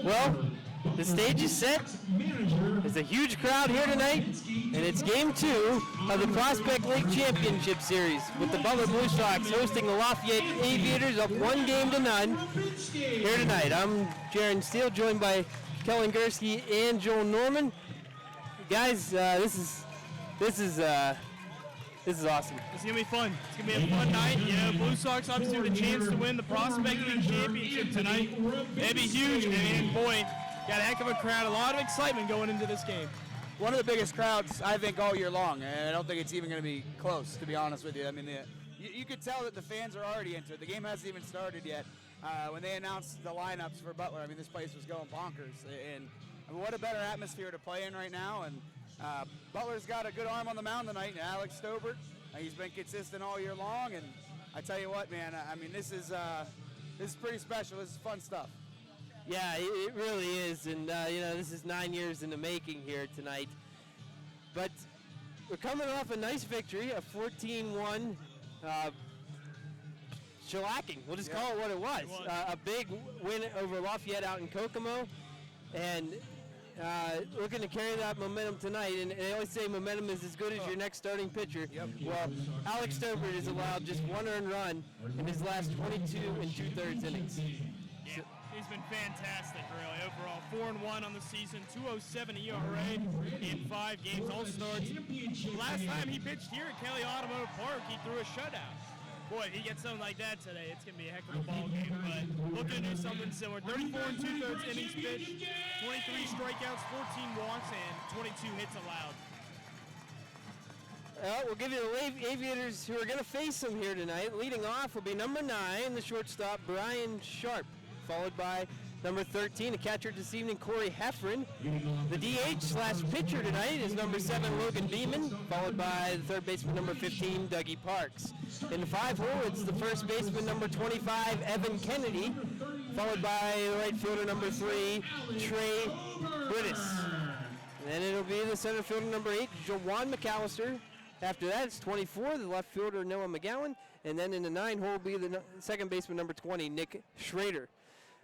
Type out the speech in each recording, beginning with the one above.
Well, the stage is set. There's a huge crowd here tonight, and it's game 2 of the Prospect League Championship Series with the Butler Blue Sox hosting the Lafayette Aviators up 1-0 here tonight. I'm Jaron Steele, joined by Kellen Gursky and Joel Norman. Guys, this is awesome. It's going to be fun. It's going to be a fun night. Yeah, Blue Sox obviously have a chance to win the Prospect League Championship tonight. It'd be huge, and boy, got a heck of a crowd, a lot of excitement going into this game. One of the biggest crowds, I think, all year long, and I don't think it's even going to be close, to be honest with you. I mean, you could tell that the fans are already into it. The game hasn't even started yet. When they announced the lineups for Butler, I mean, this place was going bonkers. And I mean, what a better atmosphere to play in right now. And Butler's got a good arm on the mound tonight, Alex Stobert. He's been consistent all year long, and I tell you what, man, I mean, this is pretty special. This is fun stuff. Yeah, it really is, and this is 9 years in the making here tonight. But we're coming off a nice victory, a 14-1 shellacking. We'll just call it what it was. A big win over Lafayette out in Kokomo, and looking to carry that momentum tonight. And they always say momentum is as good as your next starting pitcher. Yep. Well, Alex Stobert has allowed just 1 earned run in his last 22 2/3 innings. Yeah, he's been fantastic, really, overall. 4-1 on the season, 2.07 ERA in 5 games, all starts. Last time he pitched here at Kelly Automotive Park, he threw a shutout. Boy, if he gets something like that today, it's going to be a heck of a ball game. But looking to do something similar. 34 2/3 innings pitched, 23 strikeouts, 14 walks, and 22 hits allowed. We'll give you the Aviators who are going to face him here tonight. Leading off will be number 9, the shortstop, Brian Sharp, followed by number 13, the catcher this evening, Corey Heffron. The DH/pitcher tonight is number 7, Logan Beeman, followed by the third baseman, number 15, Dougie Parks. In the 5 hole, it's the first baseman, number 25, Evan Kennedy, followed by the right fielder, number 3, Trey Brittis. And then it'll be the center fielder, number 8, Jawan McAllister. After that, it's 24, the left fielder, Noah McGowan. And then in the 9 hole will be the second baseman, number 20, Nick Schrader.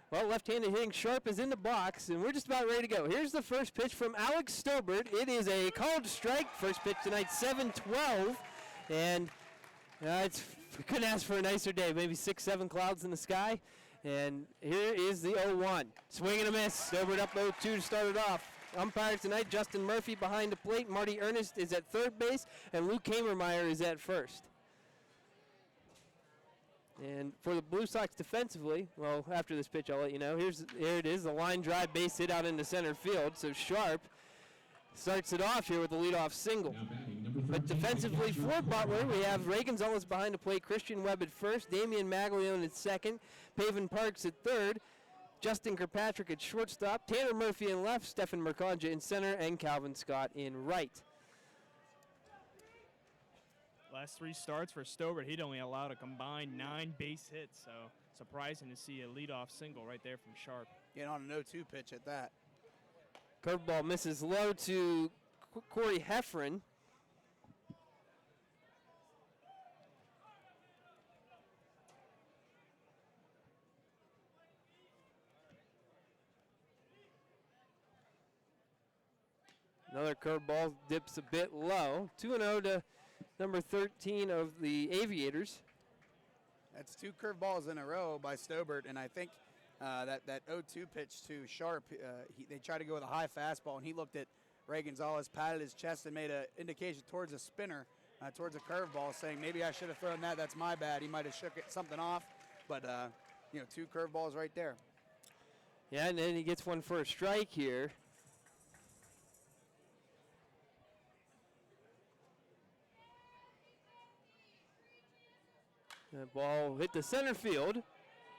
Well, left-handed hitting Sharp is in the box, and we're just about ready to go. Here's the first pitch from Alex Stobert. It is a called strike. First pitch tonight, 7-12. And we couldn't ask for a nicer day. Maybe 6-7 clouds in the sky. And here is the 0-1. Swing and a miss. Stobert up 0-2 to start it off. Umpires tonight, Justin Murphy behind the plate. Marty Ernest is at third base, and Luke Hamermeyer is at first. And for the Blue Sox defensively, well, after this pitch, I'll let you know. Here it is, the line drive base hit out into center field. So Sharp starts it off here with the leadoff single. But defensively for Butler, we have Ray Gonzalez behind the plate, Christian Webb at first, Damian Maglione at second, Paven Parks at third, Justin Kirkpatrick at shortstop, Tanner Murphy in left, Stefan Mercanja in center, and Calvin Scott in right. Last 3 starts for Stobert, he'd only allowed a combined 9 base hits, so surprising to see a leadoff single right there from Sharp. Getting on a 0-2 pitch at that. Curveball misses low to Corey Heffron. Another curveball dips a bit low. 2-0 to number 13 of the Aviators. That's 2 curveballs in a row by Stobert, and I think that 0-2 pitch to Sharp, they tried to go with a high fastball, and he looked at Ray Gonzalez, patted his chest, and made an indication towards a spinner, towards a curveball, saying maybe I should have thrown that. That's my bad. He might have shook something off, but 2 curveballs right there. Yeah, and then he gets one for a strike here. That ball hit the center field.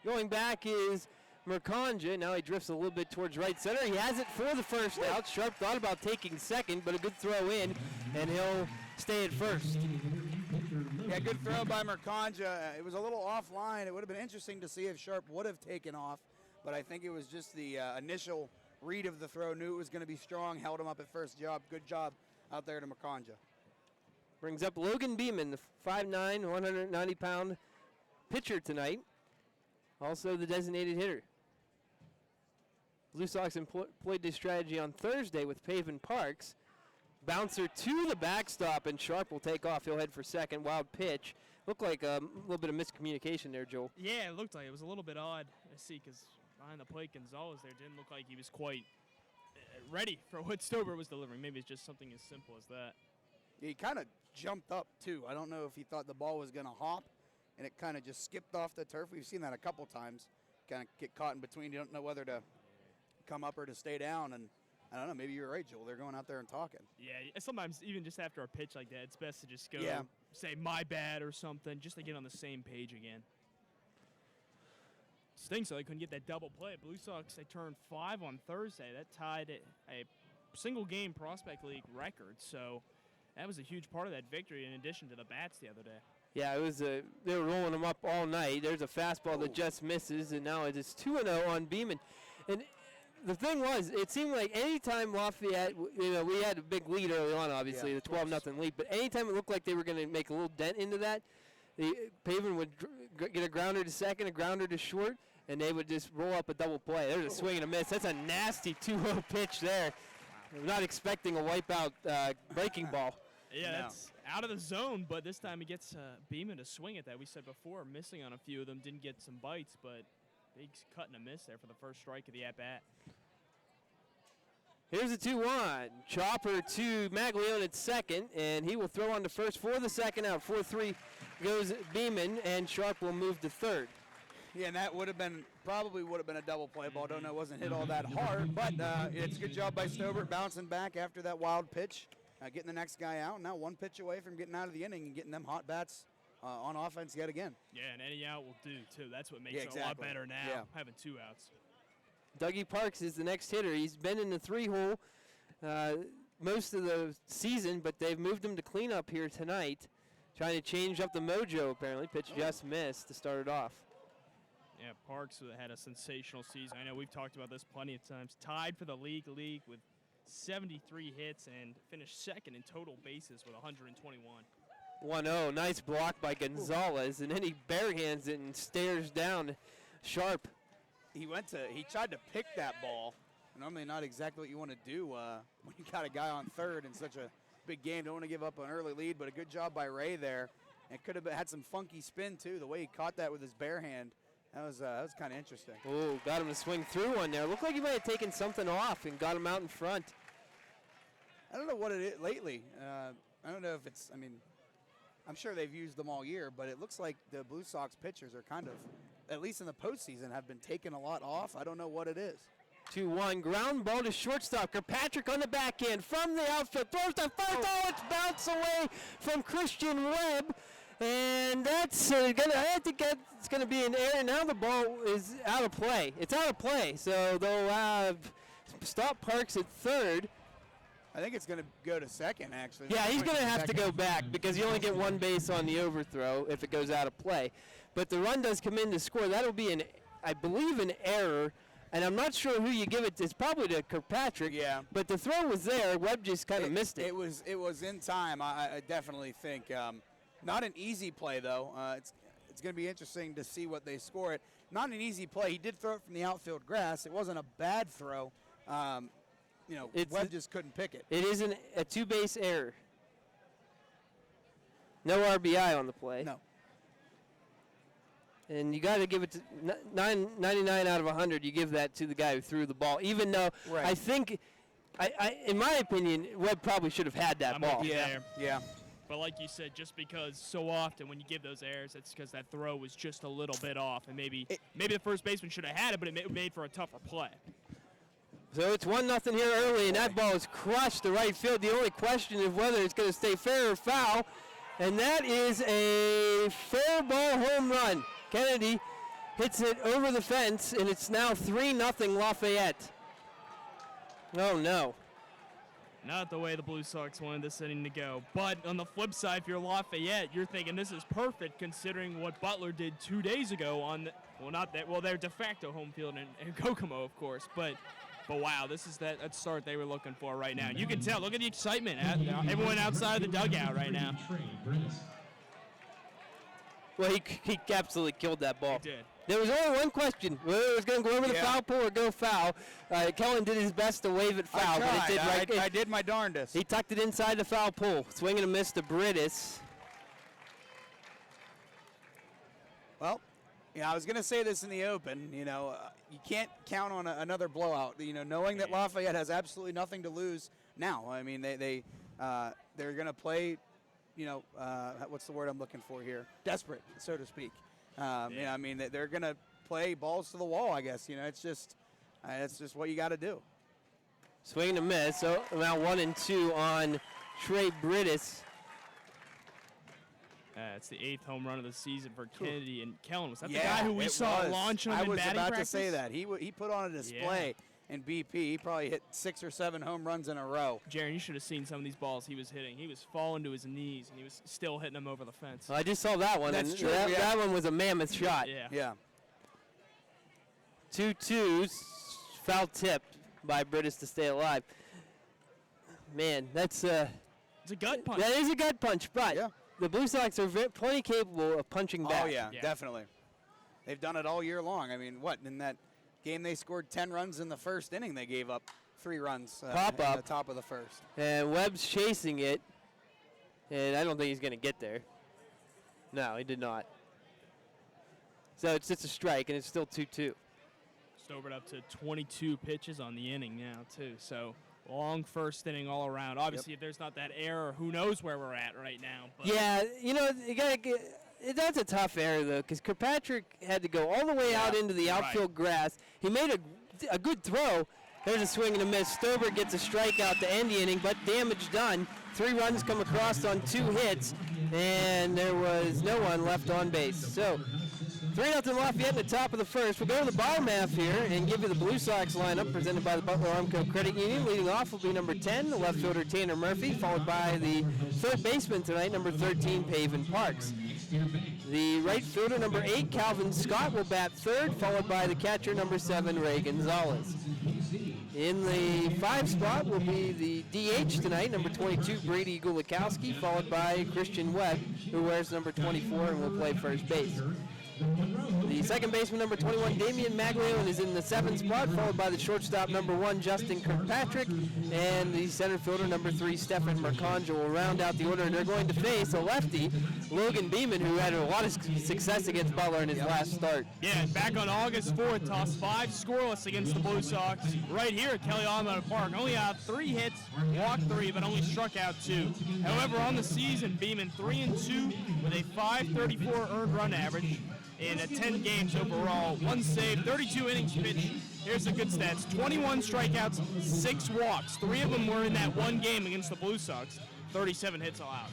Going back is Mercanja. Now he drifts a little bit towards right center. He has it for the first out. Sharp thought about taking second, but a good throw in, and he'll stay at first. Yeah, good throw by Mercanja. It was a little offline. It would have been interesting to see if Sharp would have taken off, but I think it was just the initial read of the throw. Knew it was going to be strong, held him up at first. Good job out there to Mercanja. Brings up Logan Beeman, the 5'9", 190-pound pitcher tonight. also the designated hitter. Blue Sox employed this strategy on Thursday with Pavin Parks. Bouncer to the backstop, and Sharp will take off. He'll head for second. Wild pitch. Looked like a little bit of miscommunication there, Joel. Yeah, it looked like it was a little bit odd to see because behind the plate, Gonzalez there didn't look like he was quite ready for what Stober was delivering. Maybe it's just something as simple as that. He kind of jumped up, too. I don't know if he thought the ball was going to hop, and it kind of just skipped off the turf. We've seen that a couple times. Kind of get caught in between. You don't know whether to come up or to stay down. And I don't know, maybe you're right, Joel. They're going out there and talking. Yeah, sometimes even just after a pitch like that, it's best to just go say my bad or something just to get on the same page again. Stinks, though. They couldn't get that double play. Blue Sox, they turned 5 on Thursday. That tied a single-game Prospect League record. So that was a huge part of that victory in addition to the bats the other day. Yeah, it was they were rolling them up all night. There's a fastball that just misses, and now it's 2-0 on Beeman. And the thing was, it seemed like anytime Lafayette, we had a big lead early on, obviously, the 12-0 lead, but anytime it looked like they were going to make a little dent into that, Pavin would get a grounder to second, a grounder to short, and they would just roll up a double play. There's a swing and a miss. That's a nasty 2-0 pitch there. I'm not expecting a wipeout breaking ball. Yeah, that's out of the zone, but this time he gets Beeman to swing at that. We said before, missing on a few of them, didn't get some bites, but big cut and a miss there for the first strike of the at-bat. Here's a 2-1. Chopper to Maglione at second, and he will throw on to first for the second out. 4-3 goes Beeman, and Sharp will move to third. Yeah, and that probably would have been a double play ball. Don't know, it wasn't hit all that hard, but it's a good job by Stobert bouncing back after that wild pitch, getting the next guy out. Now one pitch away from getting out of the inning and getting them hot bats on offense yet again. Yeah, and any out will do, too. That's what makes it a lot better now, having 2 outs. Dougie Parks is the next hitter. He's been in the 3-hole most of the season, but they've moved him to cleanup here tonight, trying to change up the mojo, apparently. Pitch just missed to start it off. Yeah, Parks had a sensational season. I know we've talked about this plenty of times. Tied for the league with 73 hits and finished second in total bases with 121. 1-0. Nice block by Gonzalez, and then he barehands it and stares down Sharp. He tried to pick that ball. Normally not exactly what you want to do when you got a guy on third in such a big game. Don't want to give up an early lead, but a good job by Ray there. And could have had some funky spin, too, the way he caught that with his bare hand. That was kind of interesting. Oh, got him to swing through one there. Looked like he might have taken something off and got him out in front. I don't know what it is lately. I don't know if it's, I'm sure they've used them all year, but it looks like the Blue Sox pitchers are kind of, at least in the postseason, have been taking a lot off. I don't know what it is. 2-1, ground ball to shortstop. Kirkpatrick on the backhand from the outfield. Throws to first. Oh, it's bounced away from Christian Webb. And that's I think it's going to be an error. Now the ball is out of play. It's out of play. So they'll stop Parks at third. I think it's going to go to second, actually. Yeah, he's going to have to go back because you only get one base on the overthrow if it goes out of play. But the run does come in to score. That'll be, I believe, an error. And I'm not sure who you give it to. It's probably to Kirkpatrick. Yeah. But the throw was there. Webb just kind of missed it. It was in time, I definitely think. Not an easy play, though. It's going to be interesting to see what they score it. Not an easy play. He did throw it from the outfield grass. It wasn't a bad throw. Webb just couldn't pick it. It is a 2-base error. No RBI on the play. No. And you got to give it to 99 out of 100. You give that to the guy who threw the ball, even though I think, in my opinion, Webb probably should have had that ball. Yeah. But like you said, just because so often when you give those errors, it's because that throw was just a little bit off, and maybe the first baseman should have had it, but it made for a tougher play. So it's 1-0 here early, and that ball is crushed to right field. The only question is whether it's going to stay fair or foul, and that is a fair ball home run. Kennedy hits it over the fence, and it's now 3-0 Lafayette. Oh, no. Not the way the Blue Sox wanted this inning to go. But on the flip side, if you're Lafayette, you're thinking this is perfect considering what Butler did 2 days ago on, their de facto home field in Kokomo, of course. But wow, this is that start they were looking for right now. You can tell. Look at the excitement. Everyone outside of the dugout right now. Well, he absolutely killed that ball. He did. There was only one question, whether it was going to go over the foul pole or go foul. Kellen did his best to wave it foul, but it did I did my darndest. He tucked it inside the foul pole. Swing and a miss to Britis. Well, I was going to say this in the open. You can't count on another blowout. Knowing that Lafayette has absolutely nothing to lose now. I mean, they're going to play. What's the word I'm looking for here? Desperate, so to speak. They're going to play balls to the wall. I guess. It's just what you got to do. Swing and a miss. So now 1-2 on Trey Britis. It's the 8th home run of the season for Kennedy and Kellen. Was that the guy who we saw launch him in batting practice? I was about to say that. He put on a display in BP. He probably hit 6 or 7 home runs in a row. Jaron, you should have seen some of these balls he was hitting. He was falling to his knees, and he was still hitting them over the fence. Well, I just saw that one. That's true. That one was a mammoth shot. Yeah. 2-2, foul tip by Britis to stay alive. Man, that's it's a gut punch. That is a gut punch, but the Blue Sox are plenty capable of punching back. Oh, yeah, definitely. They've done it all year long. I mean, in that game they scored 10 runs in the first inning. They gave up 3 runs at the top of the first. And Webb's chasing it, and I don't think he's going to get there. No, he did not. So it's just a strike, and it's still 2-2. Stovered up to 22 pitches on the inning now, too. So long first inning all around. Obviously, if there's not that error, who knows where we're at right now. But yeah, you gotta that's a tough error, though, because Kirkpatrick had to go all the way out into the outfield grass. He made a good throw. There's a swing and a miss. Stover gets a strikeout to end the inning, but damage done. 3 runs come across on 2 hits, and there was no one left on base. So 3-0 Lafayette in the top of the first. We'll go to the bottom half here and give you the Blue Sox lineup presented by the Butler Armco Credit Union. Leading off will be number 10, the left fielder Tanner Murphy, followed by the third baseman tonight, number 13, Paven Parks. The right fielder, number 8, Calvin Scott, will bat third, followed by the catcher, number 7, Ray Gonzalez. In the 5 spot will be the DH tonight, number 22, Brady Gulikowski, followed by Christian Webb, who wears number 24 and will play first base. The second baseman, number 21, Damian Maglio, is in the 7th spot, followed by the shortstop, number 1, Justin Kirkpatrick, and the center fielder, number 3, Stefan Mercanja, will round out the order, and they're going to face a lefty, Logan Beeman, who had a lot of success against Butler in his last start. Yeah, back on August 4th, tossed 5 scoreless against the Blue Sox right here at Kelly Automotive Park. Only out 3 hits, walked 3, but only struck out 2. However, on the season, Beeman 3-2 with a .534 earned run average in 10 games overall, 1 save, 32 innings pitched. Here's the good stats: 21 strikeouts, 6 walks. 3 of them were in that one game against the Blue Sox. 37 hits allowed.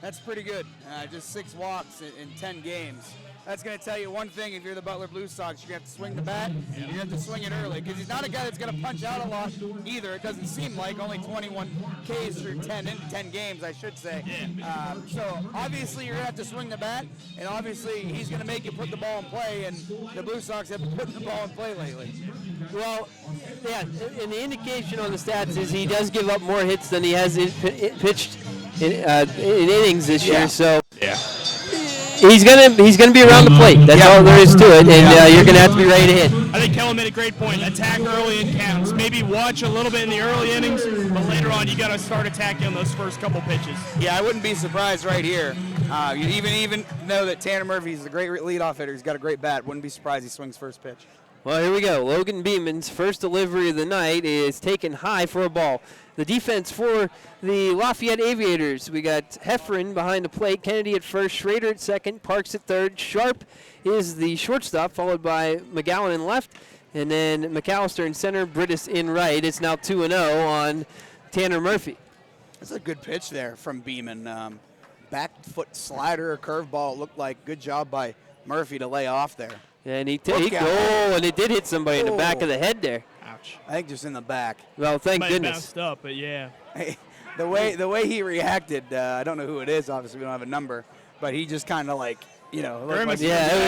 That's pretty good. Just 6 walks in 10 games. That's going to tell you one thing. If you're the Butler Blue Sox, you're going to have to swing the bat. You're going to have to swing it early, because he's not a guy that's going to punch out a lot either. It doesn't seem like. Only 21 Ks through 10 games, I should say. So obviously you're going to have to swing the bat, and obviously he's going to make you put the ball in play, and the Blue Sox have been putting the ball in play lately. Well, yeah, and the indication on the stats is he does give up more hits than he has pitched in innings this year. So he's gonna be around the plate. That's all there is to it, and you're gonna have to be ready to hit. I think Kellen made a great point. Attack early in counts. Maybe watch a little bit in the early innings, but later on you got to start attacking on those first couple pitches. Yeah, I wouldn't be surprised right here. You even know that Tanner Murphy's a great leadoff hitter. He's got a great bat. Wouldn't be surprised he swings first pitch. Well, here we go. Logan Beeman's first delivery of the night is taken high for a ball. The defense for the Lafayette Aviators. We got Heffron behind the plate, Kennedy at first, Schrader at second, Parks at third. Sharp is the shortstop, followed by McGowan in left, and then McAllister in center, Britis in right. It's now 2-0 on Tanner Murphy. That's a good pitch there from Beeman. Back foot slider, curveball. It looked like good job by Murphy to lay off there. And and it did hit somebody in the back of the head there. Ouch. I think just in the back. Well, thank goodness. Bounced up, but yeah. Hey, the way he reacted, I don't know who it is. Obviously, we don't have a number, but he just kind of like, it was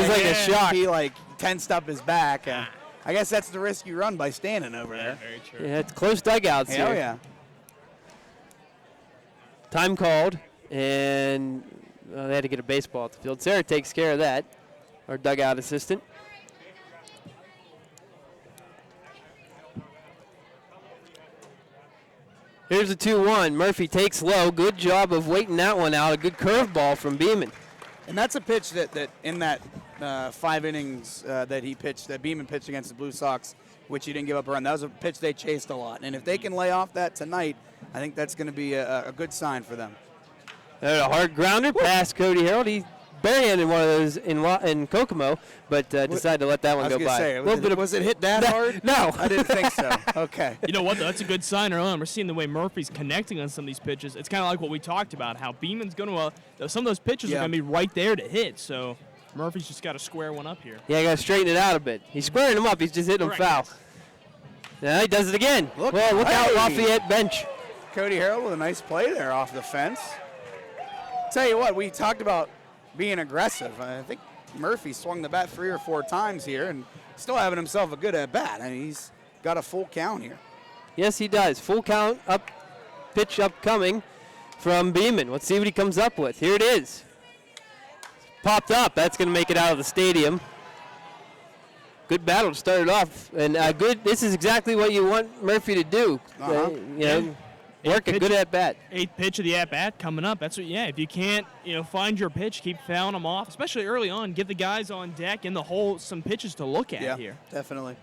like a shock. He like tensed up his back. I guess that's the risk you run by standing over there. Very true. Yeah, it's close dugouts here. Oh yeah. Time called, and they had to get a baseball at the field. Sarah takes care of that. our dugout assistant. Here's a 2-1. Murphy takes low. Good job of waiting that one out. A good curveball from Beeman. And that's a pitch that in that 5 innings that he pitched, that Beeman pitched against the Blue Sox, which he didn't give up a run. That was a pitch they chased a lot. And if they can lay off that tonight, I think that's going to be a good sign for them. A hard grounder past Cody Harold. He barehanded one of those in Kokomo, but decided to let that one go by. Say, was it hit that hard? No. I didn't think so. Okay. You know what, though? That's a good sign early on. We're seeing the way Murphy's connecting on some of these pitches. It's kind of like what we talked about, how Beeman's going to some of those pitches are going to be right there to hit. So Murphy's just got to square one up here. Yeah, got to straighten it out a bit. He's squaring them up. He's just hitting them foul. Yeah, he does it again. Look out, Lafayette bench. Cody Harold with a nice play there off the fence. Tell you what, we talked about being aggressive. I think Murphy swung the bat 3 or 4 times here and still having himself a good at-bat. I mean, he's got a full count here. Yes, he does. Full count, pitch upcoming from Beeman. Let's see what he comes up with. Here it is. Popped up. That's going to make it out of the stadium. Good battle to start it off. And this is exactly what you want Murphy to do. Work a good at-bat. 8th pitch of the at-bat coming up. That's what, if you can't, find your pitch, keep fouling them off, especially early on. Give the guys on deck in the hole some pitches to look at here. Definitely.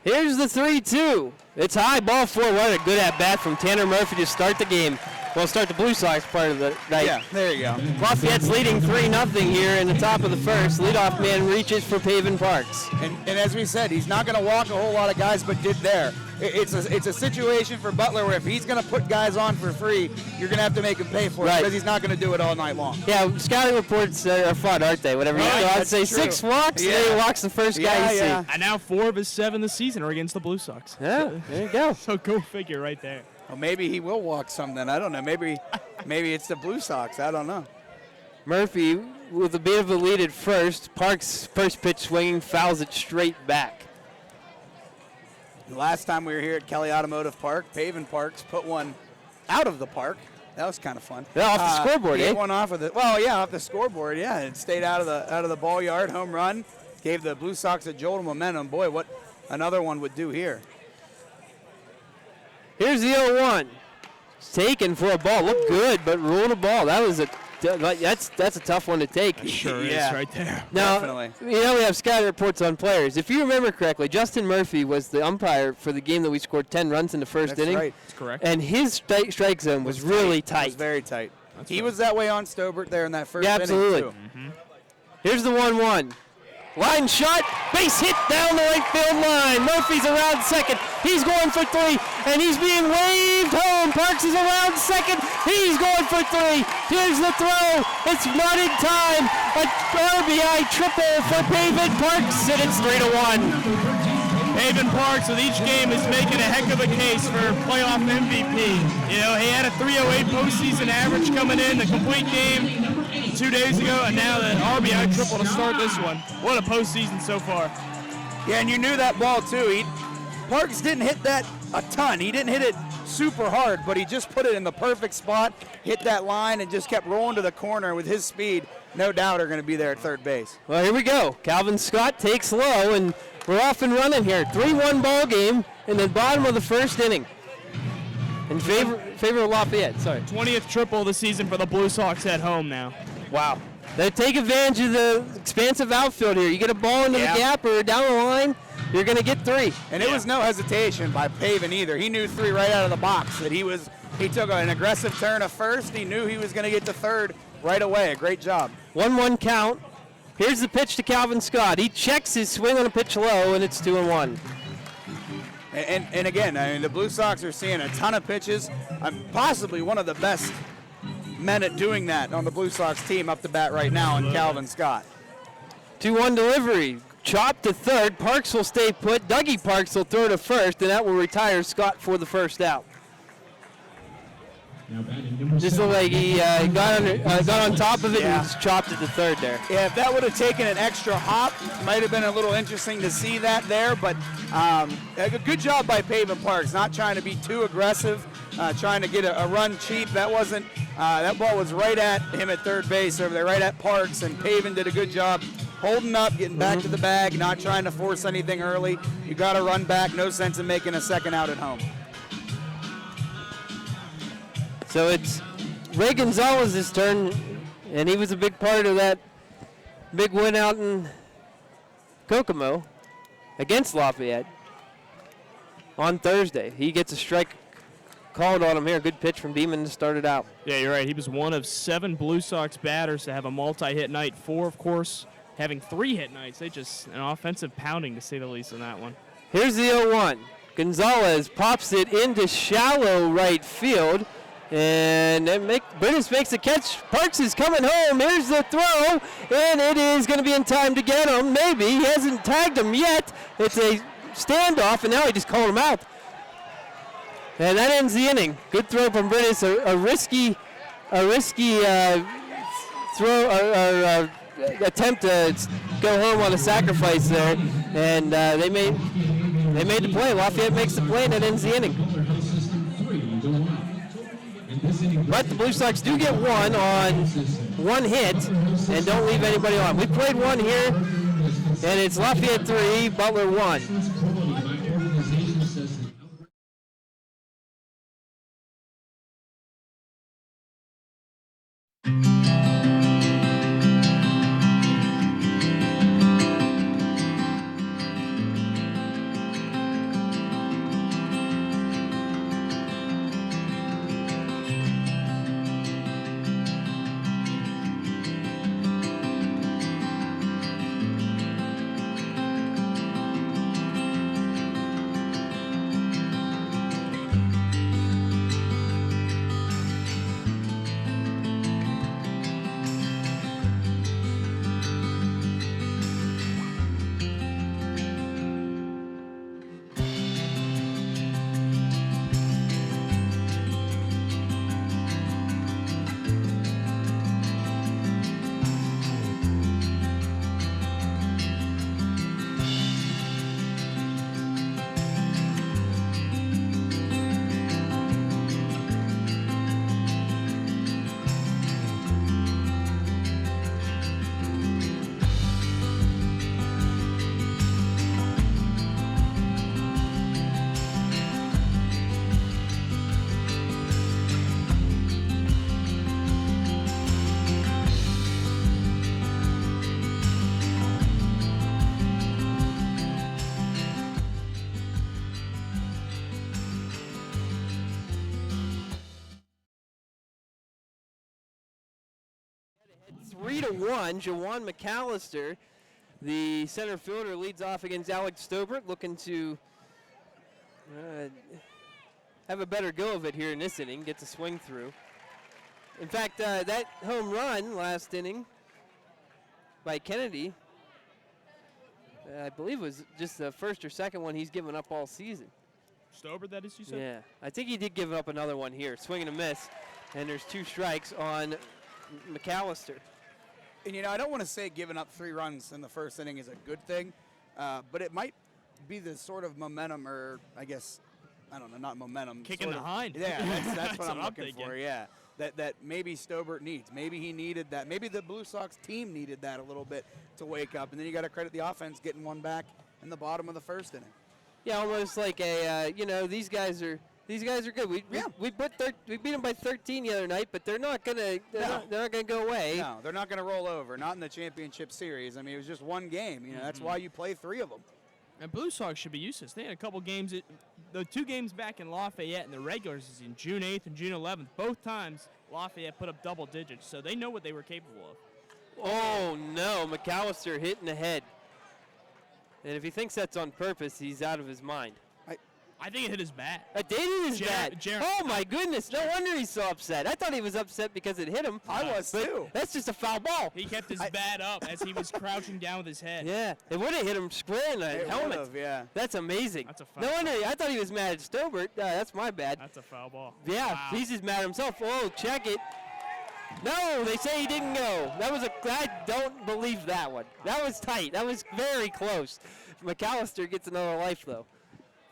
Here's the 3-2. It's high, ball 4. What a good at-bat from Tanner Murphy to start the game. Well, start the Blue Sox part of the night. Yeah, there you go. Lafayette's leading 3-0 here in the top of the first. Leadoff man reaches for Pavin Parks. And as we said, he's not going to walk a whole lot of guys, but did there. It's a situation for Butler where if he's going to put guys on for free, you're going to have to make him pay for it because he's not going to do it all night long. Yeah, scouting reports are fun, aren't they? Whatever you do, I'd say true. 6 walks, and he walks the first guy you see. And now 4 of his 7 this season are against the Blue Sox. Yeah, there you go. So go figure right there. Well, maybe he will walk some then. I don't know. Maybe it's the Blue Sox. I don't know. Murphy with a bit of a lead at first. Parks' first pitch swinging, fouls it straight back. The last time we were here at Kelly Automotive Park, Pavin Parks put one out of the park. That was kind of fun. Yeah, off the scoreboard, Gave one off of off the scoreboard. Yeah, it stayed out of the ball yard, home run. Gave the Blue Sox a jolt of momentum. Boy, what another one would do here. Here's the 0-1. It's taken for a ball. Looked good, but ruled a ball. That's a tough one to take. It sure is right there. Now, definitely. We have scouting reports on players. If you remember correctly, Justin Murphy was the umpire for the game that we scored 10 runs in the first inning. That's right. That's correct. And his strike zone was really tight. It was very tight. He was that way on Stobert there in that first inning. Absolutely. Too. Mm-hmm. Here's the 1-1. Line shot, base hit down the right field line. Murphy's around second. He's going for 3, and he's being waved home. Parks is around second. He's going for 3. Here's the throw. It's not in time. An RBI triple for Pavin Parks, and it's 3-1. Pavin Parks with each game is making a heck of a case for playoff MVP. He had a 308 postseason average coming in, the complete game 2 days ago, and now the RBI triple to start this one. What a postseason so far. Yeah, and you knew that ball too. Parks didn't hit that a ton. He didn't hit it super hard, but he just put it in the perfect spot, hit that line, and just kept rolling to the corner with his speed. No doubt are going to be there at third base. Well, here we go. Calvin Scott takes low, and we're off and running here. 3-1 ball game in the bottom of the first inning. In favor of Lafayette, sorry. 20th triple of the season for the Blue Sox at home now. Wow. They take advantage of the expansive outfield here. You get a ball into the gap or down the line, you're going to get 3. And it was no hesitation by Pavin either. He knew 3 right out of the box. That he took an aggressive turn at first. He knew he was going to get to third right away. A great job. 1-1 count. Here's the pitch to Calvin Scott. He checks his swing on a pitch low, and it's 2-1. And again, I mean, the Blue Sox are seeing a ton of pitches. Possibly one of the best men at doing that on the Blue Sox team up to bat right now in Calvin Scott. 2-1 delivery. Chop to third. Parks will stay put. Dougie Parks will throw to first, and that will retire Scott for the first out. Just looked like he got on top of it and just chopped it to third there. Yeah, if that would have taken an extra hop, might have been a little interesting to see that there. But a good job by Pavin Parks, not trying to be too aggressive, trying to get a run cheap. That wasn't That ball was right at him at third base over there, right at Parks, and Pavin did a good job holding up, getting back to the bag, not trying to force anything early. You got to run back. No sense in making a second out at home. So it's Ray Gonzalez's turn, and he was a big part of that big win out in Kokomo against Lafayette on Thursday. He gets a strike called on him here. Good pitch from Beeman to start it out. Yeah, you're right. He was one of 7 Blue Sox batters to have a multi-hit night. 4, of course, having 3 hit nights. They just an offensive pounding, to say the least, in that one. Here's the 0-1. Gonzalez pops it into shallow right field. And Brittis makes the catch. Parks is coming home. Here's the throw. And it is going to be in time to get him. Maybe. He hasn't tagged him yet. It's a standoff, and now he just called him out. And that ends the inning. Good throw from Brittis. A risky throw, attempt to go home on a sacrifice there. And they made the play. Lafayette makes the play, and that ends the inning. But the Blue Sox do get one on 1 hit and don't leave anybody on. We played one here, and it's Lafayette 3, Butler 1. Three to 1, Jawan McAllister, the center fielder, leads off against Alex Stobert, looking to have a better go of it here in this inning, gets a swing through. In fact, that home run last inning by Kennedy, I believe was just the first or second one he's given up all season. Stobert, that is, you said? Yeah, I think he did give up another one here. Swing and a miss, and there's 2 strikes on McAllister. And, I don't want to say giving up 3 runs in the first inning is a good thing, but it might be the sort of momentum, or I guess, I don't know, not momentum. Kicking behind. Yeah, that's what I'm looking for, yeah. That maybe Stobert needs. Maybe he needed that. Maybe the Blue Sox team needed that a little bit to wake up. And then you got to credit the offense getting one back in the bottom of the first inning. Yeah, almost like these guys are good. We beat them by 13 the other night, but they're not gonna go away. No, they're not gonna roll over. Not in the championship series. I mean, it was just one game. That's why you play 3 of them. And Blue Sox should be used to this. They had a couple games, the 2 games back in Lafayette in the regular season, June 8th and June 11th. Both times Lafayette put up double digits, so they know what they were capable of. Oh no, McAllister hit in the head. And if he thinks that's on purpose, he's out of his mind. I think it hit his bat. It did hit his bat. Oh my goodness, no wonder he's so upset. I thought he was upset because it hit him. I was too. That's just a foul ball. He kept his bat up as he was crouching down with his head. Yeah, it would have hit him square in the helmet. Yeah. That's amazing. That's a foul. No wonder, I thought he was mad at Stobert. That's my bad. That's a foul ball. Yeah, wow. He's just mad at himself. Oh, check it. No, they say he didn't go. I don't believe that one. That was tight. That was very close. McAllister gets another life, though.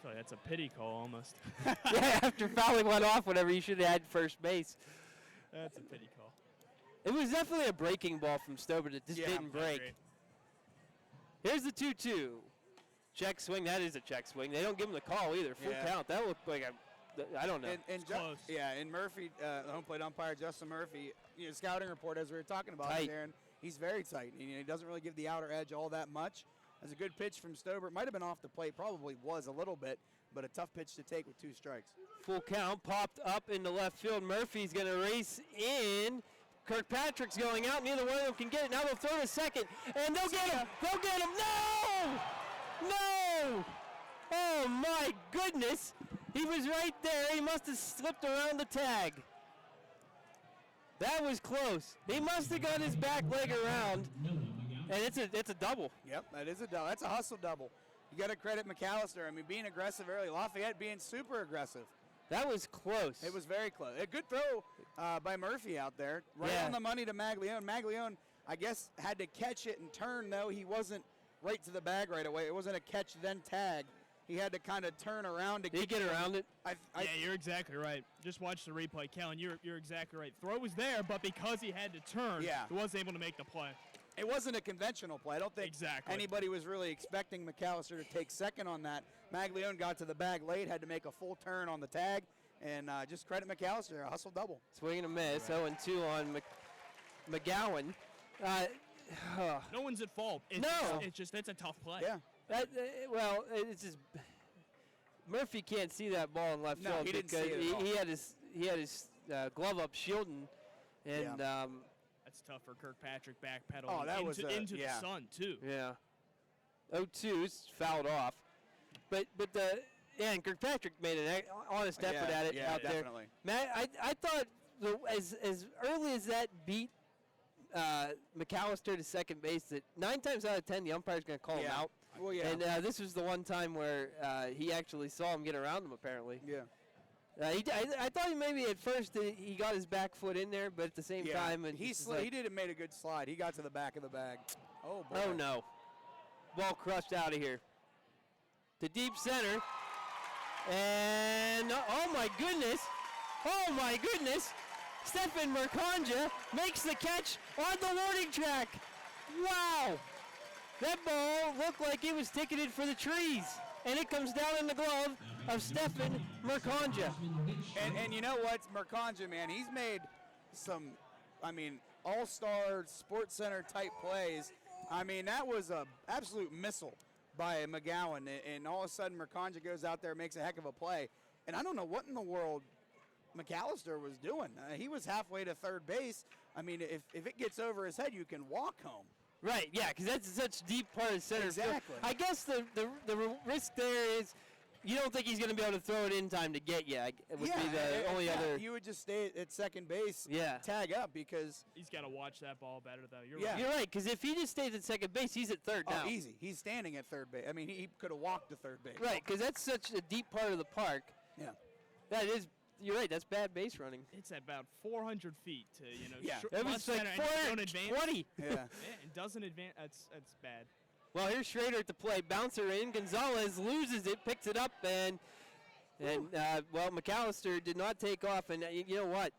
Oh, that's a pity call almost. Yeah, after fouling one off, whatever, you should have had first base. That's a pity call. It was definitely a breaking ball from Stober that just didn't break. Great. Here's the 2-2. Check swing. That is a check swing. They don't give him the call either. Full count. That looked like I don't know. And close. And Murphy, the home plate umpire, Justin Murphy, scouting report, as we were talking about, Tight. Aaron, he's very tight. He doesn't really give the outer edge all that much. That's a good pitch from Stober. It might have been off the plate. Probably was a little bit, but a tough pitch to take with 2 strikes. Full count. Popped up into left field. Murphy's going to race in. Kirkpatrick's going out. Neither one of them can get it. Now they'll throw to second, and they'll get him. They'll get him. No! No! Oh, my goodness. He was right there. He must have slipped around the tag. That was close. He must have got his back leg around, and it's a double. Yep, that is a double. That's a hustle double. You got to credit McAllister. I mean, being aggressive early. Lafayette being super aggressive. That was close. It was very close. A good throw by Murphy out there. Right on the money to Maglione. Maglione, I guess, had to catch it and turn, though. He wasn't right to the bag right away. It wasn't a catch then tag. He had to kind of turn around to get around it. Yeah, you're exactly right. Just watch the replay, Kellen. You're exactly right. Throw was there, but because he had to turn, he wasn't able to make the play. It wasn't a conventional play. I don't think anybody was really expecting McAllister to take second on that. Maglione got to the bag late, had to make a full turn on the tag, and just credit McAllister, a hustle double. Swing and a miss, 0-2 on McGowan. No one's at fault. It's a tough play. Yeah. It's just Murphy can't see that ball in left field he didn't because see it at all. he had his glove up shielding, and that's tough for Kirkpatrick backpedaling into the sun too. Yeah, 0-2's fouled off, but and Kirkpatrick made an honest effort at it out definitely. there. Matt, I thought as early as that beat McAllister to second base, that 9 times out of 10 the umpire's going to call him out. Well, yeah. And this was the one time where he actually saw him get around him, apparently. Yeah. I thought maybe at first he got his back foot in there, but at the same time. And he did made a good slide. He got to the back of the bag. Oh, boy. Oh, no. Ball crushed out of here. To deep center. And, oh, my goodness. Oh, my goodness. Stefan Mercanja makes the catch on the warning track. Wow. That ball looked like it was ticketed for the trees, and it comes down in the glove of Stefan Mercanja. And you know what, Mercanja, man, he's made some, all-star Sports Center type plays. I mean, that was an absolute missile by McGowan, and all of a sudden Mercanja goes out there and makes a heck of a play. And I don't know what in the world McAllister was doing. He was halfway to third base. I mean, if it gets over his head, you can walk home. Right, yeah, because that's such deep part of center field. I guess the risk there is you don't think he's going to be able to throw it in time to get you. It would be the only other. You would just stay at second base, tag up, because he's got to watch that ball better, though. You're right. You're right, because if he just stays at second base, he's at third now. Oh, easy. He's standing at third base. I mean, he could have walked to third base. Right, because that's such a deep part of the park. Yeah. That is. You're right. That's bad base running. It's about 400 feet to it was like 420. Yeah, it doesn't advance. That's bad. Well, here's Schrader at the plate. Bouncer in. Gonzalez loses it, picks it up, and McAllister did not take off. And you know what?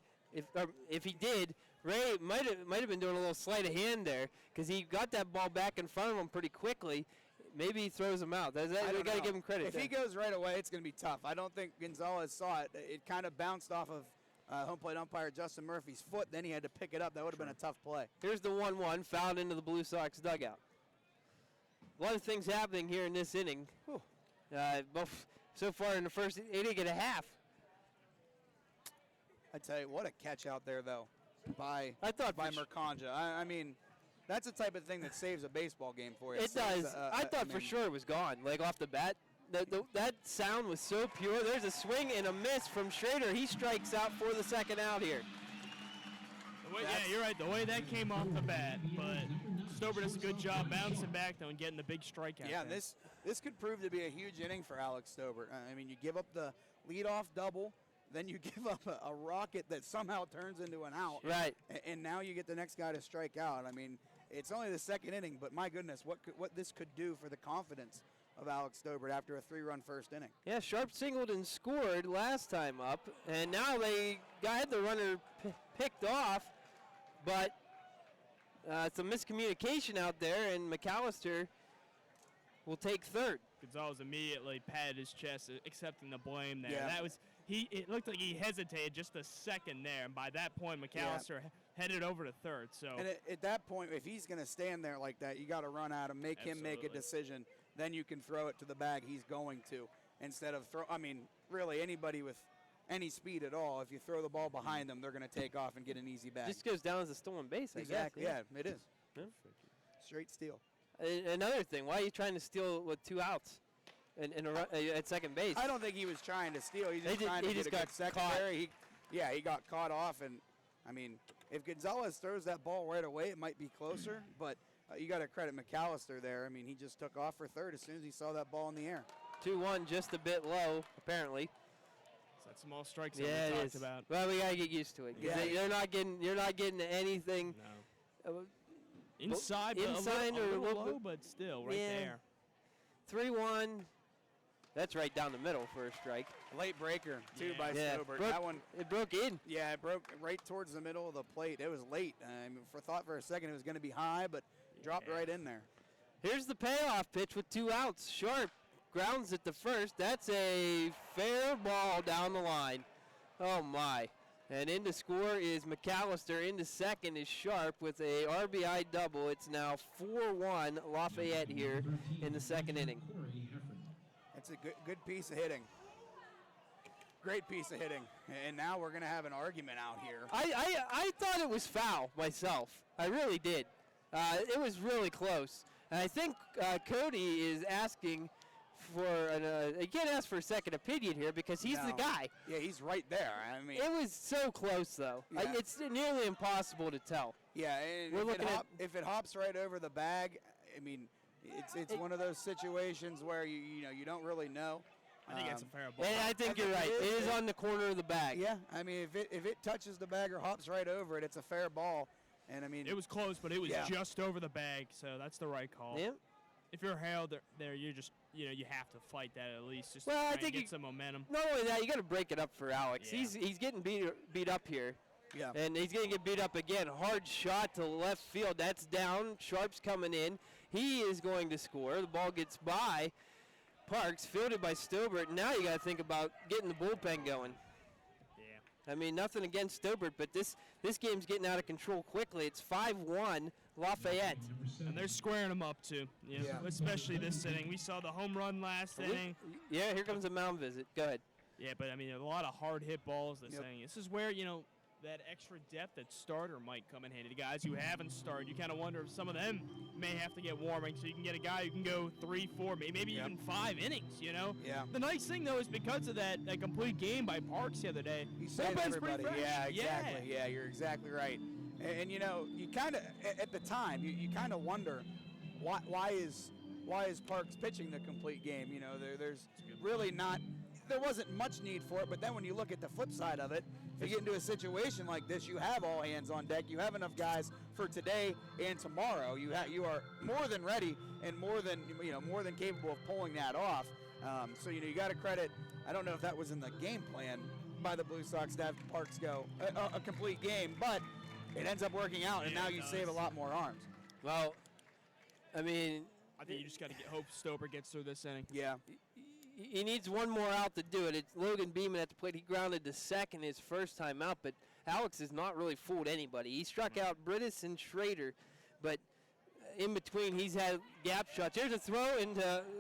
If he did, Ray might have been doing a little sleight of hand there, because he got that ball back in front of him pretty quickly. Maybe he throws him out. We got to give him credit. If he goes right away, it's going to be tough. I don't think Gonzalez saw it. It kind of bounced off of home plate umpire Justin Murphy's foot. Then he had to pick it up. That would have been a tough play. Here's the 1-1, fouled into the Blue Sox dugout. A lot of things happening here in this inning. So far in the first inning and a half. I tell you, what a catch out there, though, by Mercanja. I mean, that's the type of thing that saves a baseball game for you. It does. I thought for sure it was gone, like off the bat. That sound was so pure. There's a swing and a miss from Schrader. He strikes out for the second out here. You're right. The way that came off the bat, but Stober does a good job bouncing back, though, and getting the big strikeout. Yeah, this could prove to be a huge inning for Alex Stober. I mean, you give up the leadoff double, then you give up a rocket that somehow turns into an out. Right. And now you get the next guy to strike out. I mean, it's only the second inning, but my goodness, what this could do for the confidence of Alex Stober after a 3-run first inning. Yeah, Sharp singled and scored last time up, and now they had the runner picked off, but some miscommunication out there, and McAllister will take third. Gonzalez immediately patted his chest, accepting the blame there. Yeah. That was it looked like he hesitated just a second there, and by that point, McAllister headed over to third. So And at that point, if he's going to stand there like that, you got to run at him, make him make a decision. Then you can throw it to the bag he's going to, instead of really anybody with any speed at all. If you throw the ball behind them, they're going to take off and get an easy bag. Just goes down as a stolen base, I guess. Exactly. Yeah, it is. Yeah. Straight steal. Another thing, why are you trying to steal with 2 outs at second base? I don't think he was trying to steal. He's just trying to get a good secondary. He got caught off, and if Gonzalez throws that ball right away, it might be closer. But you got to credit McAllister there. He just took off for third as soon as he saw that ball in the air. 2-1, just a bit low, apparently. It's that small strike zone we talked about. Well, we gotta get used to it. You're not getting anything. No. Inside, but a little low, but still right there. 3-1. That's right down the middle for a strike. Late breaker, too, by Stobert. That one, it broke in. Yeah, it broke right towards the middle of the plate. It was late. Thought for a second it was going to be high, but dropped right in there. Here's the payoff pitch with 2 outs. Sharp grounds at the first. That's a fair ball down the line. Oh, my. And in to score is McAllister. Into second is Sharp with a RBI double. It's now 4-1 Lafayette here in the second inning. It's a good piece of hitting. Great piece of hitting. And now we're going to have an argument out here. I thought it was foul myself. I really did. It was really close. And I think Cody is asking for he can't ask for a second opinion here because he's the guy. Yeah, he's right there. It was so close, though. Yeah. It's nearly impossible to tell. Yeah, and if it hops right over the bag, it's one of those situations where you don't really know. I think it's a fair ball. And I think you're right. It is on the corner of the bag. Yeah, if it touches the bag or hops right over it, it's a fair ball. And it was close, but it was just over the bag, so that's the right call. Yeah. If you're held there, you just you have to fight that at least just to get some momentum. Not only that, you got to break it up for Alex. Yeah. He's getting beat up here. Yeah. And he's going to get beat up again. Hard shot to left field. That's down. Sharp's coming in. He is going to score. The ball gets by Parks, fielded by Stobert. Now you got to think about getting the bullpen going. Yeah. Nothing against Stobert, but this game's getting out of control quickly. It's 5-1 Lafayette. And they're squaring them up, too, especially this inning. We saw the home run last inning. Yeah, here comes a mound visit. Go ahead. Yeah, but, a lot of hard hit balls this inning. This is where, that extra depth at starter might come in handy. The guys who haven't started, you kind of wonder if some of them may have to get warming so you can get a guy who can go 3, 4, maybe even 5 innings, Yeah. The nice thing, though, is because of that complete game by Parks the other day. He saved everybody. Yeah, exactly. Yeah, you're exactly right. And you kind of, at the time, you kind of wonder why is Parks pitching the complete game? There's really not, there wasn't much need for it, but then when you look at the flip side of it, if you get into a situation like this, you have all hands on deck. You have enough guys for today and tomorrow. You are more than ready and more than capable of pulling that off. So you got to credit. I don't know if that was in the game plan by the Blue Sox to have Parks go a complete game, but it ends up working out, and now you save a lot more arms. Well, I think you just got to hope Stobert gets through this inning. Yeah. He needs one more out to do it. It's Logan Beeman at the plate. He grounded to second his first time out, but Alex has not really fooled anybody. He struck out Brittis and Schrader, but in between he's had gap shots. There's a throw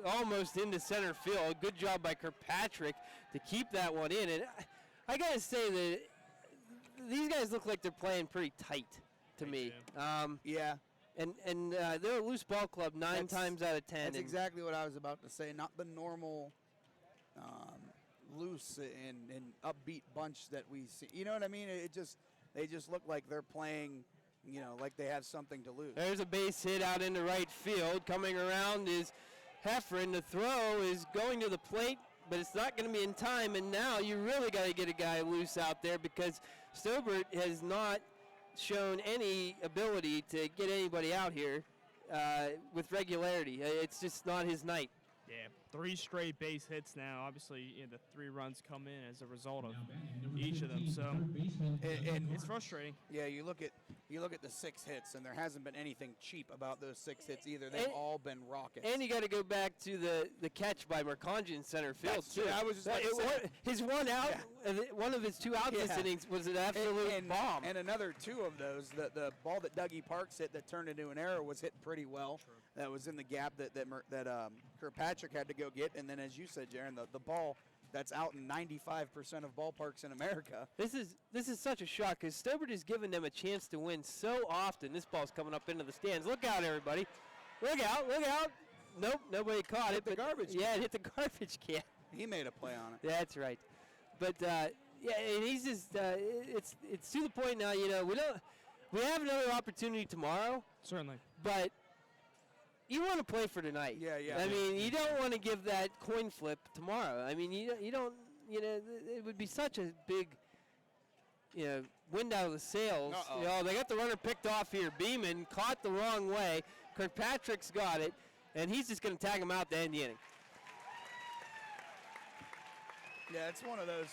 almost into center field. Good job by Kirkpatrick to keep that one in. And I got to say that these guys look like they're playing pretty tight to me. Yeah. And they're a loose ball club 9 times out of 10. That's exactly what I was about to say. Not the normal loose and upbeat bunch that we see. You know what I mean? They just look like they're playing, like they have something to lose. There's a base hit out into right field. Coming around is Heffron. The throw is going to the plate, but it's not going to be in time. And now you really got to get a guy loose out there because Stobert has not shown any ability to get anybody out here with regularity. It's just not his night. Yeah, 3 straight base hits now. Obviously, the 3 runs come in as a result of each of them. So And it's frustrating. yeah, you look at the 6 hits, and there hasn't been anything cheap about those 6 hits either. They've all been rockets. And you got to go back to the catch by Merconji in center field too. I was just his one out, one of his 2 out this innings was an absolute bomb. And another 2 of those, the ball that Dougie Parks hit that turned into an error was hit pretty well. True. That was in the gap that Kirkpatrick had to go get. And then, as you said, Jaron, the ball that's out in 95% of ballparks in America. This is such a shock because Stobart has given them a chance to win so often. This ball's coming up into the stands. Look out, everybody. Look out, look out. Nope, nobody caught it. The garbage can. Yeah, it hit the garbage can. He made a play on it. That's right. But, yeah, and he's just, it's to the point now, we have another opportunity tomorrow. Certainly. But you want to play for tonight. Yeah. I mean, you don't want to give that coin flip tomorrow. I mean, you don't, it would be such a big, wind out of the sails. They got the runner picked off here. Beeman caught the wrong way. Kirkpatrick's got it, and he's just going to tag him out to end the inning. Yeah, it's one of those.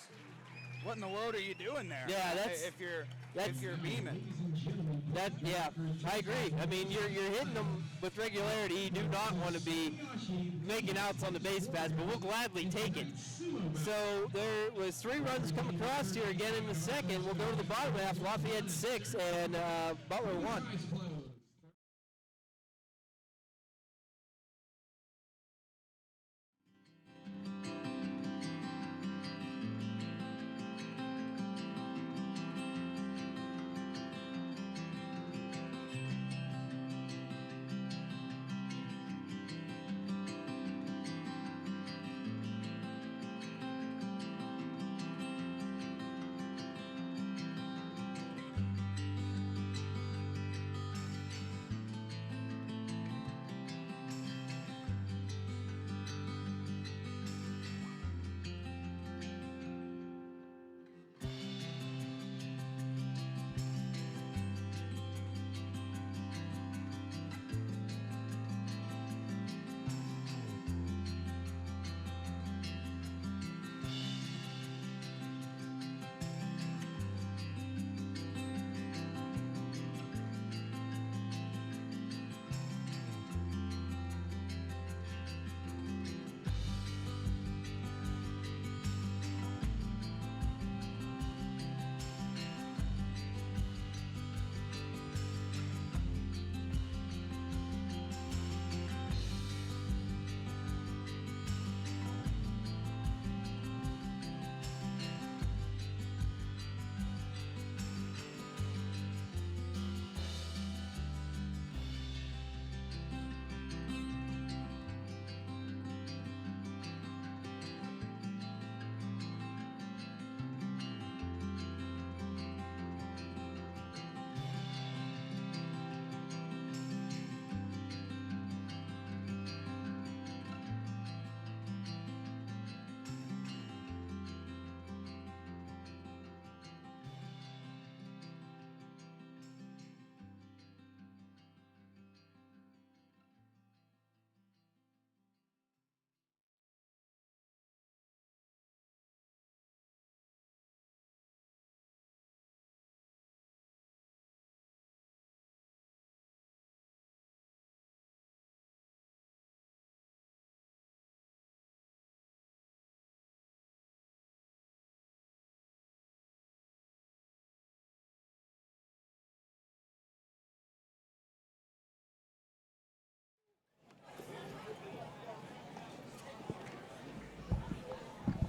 What in the world are you doing there? Yeah, if you're Beeman. I agree. I mean, you're hitting them with regularity. You do not want to be making outs on the base pass, but we'll gladly take it. So there was 3 runs come across here again in the second. We'll go to the bottom half. Lafayette 6 and Butler 1.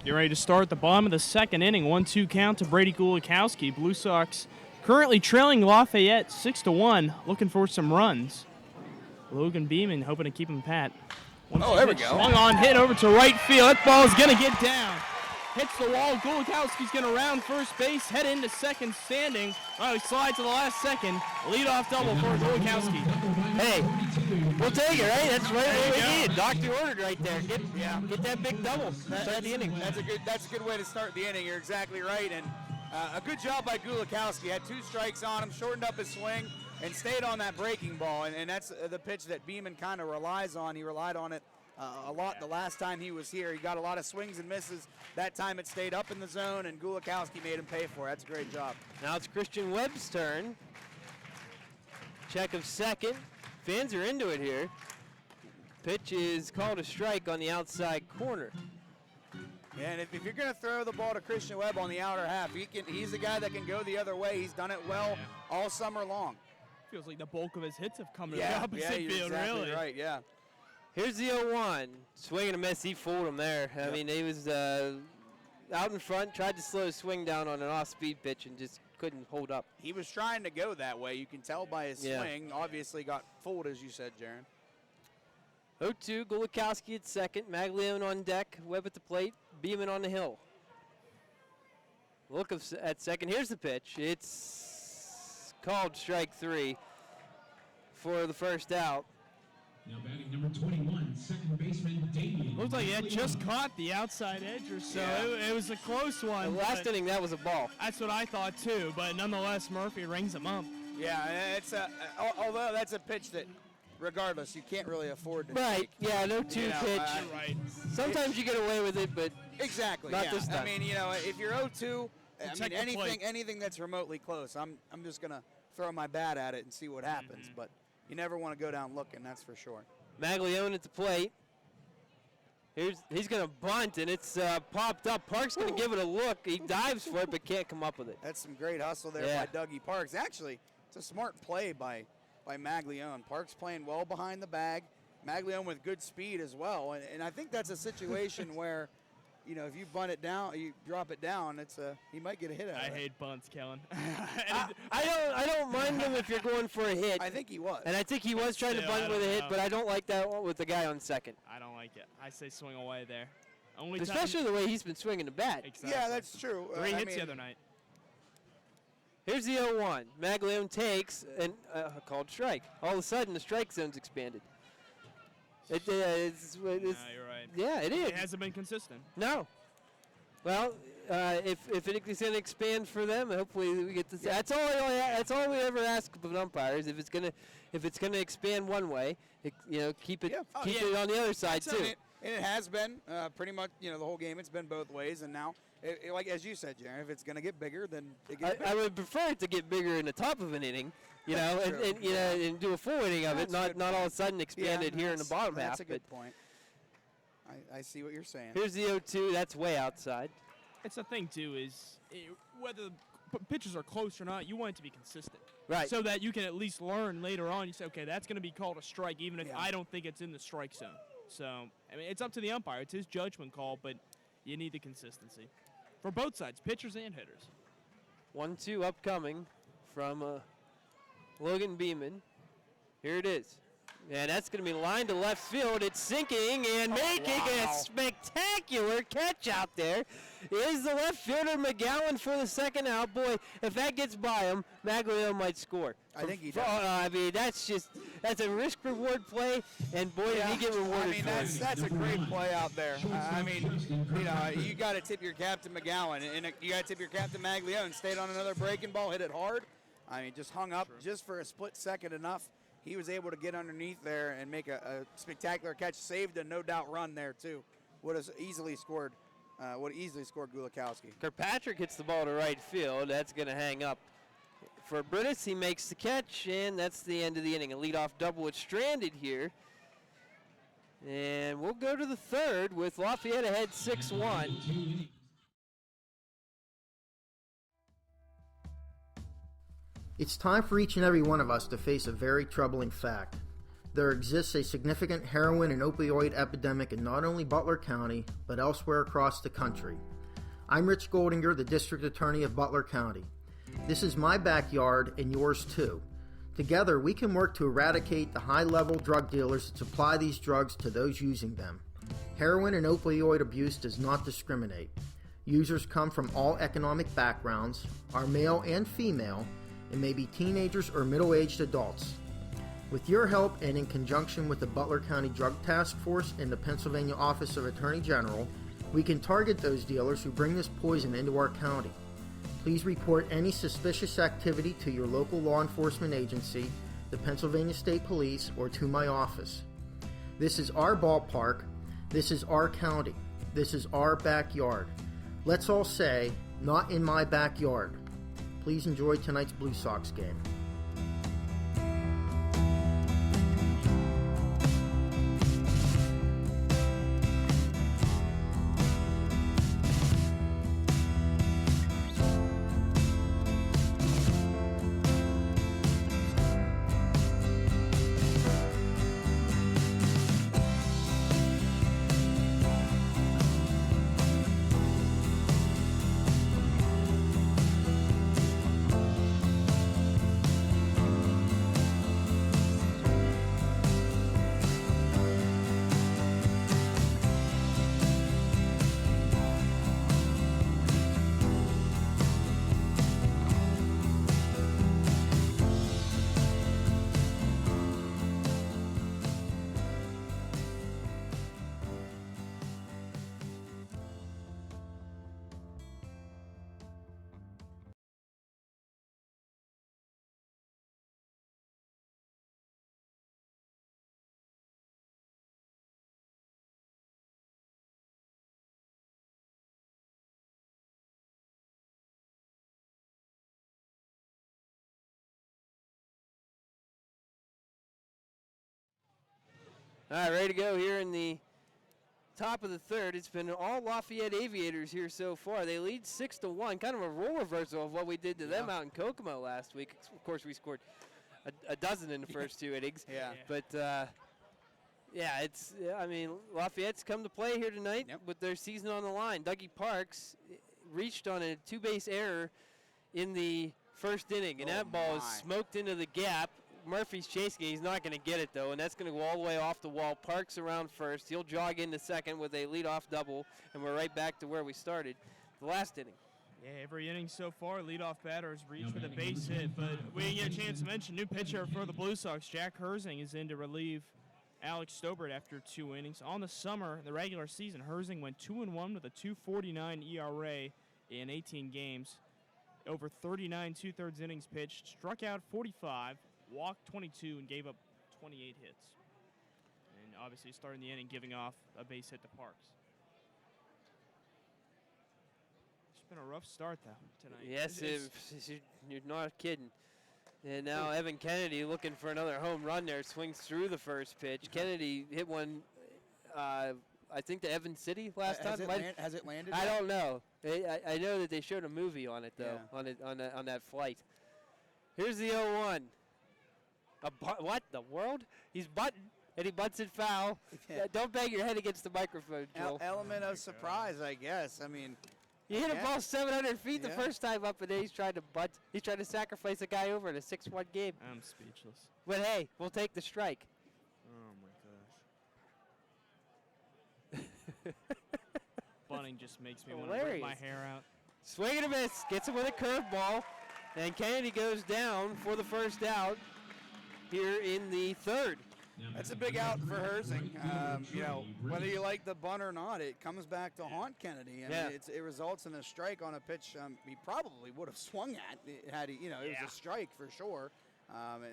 Get ready to start the bottom of the second inning. 1-2 count to Brady Gulikowski. Blue Sox currently trailing Lafayette 6-1, looking for some runs. Logan Beeman hoping to keep him pat. There we go. Swung on, hit over to right field. That ball's going to get down. Hits the wall. Gulikowski's going to round first base, head into second standing. Oh, he slides to the last second. Leadoff double for Gulikowski. Hey, we'll take it, right? That's right what we need. Doctor ordered right there. Get that big double. Start the inning. That's a good way to start the inning. You're exactly right. And a good job by Gulikowski. Had 2 strikes on him, shortened up his swing, and stayed on that breaking ball. And that's the pitch that Beeman kind of relies on. He relied on it a lot the last time he was here. He got a lot of swings and misses. That time it stayed up in the zone, and Gulikowski made him pay for it. That's a great job. Now it's Christian Webb's turn. Check of second. Fans are into it here. Pitch is called a strike on the outside corner. And if you're going to throw the ball to Christian Webb on the outer half, he's the guy that can go the other way. He's done it well all summer long. Feels like the bulk of his hits have come to the opposite you're field, exactly really. right, yeah. Here's the 0-1. Swing and a miss. He fooled him there. I mean, he was out in front, tried to slow his swing down on an off-speed pitch and just couldn't hold up. He was trying to go that way. You can tell by his swing. Obviously got fooled, as you said, Jaron. 0-2, Gulikowski at second, Maglione on deck, Webb at the plate, Beeman on the hill. Look at second. Here's the pitch. It's called strike 3 for the first out. Now batting number 21, second baseman Damien. Looks like it just caught the outside edge or so. Yeah. It was a close one. The last inning, that was a ball. That's what I thought too, but nonetheless, Murphy rings him up. Yeah, it's although that's a pitch that, regardless, you can't really afford to Right, take. yeah, no 2 pitch. Right. Sometimes you get away with it, but Exactly. Not yeah. this time. I mean, if you're 0-2, Protect the plate. anything that's remotely close, I'm just gonna throw my bat at it and see what happens. But you never want to go down looking, that's for sure. Maglione at the plate. He's going to bunt, and it's popped up. Park's going to give it a look. He dives for it, but can't come up with it. That's some great hustle there by Dougie Parks. Actually, it's a smart play by Maglione. Parks playing well behind the bag. Maglione with good speed as well. And I think that's a situation where, if you bunt it down, you drop it down, he might get a hit out of it. I hate bunts, Kellen. I don't mind him if you're going for a hit. I think he was. And I think he was trying to bunt with a hit, but I don't like that one with the guy on second. I don't like it. I say swing away there. Especially the way he's been swinging the bat. Exactly. Yeah, that's true. 3 hits the other night. Here's the 0-1. Maglione takes and called strike. All of a sudden, the strike zone's expanded. It's No, you're right. Yeah, it is. It hasn't been consistent. No. Well, if it's going to expand for them, hopefully we get this. That's all we ever ask of umpires. If it's going to expand one way, keep it it on the other side too. And it has been pretty much the whole game. It's been both ways, and now, like as you said, Jaron, if it's going to get bigger, then it gets bigger. I would prefer it to get bigger in the top of an inning, and do a full inning of it, not all of a sudden expand it here in the bottom half. That's a good point. I see what you're saying. Here's the 0-2. That's way outside. It's the thing, too, is whether pitches are close or not, you want it to be consistent. Right. So that you can at least learn later on. You say, okay, that's going to be called a strike, even if I don't think it's in the strike zone. So, I mean, it's up to the umpire. It's his judgment call, but you need the consistency for both sides, pitchers and hitters. 1-2 upcoming from Logan Beeman. Here it is. And that's going to be lined to left field. It's sinking and making a spectacular catch out there is the left fielder McGowan for the second out. Boy, if that gets by him, Maglione might score. I think he does. I mean, that's a risk-reward play, and boy, did he get rewarded. I mean, that's a great play out there. I mean, you got to tip your cap to McGowan, and you got to tip your cap to Maglione. Stayed on another breaking ball, hit it hard. I mean, just hung up just for a split second enough. He was able to get underneath there and make a spectacular catch. Saved a no-doubt run there, too. Would have easily scored Gulikowski. Kirkpatrick hits the ball to right field. That's going to hang up for Brittis. He makes the catch, and that's the end of the inning. A leadoff double. It's stranded here. And we'll go to the third with Lafayette ahead 6-1. It's time for each and every one of us to face a very troubling fact. There exists a significant heroin and opioid epidemic in not only Butler County, but elsewhere across the country. I'm Rich Goldinger, the District Attorney of Butler County. This is my backyard and yours too. Together, we can work to eradicate the high-level drug dealers that supply these drugs to those using them. Heroin and opioid abuse does not discriminate. Users come from all economic backgrounds, are male and female, and may be teenagers or middle-aged adults. With your help and in conjunction with the Butler County Drug Task Force and the Pennsylvania Office of Attorney General, we can target those dealers who bring this poison into our county. Please report any suspicious activity to your local law enforcement agency, the Pennsylvania State Police, or to my office. This is our ballpark. This is our county. This is our backyard. Let's all say, not in my backyard. Please enjoy tonight's Blue Sox game. All right, ready to go here in the top of the third. It's been all Lafayette Aviators here so far. They lead 6-1, kind of a role reversal of what we did to them out in Kokomo last week. Of course, we scored a dozen in the first two innings. Yeah. But, I mean, Lafayette's come to play here tonight with their season on the line. Dougie Parks reached on a two-base error in the first inning, and that ball is smoked into the gap. Murphy's chasing it. He's not going to get it, though, and that's going to go all the way off the wall. Parks around first. He'll jog into second with a leadoff double, and we're right back to where we started the last inning. Yeah, every inning so far, leadoff batters reached with a base hit, but we didn't get a chance to mention new pitcher for the Blue Sox, Jack Herzing, is in to relieve Alex Stobart after 2 innings. On the summer, the regular season, Herzing went 2-1 with a 2.49 ERA in 18 games. Over 39 2/3 innings pitched, struck out 45, walked 22, and gave up 28 hits. And obviously starting the inning, giving off a base hit to Parks. It's been a rough start, though, tonight. Yes, you're not kidding. And now Evan Kennedy looking for another home run there, swings through the first pitch. Kennedy hit one, I think, to Evan City last time. Has it landed? I don't know. I know that they showed a movie on it, though, on that flight. Here's the 0-1. What the world? He's butting, and he butts it foul. Don't bang your head against the microphone, Joel. Element of surprise, I guess. I mean, you hit a ball 700 feet the first time up, and then he's trying to butt. He's trying to sacrifice a guy over in a 6-1 game. I'm speechless. But hey, we'll take the strike. Oh, my gosh. Bunting just makes me want to Hilarious. rip my hair out. Swing and a miss. Gets him with a curveball. And Kennedy goes down for the first out here in the third. That's a big out for Herzing. Whether you like the bunt or not, it comes back to haunt Kennedy. I mean, it results in a strike on a pitch he probably would have swung at had he, it was a strike for sure.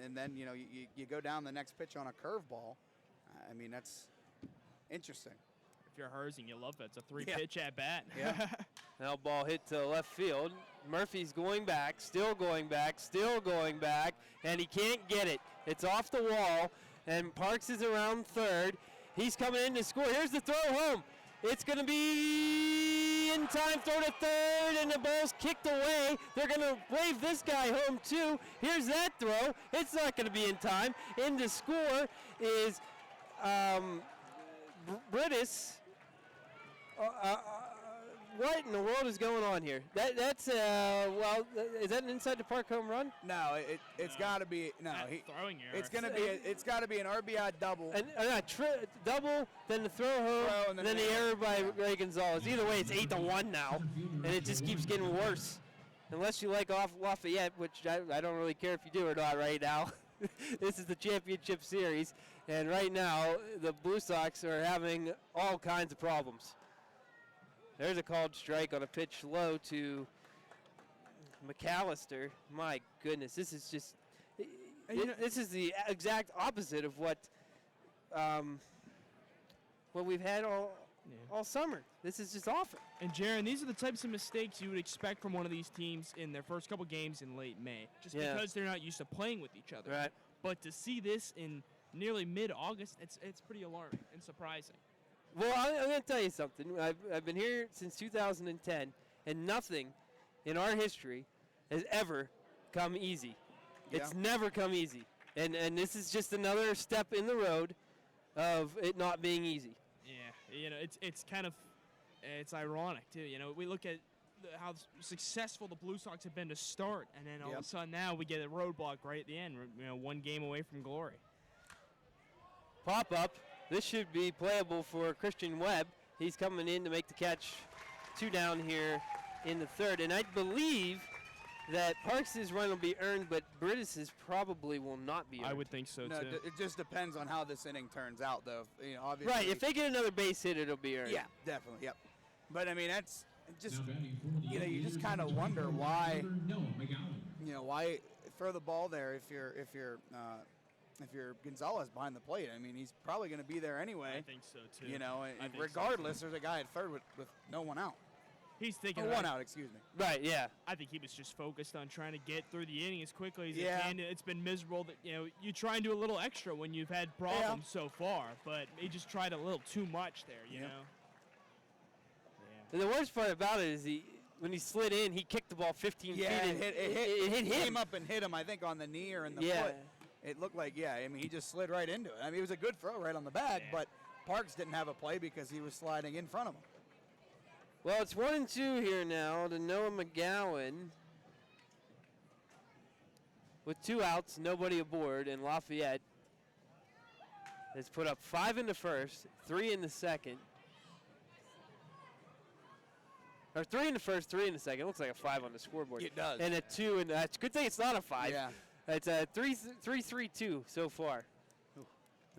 And then, you go down the next pitch on a curveball. I mean, that's interesting. If you're Herzing, you love that. It's a 3-pitch at bat. Yeah. Now ball hit to left field. Murphy's going back, still going back, still going back, and he can't get it. It's off the wall, and Parks is around third. He's coming in to score. Here's the throw home. It's going to be in time, throw to third, and the ball's kicked away. They're going to wave this guy home, too. Here's that throw. It's not going to be in time. In to score is Britis. What in the world is going on here? That's is that an inside the park home run? No, it's got to be throwing error. It's got to be an RBI double. Double, then the throw home, then the error by Ray Gonzalez. Either way, it's 8-1 now, and it just keeps getting worse. Unless you like off Lafayette, which I don't really care if you do or not right now. This is the championship series, and right now the Blue Sox are having all kinds of problems. There's a called strike on a pitch low to McAllister. My goodness, this is just this is the exact opposite of what what we've had all summer. This is just awful. And Jaron, these are the types of mistakes you would expect from one of these teams in their first couple games in late May, just because they're not used to playing with each other. Right. But to see this in nearly mid-August, it's pretty alarming and surprising. Well, I'm going to tell you something. I've been here since 2010, and nothing in our history has ever come easy. Yeah. It's never come easy. And this is just another step in the road of it not being easy. Yeah, it's kind of, it's ironic, too. We look at how successful the Blue Sox have been to start, and then all of a sudden now we get a roadblock right at the end. We're, one game away from glory. Pop-up. This should be playable for Christian Webb. He's coming in to make the catch. 2 down here in the third. And I believe that Parks' run will be earned, but Brittis's probably will not be earned. I would think so, No, too. it just depends on how this inning turns out, though. Obviously. Right, if they get another base hit, it'll be earned. Yeah, definitely, yep. But, I mean, that's just, you just kind of wonder why, why throw the ball there if you're Gonzalez behind the plate. I mean, he's probably going to be there anyway. I think so, too. And regardless, there's a guy at third with no one out. He's thinking one out, excuse me. Right, yeah. I think he was just focused on trying to get through the inning as quickly as he can. It's been miserable that, you try and do a little extra when you've had problems so far, but he just tried a little too much there, you know? And the worst part about it is when he slid in, he kicked the ball 15 feet. And it hit him. Came up and hit him, I think, on the knee or in the foot. It looked like, I mean, he just slid right into it. I mean, it was a good throw right on the bag, but Parks didn't have a play because he was sliding in front of him. Well, it's 1-2 here now to Noah McGowan. With 2 outs, nobody aboard, and Lafayette has put up 5 in the first, 3 in the second. Or 3 in the first, 3 in the second. It looks like a 5 on the scoreboard. It does. And a 2, and it's a good thing it's not a 5. Yeah. It's a 3-3-2 so far.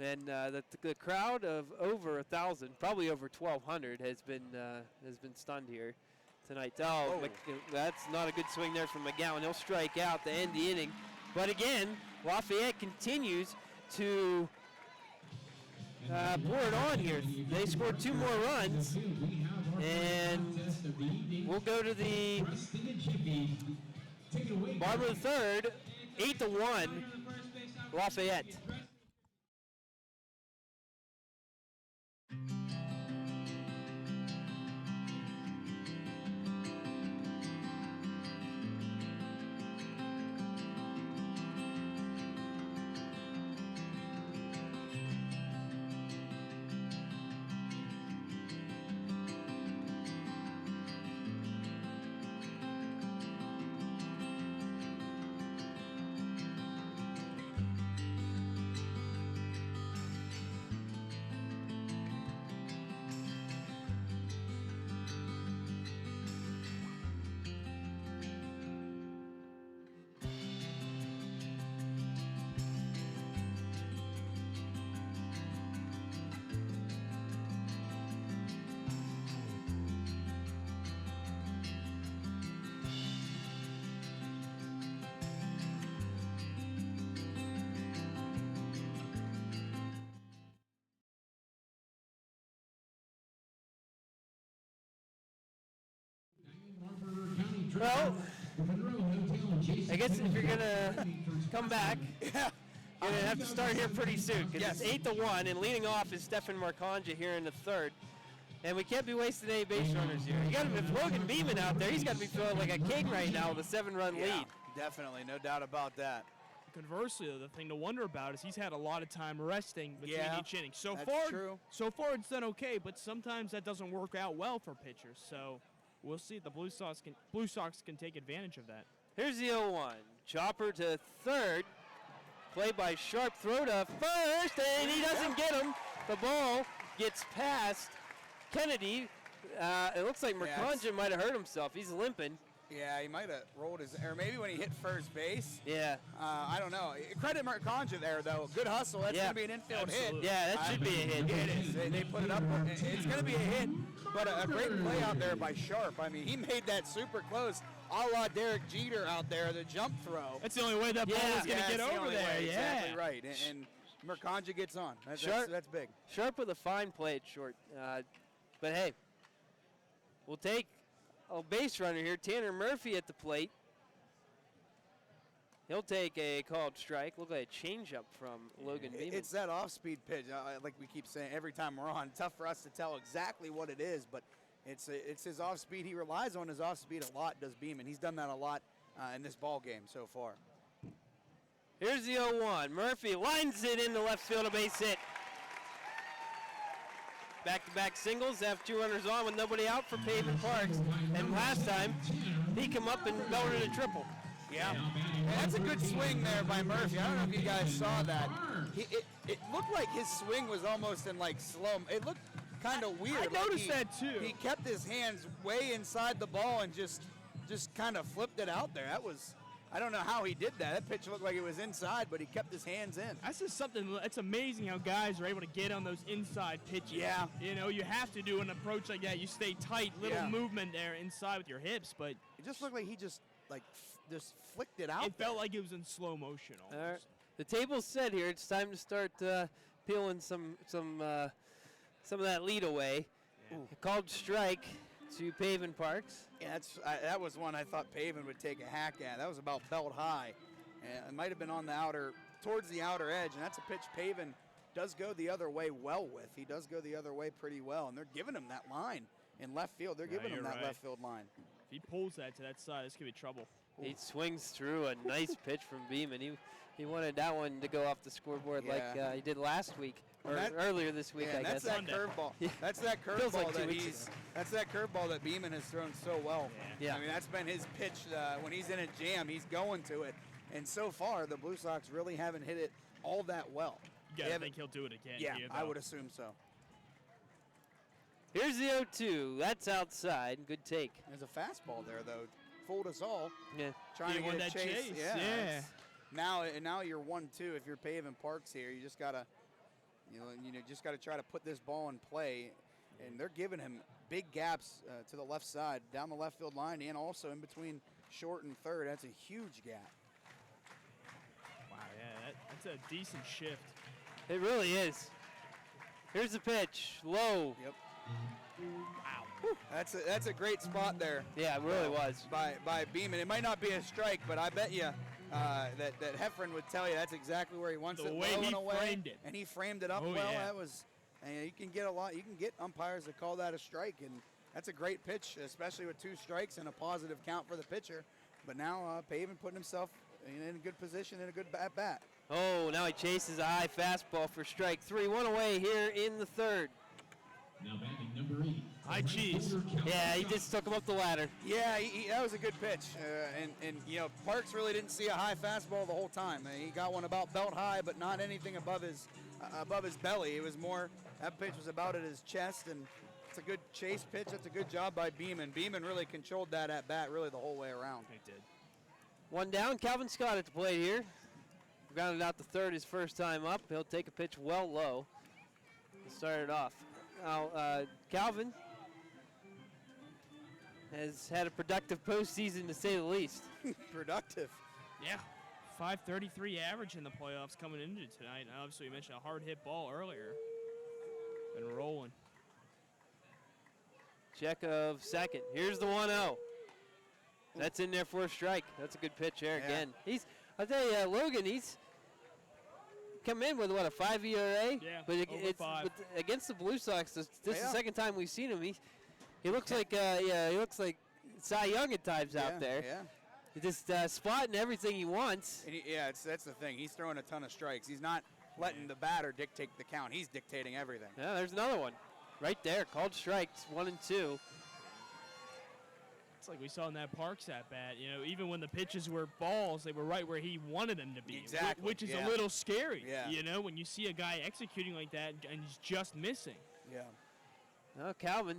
And the crowd of over 1,000, probably over 1,200, has been stunned here tonight. That's not a good swing there from McGowan. He'll strike out to end the inning. But again, Lafayette continues to pour it on here. They scored 2 more runs, and we'll go to the bottom of the third. 8-1, Lafayette. Well, I guess if you're going to come back, you're going to have to start here pretty soon because it's 8-1, and leading off is Stefan Marconja here in the third. And we can't be wasting any base runners here. If Logan Beeman out there, he's got to be feeling like a king right now with a 7-run lead. Definitely, no doubt about that. Conversely, though, the thing to wonder about is he's had a lot of time resting between each inning. So far it's done okay, but sometimes that doesn't work out well for pitchers. So we'll see if the Blue Sox can take advantage of that. Here's the 0-1. Chopper to third. Play by Sharp. Throw to first, and he doesn't get him. The ball gets past Kennedy. It looks like Marconja might have hurt himself. He's limping. Yeah, he might have rolled his, or maybe when he hit first base. Yeah. I don't know. Credit Marconja there, though. Good hustle. That's going to be an infield hit. Yeah, that should be a hit. It is. They put it up. It's going to be a hit, but a great play out there by Sharp. I mean, he made that super close, a la Derek Jeter out there, the jump throw. That's the only way that ball is going to get over there. Exactly right. And Mercanja gets on. That's big. Sharp with a fine play at short. But hey, we'll take a base runner here. Tanner Murphy at the plate. He'll take a called strike. Look like a changeup from Logan Beeman. It's that off-speed pitch, like we keep saying every time we're on. Tough for us to tell exactly what it is, but it's his off-speed. He relies on his off-speed a lot, does Beeman. He's done that a lot in this ball game so far. Here's the 0-1. Murphy lines it into left field, a base hit. Back-to-back singles, have 2 runners on with nobody out for Pavin Parks. And last time, he come up and belted a triple. Yeah, that's a good swing there by Murphy. I don't know if you guys saw that. It looked like his swing was almost in like slow. It looked kind of weird. I noticed that too. He kept his hands way inside the ball and just kind of flipped it out there. That was, I don't know how he did that. That pitch looked like it was inside, but he kept his hands in. That's just something, it's amazing how guys are able to get on those inside pitches. Yeah. You know, you have to do an approach like that. You stay tight, little movement there inside with your hips, but it just looked like he just flicked it out. It felt like it was in slow motion almost. The table's set here. It's time to start peeling some of that lead away. Yeah. Called strike to Pavin Parks. Yeah, that was one I thought Pavin would take a hack at. That was about belt high. And it might have been on the towards the outer edge, and that's a pitch Pavin does go the other way well with. He does go the other way pretty well, and they're giving him that line in left field. They're giving him that left field line. If he pulls that to that side, this could be trouble. He swings through a nice pitch from Beeman. He wanted that one to go off the scoreboard like he did last week or earlier this week. I guess. That's that curveball. That's that curveball that's that curveball that Beeman has thrown so well. Yeah. I mean, that's been his pitch when he's in a jam. He's going to it, and so far the Blue Sox really haven't hit it all that well. You gotta think he'll do it again. Yeah, I would assume so. Here's the 0-2. That's outside. Good take. There's a fastball there though. Fooled us all. Yeah. Trying to get that chase. Yeah. Now you're 1-2. If you're Pavin Parks here, you just gotta, just gotta try to put this ball in play, and they're giving him big gaps to the left side, down the left field line, and also in between short and third. That's a huge gap. Wow, yeah, that's a decent shift. It really is. Here's the pitch, low. Yep. Wow. Whew. That's a great spot there. Yeah, it really was. By Beeman. It might not be a strike, but I bet you that Heffron would tell you that's exactly where he wants it, the way low he and away. framed it. And he framed it up well. Yeah. That was, and you can get a lot. You can get umpires to call that a strike, and that's a great pitch, especially with 2 strikes and a positive count for the pitcher. But now Pavin putting himself in a good position and a good at bat. Oh, now he chases a high fastball for strike 3. 1 away here in the third. Now batting number 8. High cheese. Yeah, he just took him up the ladder. Yeah, that was a good pitch. And Parks really didn't see a high fastball the whole time. He got one about belt high, but not anything above his belly. It was more, that pitch was about at his chest, and it's a good chase pitch. That's a good job by Beeman. Beeman really controlled that at bat really the whole way around. He did. 1 down. Calvin Scott at the plate here. Grounded out the third his first time up. He'll take a pitch well low. He started off. Now, Calvin has had a productive postseason, to say the least. Productive. Yeah. 533 average in the playoffs coming into tonight. Obviously, you mentioned a hard hit ball earlier. Been rolling. Check of second. Here's the 1-0. That's in there for a strike. That's a good pitch there again. I'll tell you, Logan, he's come in with, a 5 ERA? Yeah, but over 5. But against the Blue Sox, this is the second time we've seen him. He looks like he looks like Cy Young at times out there. Yeah. He just spotting everything he wants. And that's the thing. He's throwing a ton of strikes. He's not letting the batter dictate the count. He's dictating everything. Yeah, there's another one. Right there, called strikes, 1 and 2. It's like we saw in that Parks at bat. Even when the pitches were balls, they were right where he wanted them to be. Exactly. Which is a little scary. Yeah. When you see a guy executing like that and he's just missing. Yeah. Well, Calvin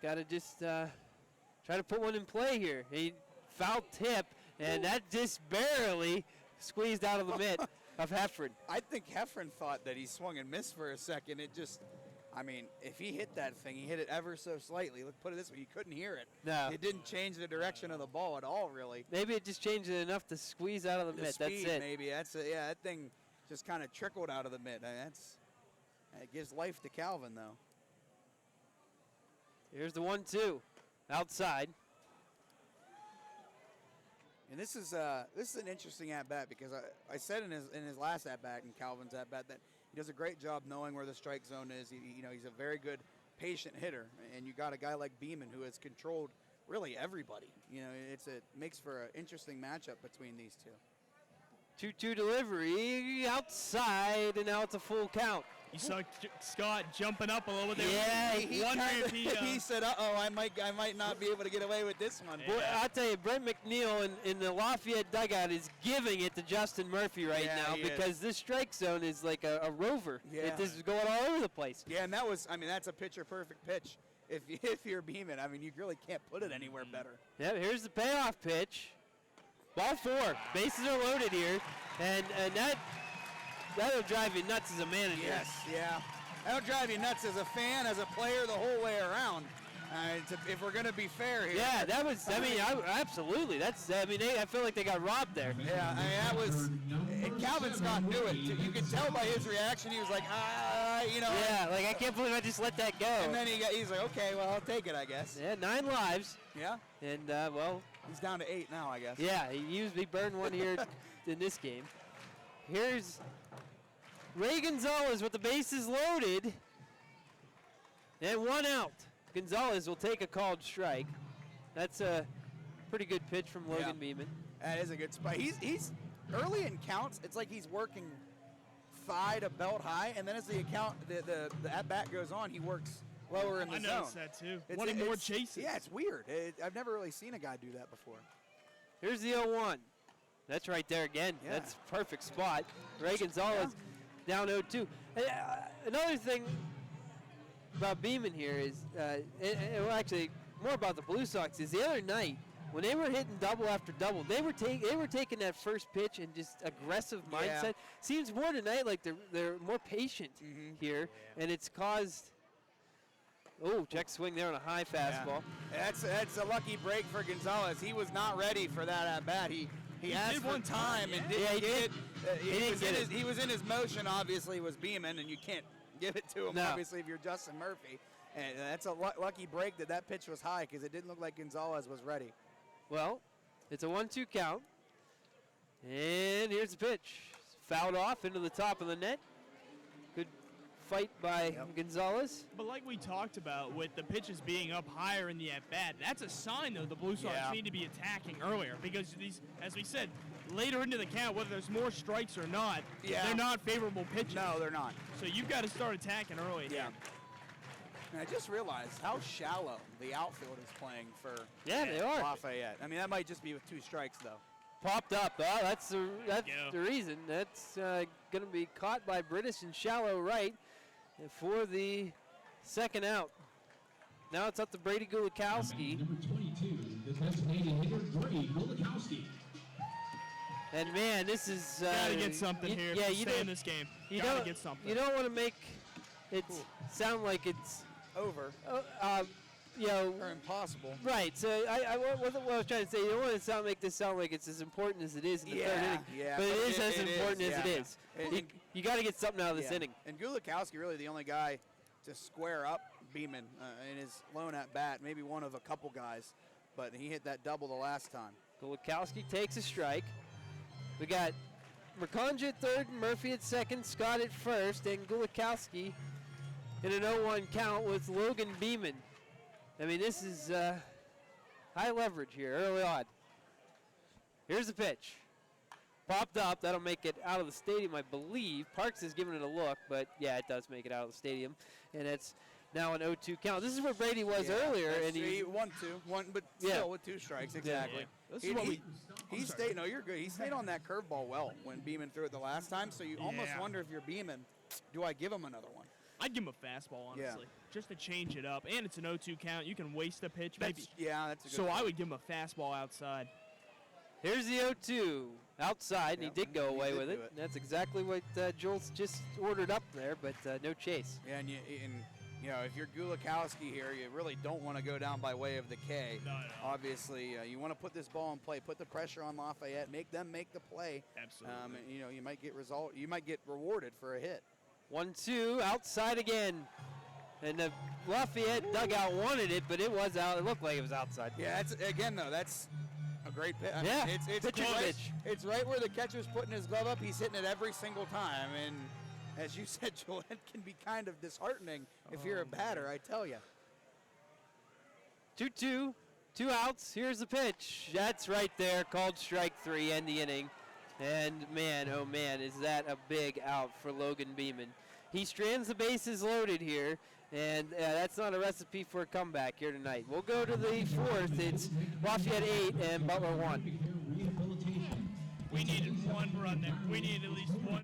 got to just try to put one in play here. He foul tip, and that just barely squeezed out of the mitt of Heffron. I think Heffron thought that he swung and missed for a second. If he hit that thing, he hit it ever so slightly. Let's put it this way, you couldn't hear it. No. It didn't change the direction of the ball at all, really. Maybe it just changed it enough to squeeze out of the mitt. Speed, that's it. Maybe that thing. just kind of trickled out of the mitt. It gives life to Calvin, though. Here's the 1-2 outside. And this is an interesting at bat because I said in his last at bat and Calvin's at bat that he does a great job knowing where the strike zone is. He's a very good patient hitter, and you got a guy like Beeman who has controlled really everybody. It makes for an interesting matchup between these two. 2-2 delivery outside, and now it's a full count. You saw Scott jumping up a little bit there. Yeah, he said, "Uh-oh, I might not be able to get away with this one." Boy, I'll tell you, Brent McNeil in the Lafayette dugout is giving it to Justin Murphy right now because this strike zone is like a rover. Yeah. It is going all over the place. Yeah, and that's a pitcher-perfect pitch. If you're Beeman, you really can't put it anywhere better. Yeah, here's the payoff pitch. Ball 4. Bases are loaded here, and that'll drive you nuts as a manager. Yes, yeah. That'll drive you nuts as a fan, as a player, the whole way around. If we're going to be fair here. Yeah, that was, absolutely. I feel like they got robbed there. Yeah, that was, and Calvin Scott knew it. You could tell by his reaction, he was like, Yeah, I can't believe I just let that go. And then he's like, okay, well, I'll take it, I guess. Yeah, 9 lives. Yeah. And, he's down to 8 now, I guess. Yeah, he usually burned one here in this game. Here's Ray Gonzalez with the bases loaded. And 1 out. Gonzalez will take a called strike. That's a pretty good pitch from Logan Beeman. That is a good spot. He's early in counts. It's like he's working thigh to belt high, and then as the at bat goes on, he works lower in the zone. I noticed that too. Wanting more chases. Yeah, it's weird. I've never really seen a guy do that before. Here's the 0-1. That's right there again. Yeah. That's a perfect spot. Ray Gonzalez down 0-2. Another thing about Beeman here is, actually more about the Blue Sox, is the other night when they were hitting double after double, they were taking that first pitch and just aggressive mindset. Yeah. Seems more tonight like they're more patient here, and it's caused. Oh, check swing there on a high fastball. Yeah. That's a lucky break for Gonzalez. He was not ready for that at bat. He asked for time and didn't get it. He was in his motion. Obviously, was Beeman, and you can't give it to him. No. Obviously, if you're Justin Murphy, and that's a lucky break that pitch was high because it didn't look like Gonzalez was ready. Well, it's a 1-2 count, and here's the pitch. Fouled off into the top of the net. Good fight by Gonzalez. But like we talked about, with the pitches being up higher in the at-bat, that's a sign, though, the Blue Sox need to be attacking earlier because these, as we said, later into the count, whether there's more strikes or not, they're not favorable pitches. No, they're not. So you've got to start attacking early. Yeah. And I just realized how shallow the outfield is playing for they are. Lafayette. That might just be with 2 strikes, though. Popped up. That's the reason. That's going to be caught by Brittis in shallow right for the second out. Now it's up to Brady Gulikowski. Number 22, the designated hitter, Brady Gulikowski. And man, this is gotta get something here. Yeah, stay in this game. You gotta get something. You don't want to make it sound like it's over. Or impossible. Right. So what I was trying to say, you don't want to make this sound like it's as important as it is in the third inning. Yeah, but it is as important as it is. You got to get something out of this inning. And Gulikowski really the only guy to square up Beeman in his lone at bat. Maybe one of a couple guys, but he hit that double the last time. Gulikowski takes a strike. We got Merconja at third, Murphy at second, Scott at first, and Gulikowski in an 0-1 count with Logan Beeman. This is high leverage here, early on. Here's the pitch. Popped up. That'll make it out of the stadium, I believe. Parks is giving it a look, but yeah, it does make it out of the stadium. And it's now an 0-2 count. This is where Brady was earlier. And he 1-2, but still with 2 strikes, exactly. Yeah. This is what he stayed. No, you're good. He stayed on that curveball well when Beeman threw it the last time. So you almost wonder if you're Beeman, do I give him another one? I'd give him a fastball, honestly, just to change it up. And it's an 0-2 count. You can waste a pitch, maybe. That's a good So point. I would give him a fastball outside. Here's the 0-2 outside, and he did go away with it. That's exactly what Jules just ordered up there, but no chase. Yeah, and if you're Gulikowski here, you really don't want to go down by way of the K. No. Obviously, you want to put this ball in play, put the pressure on Lafayette, make them make the play. Absolutely. You might get rewarded for a hit. 1-2, outside again. And the Lafayette dugout wanted it, but it was out. It looked like it was outside. Yeah, that's a great pitch. Yeah, it's pitcher's right, pitch. It's right where the catcher's putting his glove up. He's hitting it every single time. And as you said, Joel, it can be kind of disheartening if you're a batter, I tell you. 2-2, 2 outs. Here's the pitch. That's right there, called strike 3, end the inning. And man, oh man, is that a big out for Logan Beeman. He strands the bases loaded here, and that's not a recipe for a comeback here tonight. We'll go to the 4th. It's Lafayette 8 and Butler 1. We needed one run there. We needed at least one.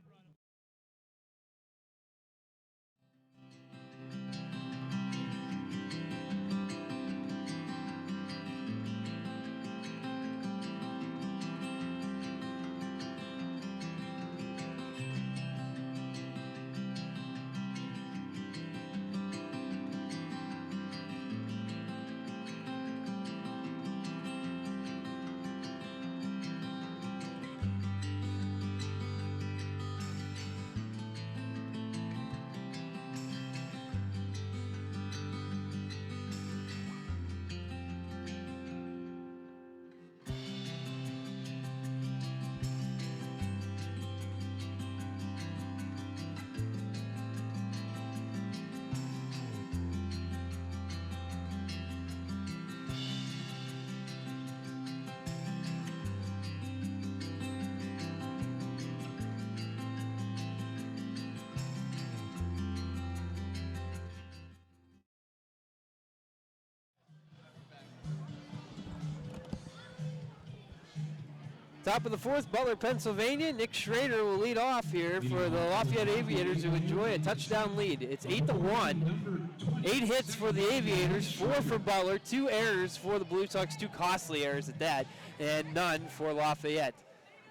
Top of the 4th, Butler, Pennsylvania. Nick Schrader will lead off here for the Lafayette Aviators, who enjoy a touchdown lead. It's 8-1. 8 hits for the Aviators, 4 for Butler, 2 errors for the Blue Sox, 2 costly errors at that, and none for Lafayette.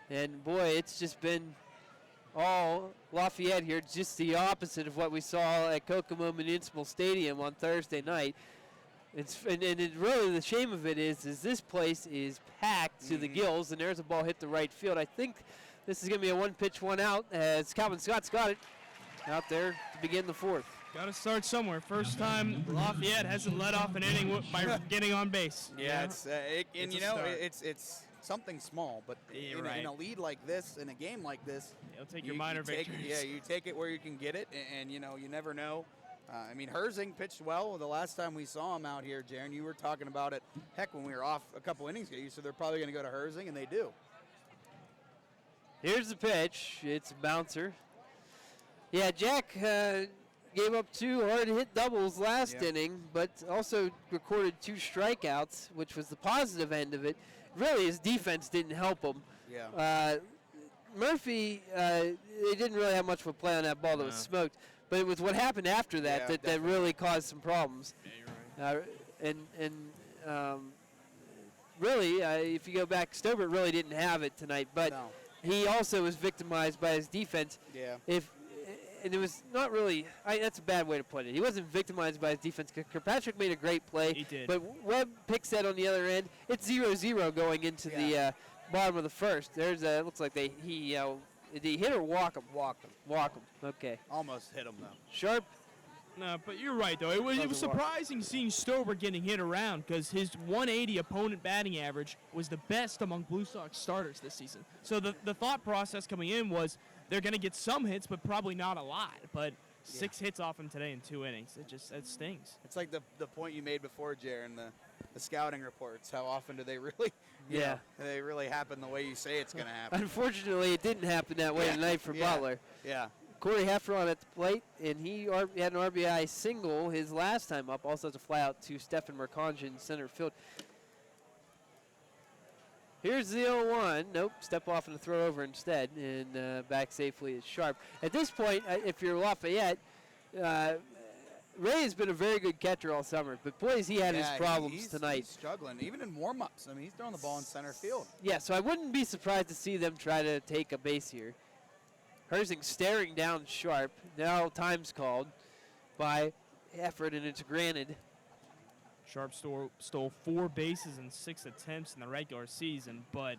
And boy, it's just been all Lafayette here, just the opposite of what we saw at Kokomo Municipal Stadium on Thursday night. And it really, the shame of it is this place is packed to the gills, and there's a ball hit the right field. I think this is going to be a 1-pitch, 1 out, as Calvin Scott's got it out there to begin the 4th. Got to start somewhere. First time Lafayette hasn't let off an inning by getting on base. Yeah, Yeah. it's something small, but in a lead like this, in a game like this, You'll take your minor victories. You take it where you can get it, and you never know. Herzing pitched well the last time we saw him out here, Jaron. You were talking about it, heck, when we were off a couple innings ago. You said they're probably going to go to Herzing, and they do. Here's the pitch. It's a bouncer. Yeah, Jack gave up 2 hard-hit doubles last inning, but also recorded 2 strikeouts, which was the positive end of it. Really, his defense didn't help him. Yeah. Murphy, they didn't really have much of a play on that ball that was smoked. But it was what happened after that that really caused some problems. Yeah, you're right. Really, if you go back, Stobert really didn't have it tonight. But he also was victimized by his defense. Yeah. And it was not really, that's a bad way to put it. He wasn't victimized by his defense. Kirkpatrick made a great play. He did. But Webb picks that on the other end. It's 0-0 going into the bottom of the 1st. It looks like did he hit or walk him? Walk him. Okay. Almost hit him, though. Sharp. No, but you're right, though. It was surprising seeing Stobert getting hit around because his 180 opponent batting average was the best among Blue Sox starters this season. So the thought process coming in was they're going to get some hits, but probably not a lot. But 6 hits off him today in 2 innings. It stings. It's like the point you made before, Jaron, the scouting reports. How often do they really they really happen the way you say it's going to happen? Unfortunately, it didn't happen that way tonight for Butler. Yeah. Corey Heffron at the plate, and he had an RBI single his last time up. Also has a fly out to Stefan Merkanj in center field. Here's the 0-1. Nope, step off and throw over instead, and back safely is Sharp. At this point, if you're Lafayette, Ray has been a very good catcher all summer, but boys, he had his problems tonight. He's struggling, even in warm-ups. He's throwing the ball in center field. Yeah, so I wouldn't be surprised to see them try to take a base here. Herzing staring down Sharp. Now time's called by effort, and it's granted. Sharp stole 4 bases in 6 attempts in the regular season, but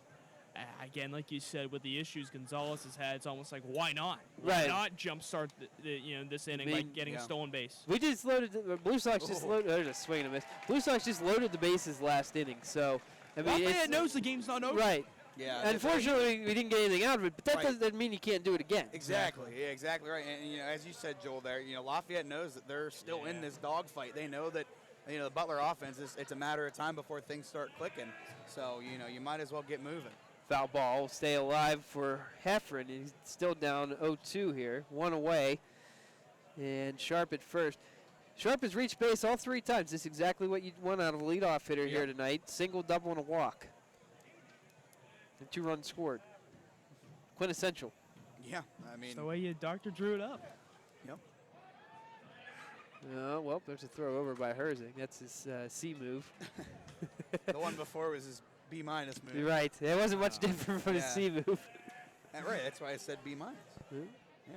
again, like you said, with the issues Gonzalez has had, it's almost like, why not? Why not jumpstart this inning by getting a stolen base? We just loaded the Blue Sox. Just loaded. There's a swing and a miss. Blue Sox just loaded the bases last inning. So I mean, Lafayette knows the game's not over. Right. Yeah. Unfortunately, we didn't get anything out of it, but that doesn't mean you can't do it again. Exactly. Yeah, exactly right. And as you said, Joel, there, Lafayette knows that they're still in this dogfight. They know that. The Butler offense, it's a matter of time before things start clicking. So, you might as well get moving. Foul ball will stay alive for Heffron. He's still down 0-2 here, 1 away. And Sharp at first. Sharp has reached base all 3 times. This is exactly what you want out of a leadoff hitter here tonight. Single, double, and a walk. And 2 runs scored. Quintessential. Yeah, I mean. That's the way you Dr. drew it up. Yep. Well, there's a throw over by Herzing. That's his C move. The one before was his B- move. You're right. It wasn't much different from his C move. Right, that's why I said B-. Yeah.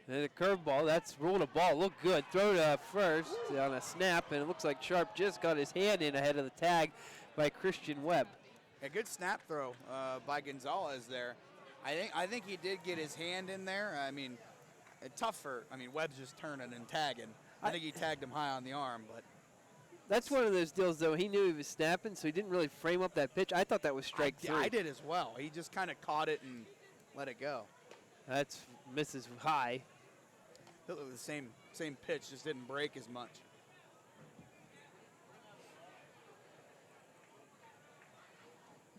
And a curveball, that's ruled a ball. Looked good. Throw to first on a snap, and it looks like Sharp just got his hand in ahead of the tag by Christian Webb. A good snap throw by Gonzalez there. I think he did get his hand in there. I mean, Webb's just turning and tagging. I think he tagged him high on the arm, but. That's one of those deals, though. He knew he was snapping, so he didn't really frame up that pitch. I thought that was strike 3. I did as well. He just kind of caught it and let it go. That's misses high. It was the same pitch, just didn't break as much.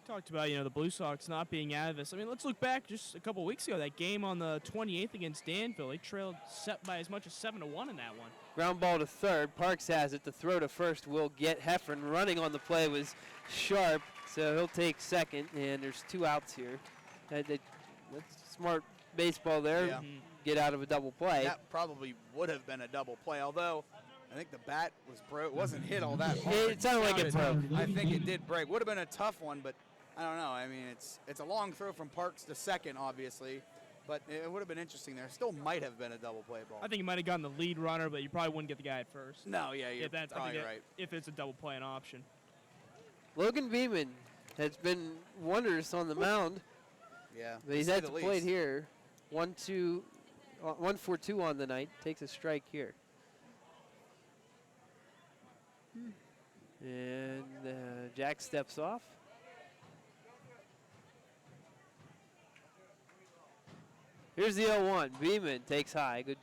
Talked about the Blue Sox not being out of this. I mean, let's look back just a couple weeks ago. That game on the 28th against Danville, they trailed set by as much as 7-1 in that one. Ground ball to third. Parks has it. The throw to first will get Heffron. Running on the play was Sharp, so he'll take second. And there's 2 outs here. That's smart baseball there. Yeah. Get out of a double play. That probably would have been a double play, although I think the bat was broke. It wasn't hit all that hard. It sounded like it broke. I think it did break. Would have been a tough one, but I don't know. I mean, it's a long throw from Parks to second, obviously, but it would have been interesting there. Still might have been a double play ball. I think you might have gotten the lead runner, but you probably wouldn't get the guy at first. No, yeah, you're probably right. If it's a double play an option. Logan Beeman has been wondrous on the mound. Yeah. But he's at the plate here. 1-2, 1-4-2 on the night. Takes a strike here. And Jack steps off. Here's the 0-1. Beeman takes high. Good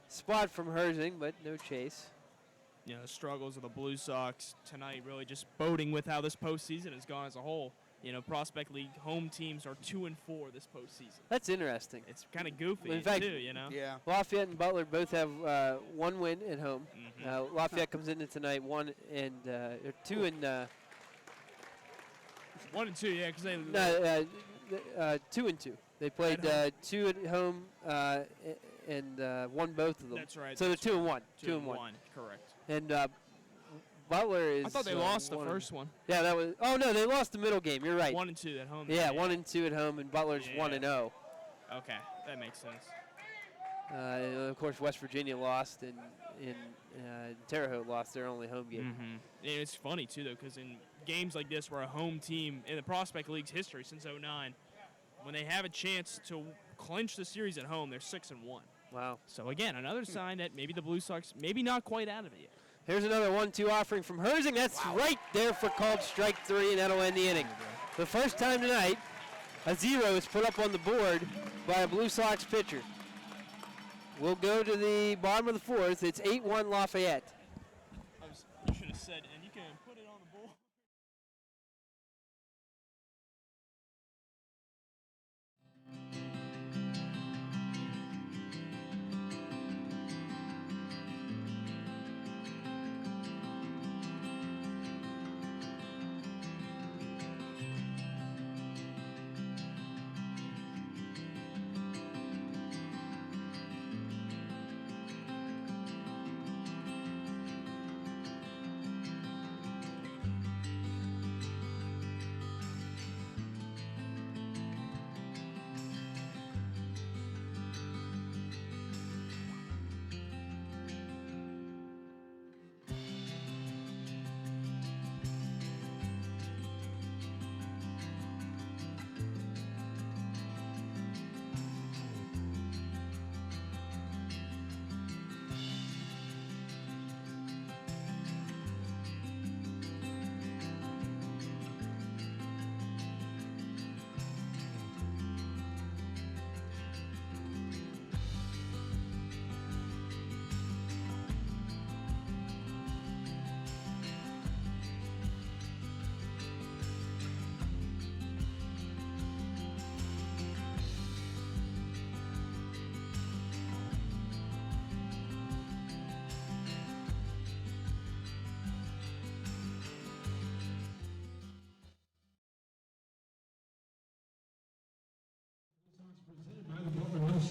spot from Herzing, but no chase. The struggles of the Blue Sox tonight really just boding with how this postseason has gone as a whole. Prospect League home teams are 2-4 this postseason. That's interesting. It's kind of goofy, in fact, too, Yeah. Lafayette and Butler both have 1 win at home. Lafayette comes into tonight 2 and 1 and 2, yeah, because they 2 and 2. They played 2 at home and won both of them. That's right. So they're 2 and 1. 2 and 1, correct. And Butler is. I thought they lost the first one. Yeah, that was. Oh no, they lost the middle game. You're right. 1 and 2 at home. Yeah, 1 and 2 at home, and Butler's 1 and 0. Okay, that makes sense. Of course, West Virginia lost, and Terre Haute lost their only home game. And it's funny too, though, because in games like this, where a home team in the Prospect League's history since '09, when they have a chance to clinch the series at home, they're 6 and 1. Wow. So again, another sign that maybe the Blue Sox maybe not quite out of it yet. Here's another 1-2 offering from Herzing. That's right there for called strike 3, and that'll end the inning. The first time tonight, a 0 is put up on the board by a Blue Sox pitcher. We'll go to the bottom of the 4th. It's 8-1 Lafayette. You should have said, and you can put it on the board.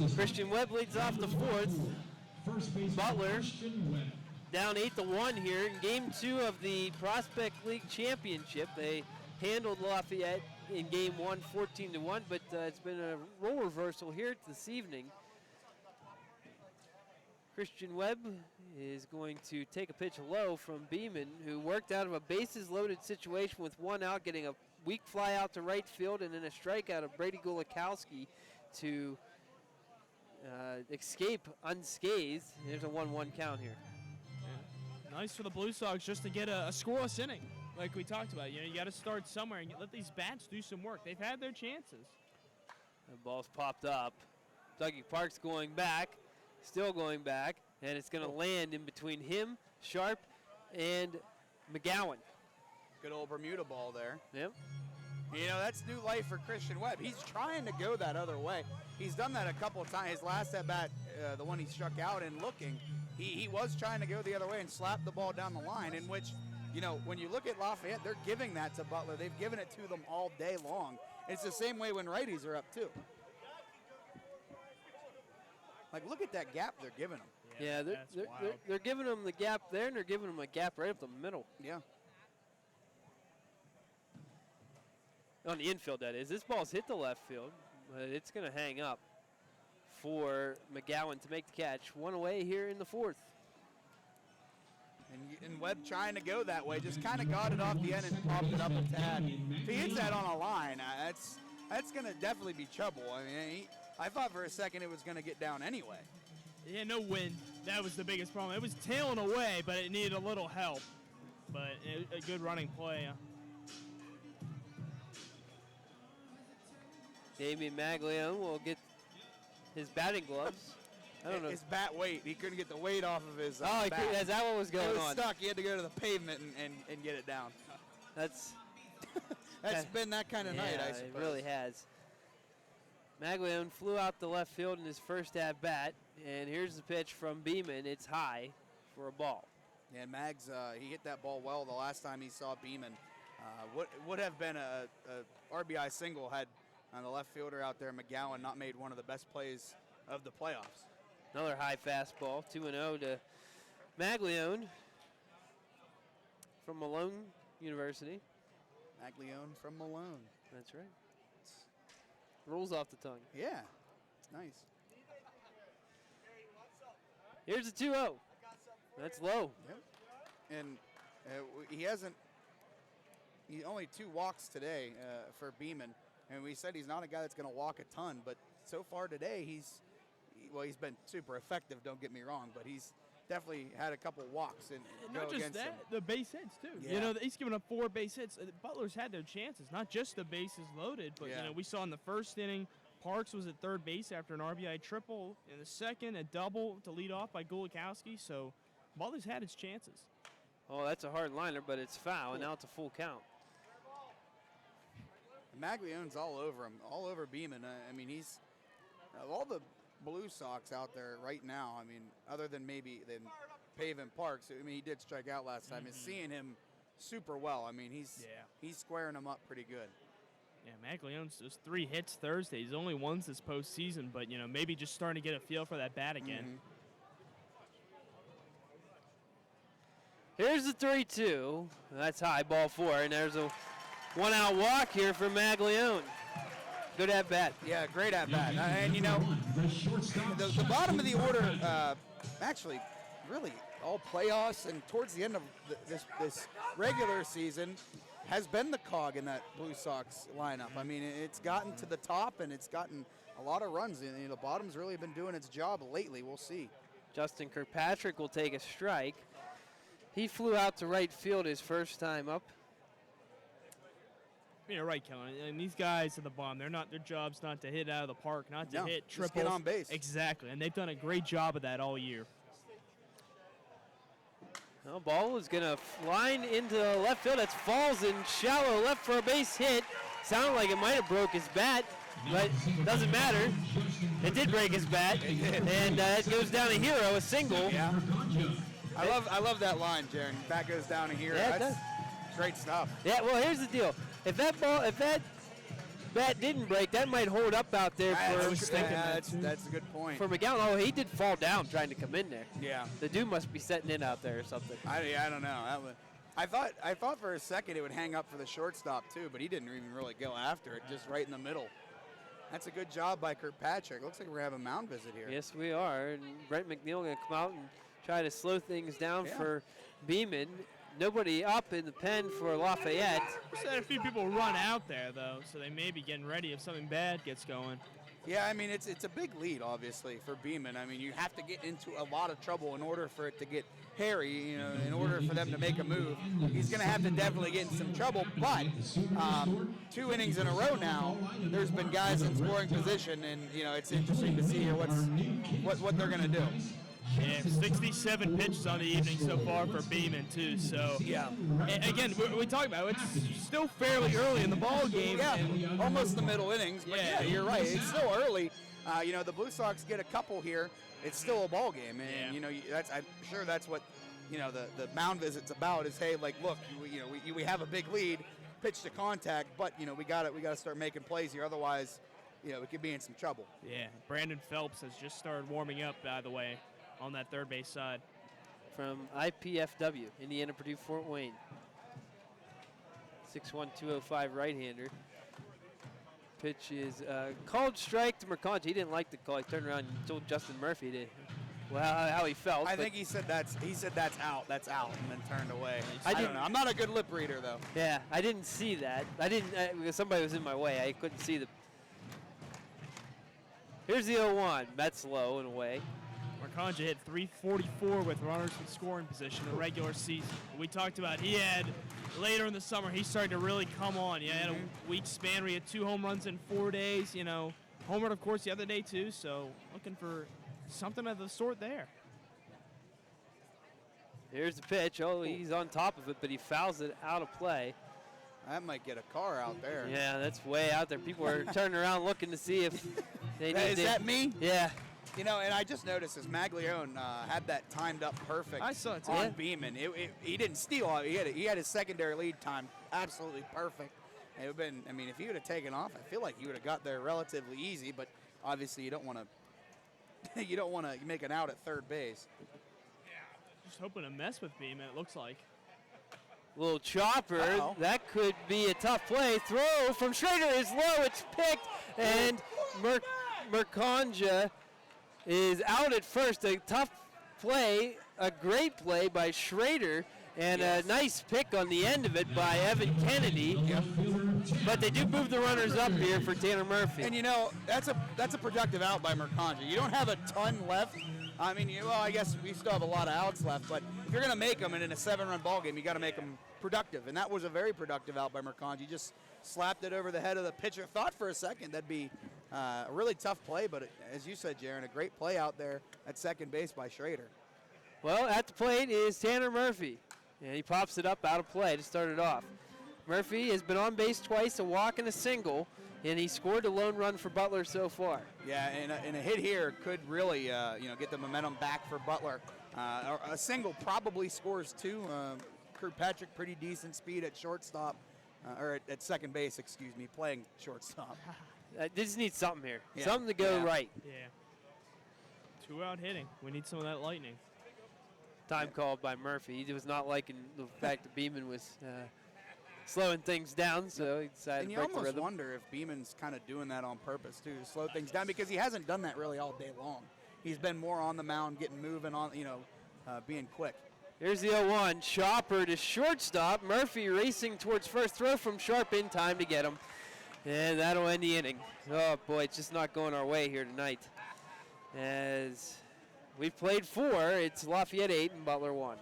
Christian Webb leads off the fourth. First baseman, Butler Christian Webb. down 8-1 here in Game 2 of the Prospect League Championship. They handled Lafayette in Game 1, 14-1, but it's been a role reversal here this evening. Christian Webb is going to take a pitch low from Beeman, who worked out of a bases-loaded situation with one out, getting a weak fly out to right field, and then a strikeout of Brady Gulikowski to escape unscathed. There's a 1-1 count here. Yeah. Nice for the Blue Sox just to get a scoreless inning, like we talked about. You know, you got to start somewhere and let these bats do some work. They've had their chances. The ball's popped up. Dougie Park's going back, still going back, and it's going to land in between him, Sharp, and McGowan. Good old Bermuda ball there. Yep. You know, that's new life for Christian Webb. He's trying to go that other way. He's done that a couple of times. His last at-bat, the one he struck out in looking, he was trying to go the other way and slap the ball down the line, in which, you know, when you look at Lafayette, they're giving that to Butler. They've given it to them all day long. It's the same way when righties are up, too. Like, look at that gap they're giving them. Yeah, they're giving them the gap there, and they're giving them a gap right up the middle. Yeah. On the infield, that is. This ball's hit the left field, but it's going to hang up for McGowan to make the catch. One away here in the fourth. And Webb trying to go that way, just kind of got it off the end and popped it up a tad. If he hits that on a line, that's going to definitely be trouble. I mean, I thought for a second it was going to get down anyway. Yeah, no wind. That was the biggest problem. It was tailing away, but it needed a little help. But a good running play. Damian Maglione will get his batting gloves. I don't know. His bat weight. He couldn't get the weight off of his bat. Is that what was going on? It was stuck. He had to go to the pavement and get it down. That's been that kind of night, I suppose. It really has. Maglione flew out the left field in his first at-bat, and here's the pitch from Beeman. It's high for a ball. Yeah, and Mags, he hit that ball well the last time he saw Beeman. Would have been a RBI single had the left fielder out there, McGowan, not made one of the best plays of the playoffs. Another high fastball, 2-0 to Maglione from Malone University. Maglione from Malone. That's right. Rolls off the tongue. Yeah, it's nice. Here's a 2-0. That's low. Yep. And he only 2 walks today for Beeman. And we said he's not a guy that's going to walk a ton, but so far today he's been super effective, don't get me wrong, but he's definitely had a couple walks and not just that, the base hits too. Yeah. You know, he's given up 4 base hits. Butler's had their chances, not just the bases loaded, but you know, we saw in the first inning, Parks was at third base after an RBI triple. In the second, a double to lead off by Gulikowski. So Butler's had his chances. Oh, that's a hard liner, but it's foul, and now it's a full count. Maglione's all over him, all over Beeman. I mean, he's all the Blue Sox out there right now. I mean, other than maybe Pavin Parks. I mean, he did strike out last time. Is seeing him super well. I mean, he's squaring him up pretty good. Yeah, Maglione's those 3 hits Thursday. He's only once this postseason, but you know, maybe just starting to get a feel for that bat again. Here's the 3-2. That's high, ball 4, and there's a 1-out walk here for Maglione. Good at bat. Yeah, great at bat. And you know, the bottom of the order, actually, really all playoffs and towards the end of this regular season, has been the cog in that Blue Sox lineup. I mean, it's gotten to the top and it's gotten a lot of runs. You know, the bottom's really been doing its job lately. We'll see. Justin Kirkpatrick will take a strike. He flew out to right field his first time up. You're right, Kellen. And these guys at the bottom, their job's not to hit out of the park, not to hit triples. Just get on base. Exactly, and they've done a great job of that all year. The ball is going to line into left field. It falls in shallow left for a base hit. Sounded like it might have broke his bat, but doesn't matter. It did break his bat, and it goes down a hero, a single. Yeah. I love that line, Jaron. Bat goes down a hero. Yeah, That's great stuff. Yeah, well, here's the deal. If that bat didn't break, that might hold up out there That's a good point. for McGowan. Oh, he did fall down trying to come in there. Yeah. The dude must be setting in out there or something. I don't know. I thought for a second it would hang up for the shortstop too, but he didn't even really go after it, just right in the middle. That's a good job by Kirkpatrick. Looks like we're having a mound visit here. Yes, we are. And Brent McNeil going to come out and try to slow things down for Beeman. Nobody up in the pen for Lafayette. We said a few people run out there, though, so they may be getting ready if something bad gets going. Yeah, I mean, it's a big lead, obviously, for Beeman. I mean, you have to get into a lot of trouble in order for it to get hairy, in order for them to make a move. He's going to have to definitely get in some trouble, but 2 innings in a row now, there's been guys in scoring position, and, it's interesting to see here what they're going to do. Yeah, 67 pitches on the evening so far for Beeman, too. So, again, we talk about it's still fairly early in the ball game. Yeah, almost the middle innings. But yeah, you're right. It's still early. The Blue Sox get a couple here. It's still a ball game, and I'm sure that's what the mound visit's about. Is hey, like look, we have a big lead, pitch to contact, but we got to start making plays here. Otherwise, we could be in some trouble. Yeah, Brandon Phelps has just started warming up, by the way, on that third base side. From IPFW, Indiana Purdue Fort Wayne. 6'1", 205 right-hander. Pitch is called strike to Mercante. He didn't like the call. He turned around and told Justin Murphy how he felt. I think he said that's out, and then turned away. I don't know. I'm not a good lip reader though. Yeah, I didn't see that. Because somebody was in my way. I couldn't see the. Here's the 0-1. That's low and away. Mercante hit .344 with runners in scoring position in the regular season. We talked about later in the summer, he started to really come on. He had a week span where he had 2 home runs in 4 days. Home run, of course, the other day, too. So looking for something of the sort there. Here's the pitch. Oh, he's on top of it, but he fouls it out of play. That might get a car out there. Yeah, that's way out there. People are turning around looking to see if they need Is that me? Yeah. And I just noticed as Maglione had that timed up perfect I saw it too. on Beeman. He didn't steal. He had his secondary lead timed absolutely perfect. It would have been, if he would have taken off, I feel like he would have got there relatively easy. But obviously, you don't want to make an out at third base. Just hoping to mess with Beeman, it looks like. Little chopper. Uh-oh. That could be a tough play. Throw from Schrader is low. It's picked, and Mercante is out at first. A tough play, a great play by Schrader, and a nice pick on the end of it by Evan Kennedy. Yep. But they do move the runners up here for Tanner Murphy. And that's a productive out by Mercante. You don't have a ton left. I guess we still have a lot of outs left, but if you're going to make them, and in a 7-run ball game, you got to make them productive. And that was a very productive out by Mercante. Just slapped it over the head of the pitcher. Thought for a second that'd be a really tough play, but as you said, Jaron, a great play out there at second base by Schrader. Well, at the plate is Tanner Murphy, and he pops it up out of play to start it off. Murphy has been on base twice, a walk and a single, and he scored a lone run for Butler so far. Yeah, and a hit here could really, get the momentum back for Butler. A single probably scores 2. Kirkpatrick, pretty decent speed at shortstop, or at second base, excuse me, playing shortstop. They just need something here, Yeah. something to go right. Yeah. 2-out hitting. We need some of that lightning. Time called by Murphy. He was not liking the fact that Beeman was slowing things down, so he decided And to you break the almost rhythm. wonder if Beeman's kind of doing that on purpose, too, to slow things down, because he hasn't done that really all day long. He's been more on the mound, getting moving on, being quick. Here's the 0-1. Chopper to shortstop. Murphy racing towards first. Throw from Sharp in time to get him. And that'll end the inning. Oh, boy, it's just not going our way here tonight. As we've played 4, it's Lafayette 8 and Butler 1.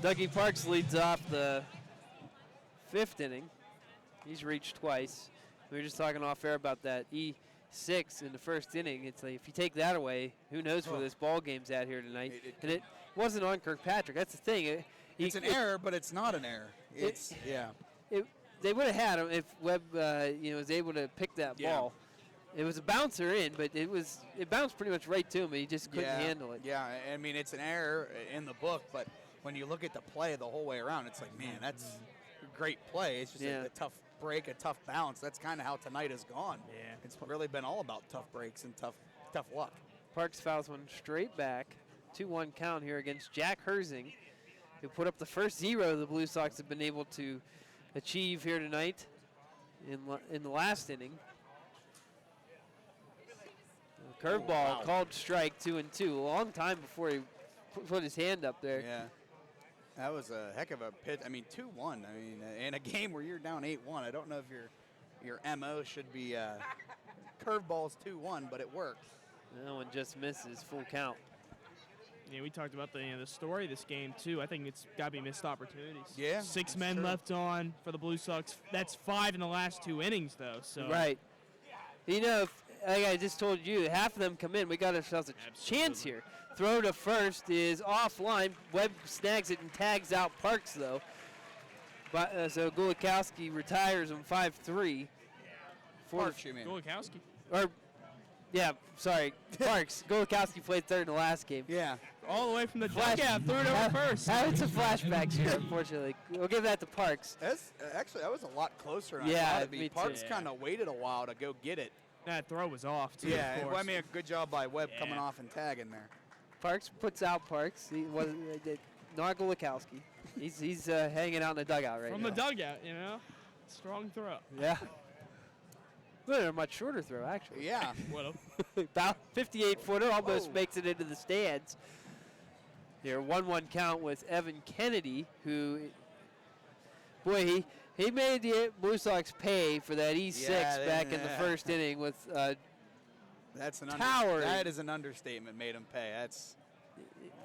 Dougie Parks leads off the 5th inning. He's reached twice. We were just talking off air about that E6 in the 1st inning. It's like if you take that away, who knows where this ball game's at here tonight. And it wasn't on Kirkpatrick. That's the thing. It's an error, but it's not an error. They would have had him if Webb was able to pick that ball. It was a bouncer in, but it bounced pretty much right to him. He just couldn't handle it. Yeah, I mean, it's an error in the book, but when you look at the play the whole way around, it's like, man, that's a great play. It's just a tough break, a tough bounce. That's kind of how tonight has gone. Yeah. It's really been all about tough breaks and tough luck. Parks fouls one straight back. 2-1 count here against Jack Herzing, who put up the first 0 the Blue Sox have been able to achieve here tonight in the last inning. Curveball called strike 2-2. A long time before he put his hand up there. Yeah. That was a heck of a pitch. I mean, 2-1. I mean, in a game where you're down 8-1, I don't know if your MO should be curveballs 2-1, but it worked. That one just misses, full count. Yeah, we talked about the story of this game, too. I think it's got to be missed opportunities. Yeah. 6 men left on for the Blue Sox. That's 5 in the last 2 innings, though. So Right. Like I just told you, half of them come in. We got ourselves a chance here. Throw to first is offline. Webb snags it and tags out Parks, though. But, so Gulikowski retires him 5-3. Parks, you mean? Gulikowski. Parks. Gulikowski played 3rd in the last game. Yeah. All the way from the dugout, threw it over first. Having some flashbacks here, unfortunately. We'll give that to Parks. Actually, that was a lot closer than I Yeah, thought it'd be. me too. Parks kind of waited a while to go get it. That throw was off, too, Yeah, of well, I course. mean, a good job by Webb coming off and tagging there. Parks puts out Parks. He wasn't not Gulikowski. He's hanging out in the dugout right From now. the dugout, Strong throw. Yeah. Well, a much shorter throw, actually. Yeah. About 58-footer, almost makes it into the stands. Here, 1-1 count with Evan Kennedy, who, boy, he made the Blue Sox pay for that E6 back in the 1st inning with that's an tower. That is an understatement. Made him pay.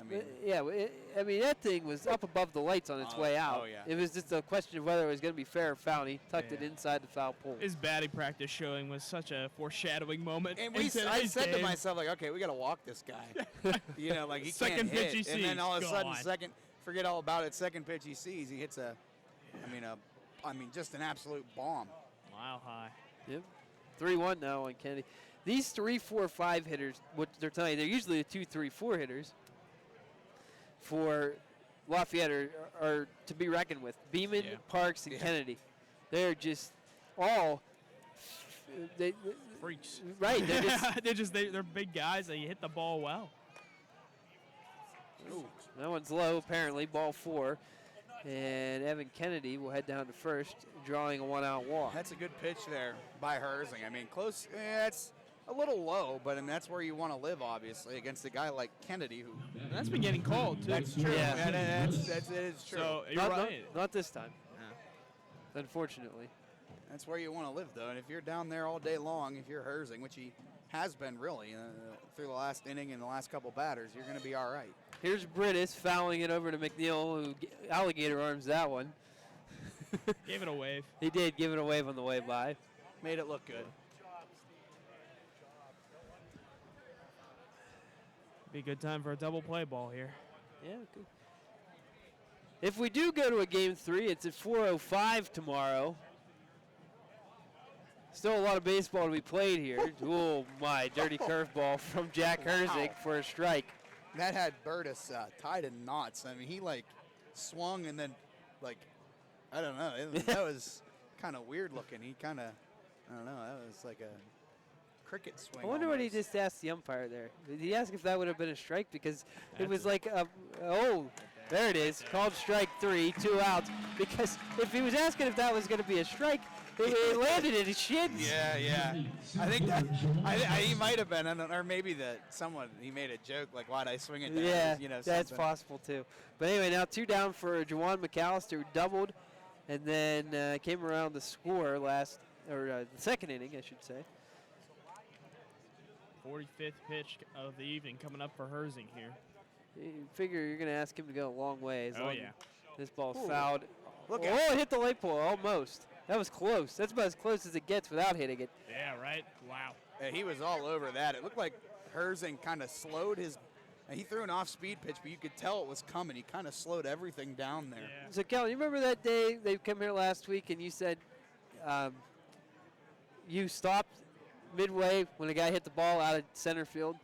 That thing was up above the lights on its way out. Oh, yeah. It was just a question of whether it was going to be fair or foul. And he tucked it inside the foul pole. His batting practice showing was such a foreshadowing moment. And I said to myself, like, okay, we got to walk this guy. Like he second can't pitch hit. he sees, and then all of a sudden, gone. forget all about it. Second pitch he sees, he hits just an absolute bomb. Mile high. Yep. 3-1 now on Kennedy. These 3, 4, 5 hitters, what they're telling you, they're usually the 2, 3, 4 hitters for Lafayette are to be reckoned with. Beeman, Parks, and Kennedy. They're just all freaks. Right. They're just they're big guys. They hit the ball well. Ooh, that one's low, apparently. Ball 4. And Evan Kennedy will head down to first, drawing a 1-out walk. That's a good pitch there by Herzing. I mean, close. It's a little low, but that's where you want to live, obviously, against a guy like Kennedy. That's been getting called, too. That's true. Yeah. That is true. So, you're right. Not this time, unfortunately. That's where you want to live, though. And if you're down there all day long, if you're Herzing, which he has been really through the last inning and the last couple batters, you're going to be all right. Here's Brittis fouling it over to McNeil, who alligator arms that one. Gave it a wave. He did give it a wave on the way by. Made it look good. Be a good time for a double play ball here. Yeah, good. If we do go to a game 3, it's at 4:05 tomorrow. Still a lot of baseball to be played here. Oh, my, dirty curveball from Jack Herzig for a strike. That had Burtis tied in knots. I mean, he, swung and then, I don't know. That was kind of weird looking. He kind of, I don't know, that was like a cricket swing. I wonder almost. what he just asked the umpire there. Did he ask if that would have been a strike? Because it was like, there it is. Called strike 3, 2 outs. Because if he was asking if that was going to be a strike, it landed in his shins. Yeah. I think that he might have been, or maybe he made a joke like, "Why'd I swing it?" Yeah, that's something. possible too. But anyway, now 2 down for Juwan McAllister, who doubled, and then came around to score the second inning, I should say. 45th pitch of the evening coming up for Herzing here. You figure you're going to ask him to go a long way. Oh, yeah. This ball's Ooh. fouled. Look Oh, it hit the light pole almost. That was close. That's about as close as it gets without hitting it. Yeah, right? Wow. Yeah, he was all over that. It looked like Herzing kind of slowed his. He threw an off-speed pitch, but you could tell it was coming. He kind of slowed everything down there. Yeah. So, Kel, you remember that day they came here last week and you said you stopped midway when a guy hit the ball out of center field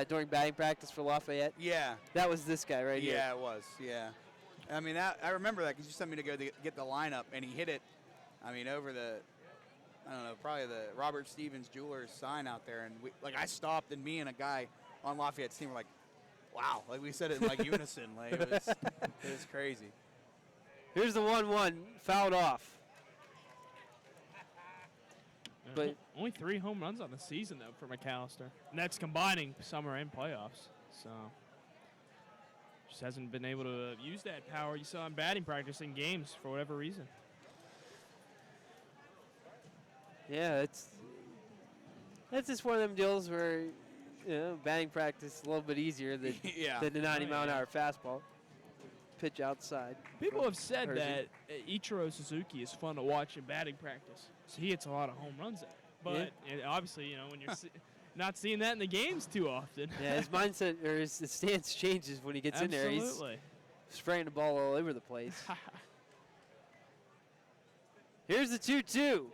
during batting practice for Lafayette? Yeah. That was this guy right here. Yeah, it was. Yeah. I mean, I remember that because you sent me to go get the lineup, and he hit it, over the, I don't know, probably the Robert Stevens Jewelers sign out there. And, I stopped, and me and a guy on Lafayette's team were like, wow. Like, we said it in, unison. Like, it was crazy. Here's the 1-1, fouled off. But only 3 home runs on the season, though, for McAllister. And that's combining summer and playoffs. So just hasn't been able to use that power you saw in batting practice in games for whatever reason. yeah, that's just one of them deals where, batting practice is a little bit easier than, Yeah. than the 90-mile-an-hour fastball. Pitch outside. People have said Herzing. that Ichiro Suzuki is fun to watch in batting practice. So he hits a lot of home runs there. But obviously, when you're not seeing that in the games too often. Yeah, his mindset or his stance changes when he gets in there. He's Absolutely. spraying the ball all over the place. Here's the 2-2.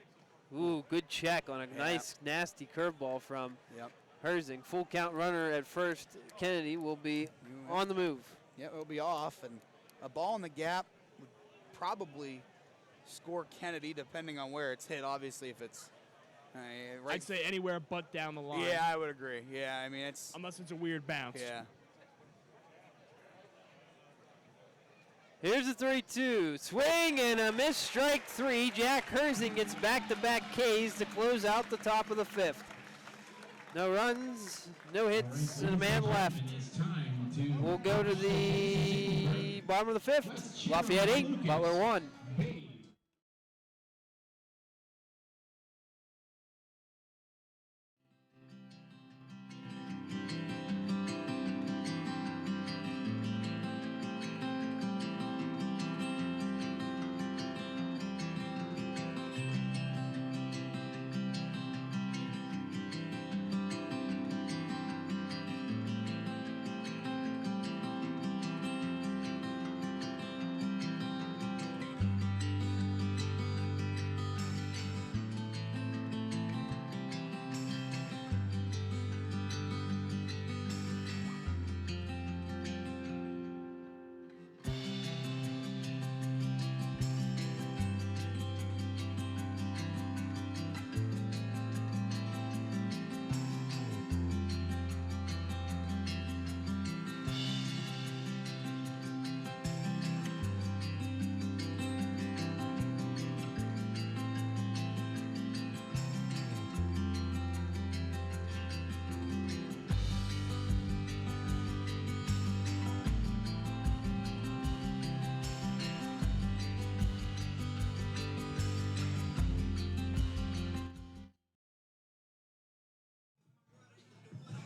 Ooh, good check on a nice, nasty curveball from Yep. Herzing. Full count runner at first. Kennedy will be on the move. Yeah, it'll be off, and a ball in the gap would probably score Kennedy, depending on where it's hit. Obviously, if it's right. I'd say anywhere but down the line. Yeah, I would agree. Yeah, it's. Unless it's a weird bounce. Yeah. Here's the 3-2. Swing and a miss, strike 3. Jack Herzing gets back-to-back Ks to close out the top of the 5th. No runs, no hits, and a man left. We'll go to the bottom of the 5th. Lafayette 8, Butler 1.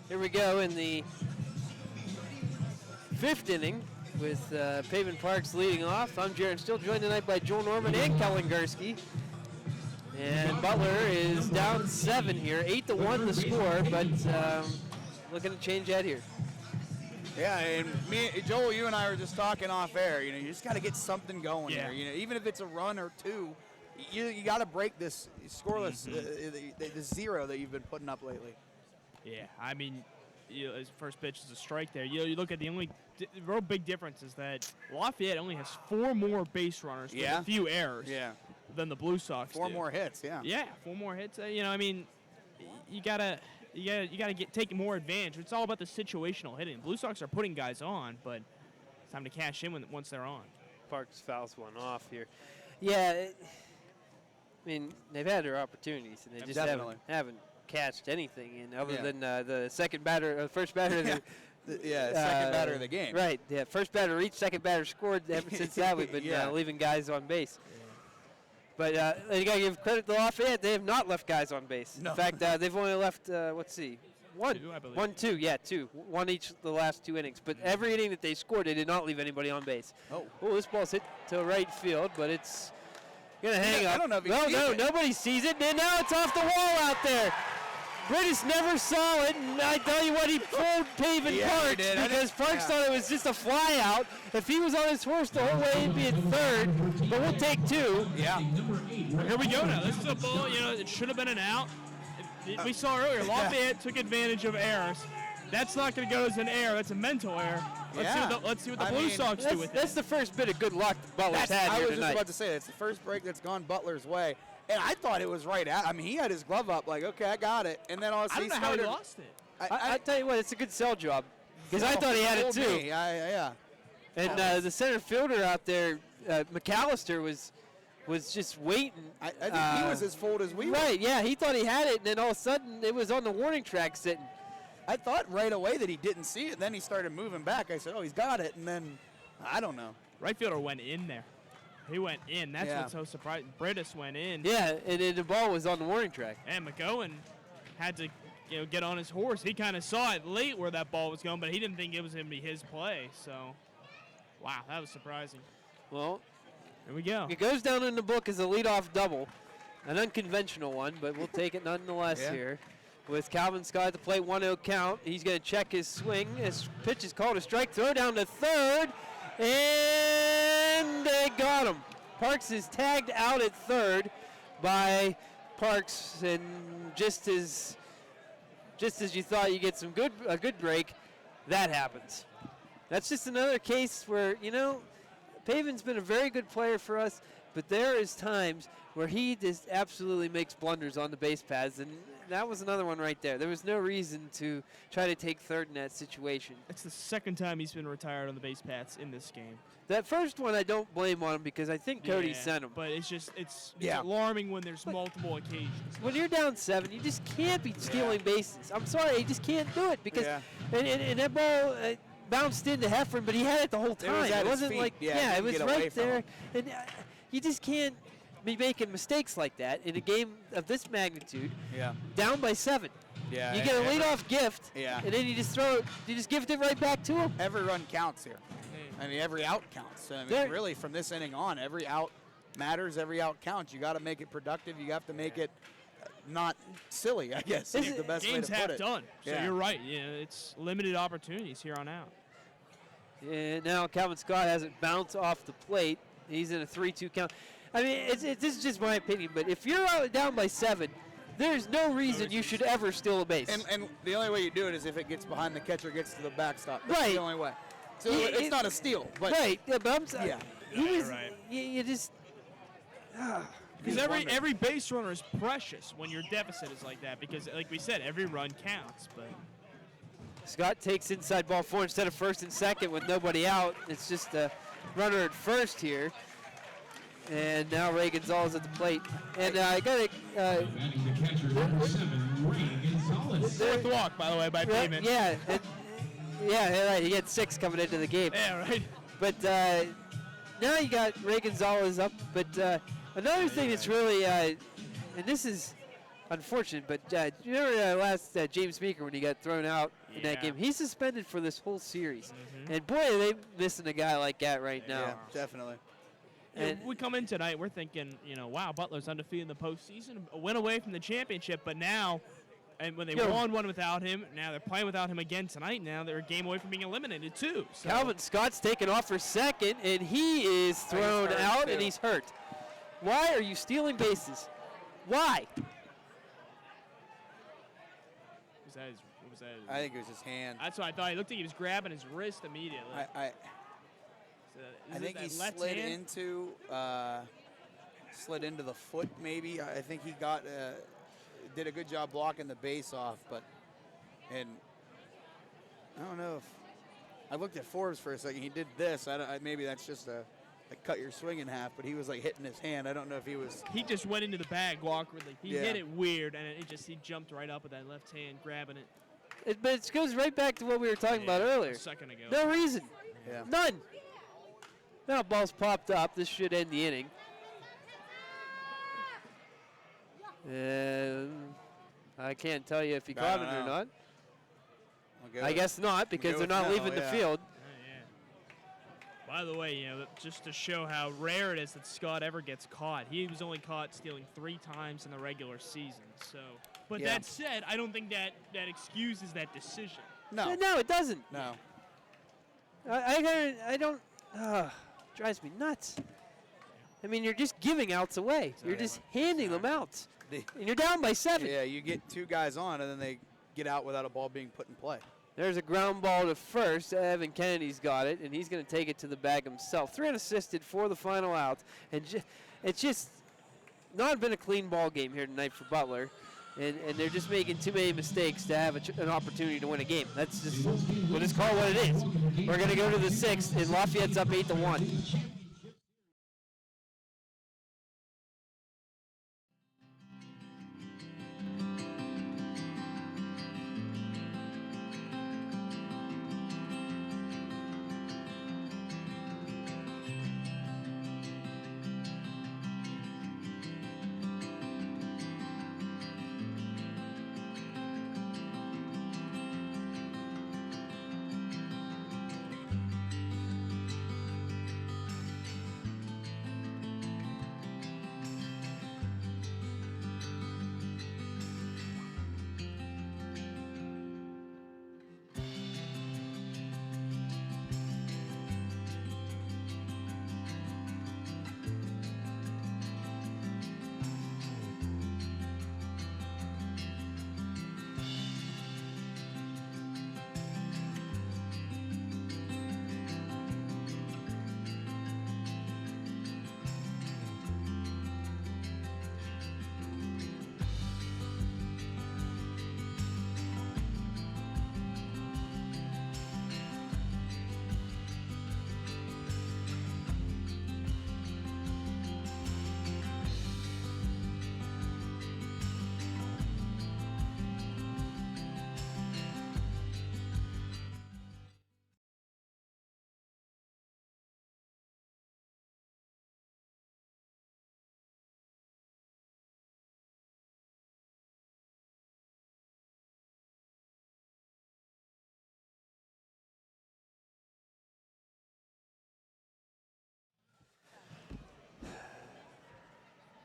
Here we go in the 5th inning with Pavement Parks leading off. I'm Jaron Still, joined tonight by Joel Norman and Kellen Gursky. And Butler is down 7 here, 8-1 the score, but looking to change that here. Yeah, and Joel, you and I were just talking off air. You just got to get something going Yeah. here. Even if it's a run or two, you got to break this scoreless, the 0 that you've been putting up lately. Yeah, his first pitch is a strike there. You look at the only real big difference is that Lafayette only has 4 more base runners with a few errors than the Blue Sox 4 do. more hits, Yeah, 4 more hits. You gotta take more advantage. It's all about the situational hitting. Blue Sox are putting guys on, but it's time to cash in once they're on. Parks fouls one off here. Yeah, they've had their opportunities, and they just haven't catched anything in other than the second batter, first batter. Second batter of the game. Right. Yeah. First batter reached, second batter scored. Ever since that, we've been leaving guys on base. But you got to give credit to Lafayette. They have not left guys on base. No. In fact, they've only left, One. Two, I believe. 1-2, yeah, 2. One each the last 2 innings. But every inning that they scored, they did not leave anybody on base. Oh. This ball's hit to right field, but it's going to hang up. I don't know if he no, sees it. Nobody sees it. And now it's off the wall out there. Britis never saw it, and I tell you what, he pulled Pavin Parks because Parks thought it was just a fly out. If he was on his horse the whole way, he'd be at third, but we'll take 2. Yeah. Here we go now. This is a ball, it should have been an out. We saw earlier, Lafayette took advantage of errors. That's not going to go as an error. That's a mental error. Let's see what the Blue Sox do with it. That's the first bit of good luck Butler's had I here was tonight. just about to say, it's the first break that's gone Butler's way. And I thought it was right out. I mean, he had his glove up like, okay, I got it. And then all of a I sudden don't know how he lost it. I tell you what, it's a good sell job because I thought he had it too. Yeah. And the center fielder out there, McAllister, was just waiting. I think he was as fooled as we were. Right, yeah, he thought he had it, and then all of a sudden it was on the warning track sitting. I thought right away that he didn't see it. Then he started moving back. I said, oh, he's got it. And then, I don't know. Right fielder went in there. He went in. That's what's so surprising. Britis went in. Yeah, and then the ball was on the warning track. And McGowan had to get on his horse. He kind of saw it late where that ball was going, but he didn't think it was going to be his play. So, wow, that was surprising. Well, here we go. It goes down in the book as a leadoff double. An unconventional one, but we'll take it nonetheless here. With Calvin Scott at the plate, 1-0 count. He's going to check his swing. His pitch is called a strike. Throw down to third. And they got him. Parks is tagged out at third by Parks, and just as you thought you get a good break, that happens. That's just another case where, Pavin's been a very good player for us, but there is times where he just absolutely makes blunders on the base paths, and that was another one right there. There was no reason to try to take third in that situation. It's the second time he's been retired on the base paths in this game. That first one I don't blame on him because I think Cody sent him. But it's alarming when there's multiple occasions. When you're down 7, you just can't be stealing bases. I'm sorry, you just can't do it because and that ball bounced into Heffron, but he had it the whole time. It wasn't feet. like it was right there. And you just can't be making mistakes like that in a game of this magnitude. Down by 7. You get a leadoff gift, and then you just give it right back to him. Every run counts here. I mean, every out counts. I mean, really, from this inning on, every out matters. Every out counts. You got to make it productive. You have to make it not silly, I guess. Is the best way to put it. Game's half done. So you're right. It's limited opportunities here on out. And now Calvin Scott has it bounce off the plate. He's in a 3-2 count. I mean, this is just my opinion, but if you're down by 7, there's no reason you should ever steal a base. And the only way you do it is if it gets behind the catcher, gets to the backstop. That's the only way. So it's not a steal. But you just... Because every base runner is precious when your deficit is like that because, like we said, every run counts. But Scott takes inside ball 4 instead of first and second with nobody out. It's just a runner at first here. And now Ray Gonzalez at the plate. And I got to... Batting the catcher, number 7, Ray Gonzalez. Fourth walk, by the way, by Payman. Yeah, right. He had 6 coming into the game. Yeah, right. But now you got Ray Gonzalez up. But another thing that's really... and this is unfortunate, but you remember last James Meeker when he got thrown out in that game? He's suspended for this whole series. And boy, are they missing a guy like that right now. Yeah, definitely. And we come in tonight, we're thinking, wow, Butler's undefeated in the postseason, a win away from the championship, but now, and when they won one without him, now they're playing without him again tonight. Now they're a game away from being eliminated too. So. Calvin Scott's taken off for second, and he is thrown out, and he's hurt. Why are you stealing bases? Why? Was that his I think it was his hand. That's what I thought. He looked like he was grabbing his wrist immediately. I think he slid into the foot maybe. I think he did a good job blocking the base off, and I don't know if I looked at Forbes for a second. He did this. Maybe that's just a cut your swing in half, but he was like hitting his hand. I don't know if he was. He just went into the bag awkwardly. He hit it weird, and he jumped right up with that left hand, grabbing it. But it goes right back to what we were talking about earlier. A second ago. No reason. Yeah. None. Now ball's popped up. This should end the inning. And I can't tell you if he caught it or not. I guess not, because they're not leaving the field. By the way, just to show how rare it is that Scott ever gets caught. He was only caught stealing 3 times in the regular season. So, but that said, I don't think that excuses that decision. No, it doesn't. No. I don't. Drives me nuts. I mean, you're just giving outs away. You're just handing them out, and you're down by 7. Yeah, you get 2 guys on, and then they get out without a ball being put in play. There's a ground ball to first. Evan Kennedy's got it, and he's going to take it to the bag himself. 3 unassisted for the final out, and it's just not been a clean ball game here tonight for Butler, and they're just making too many mistakes to have an opportunity to win a game. That's just, we'll just call it what it is. We're going to go to the 6th, and Lafayette's up 8-1.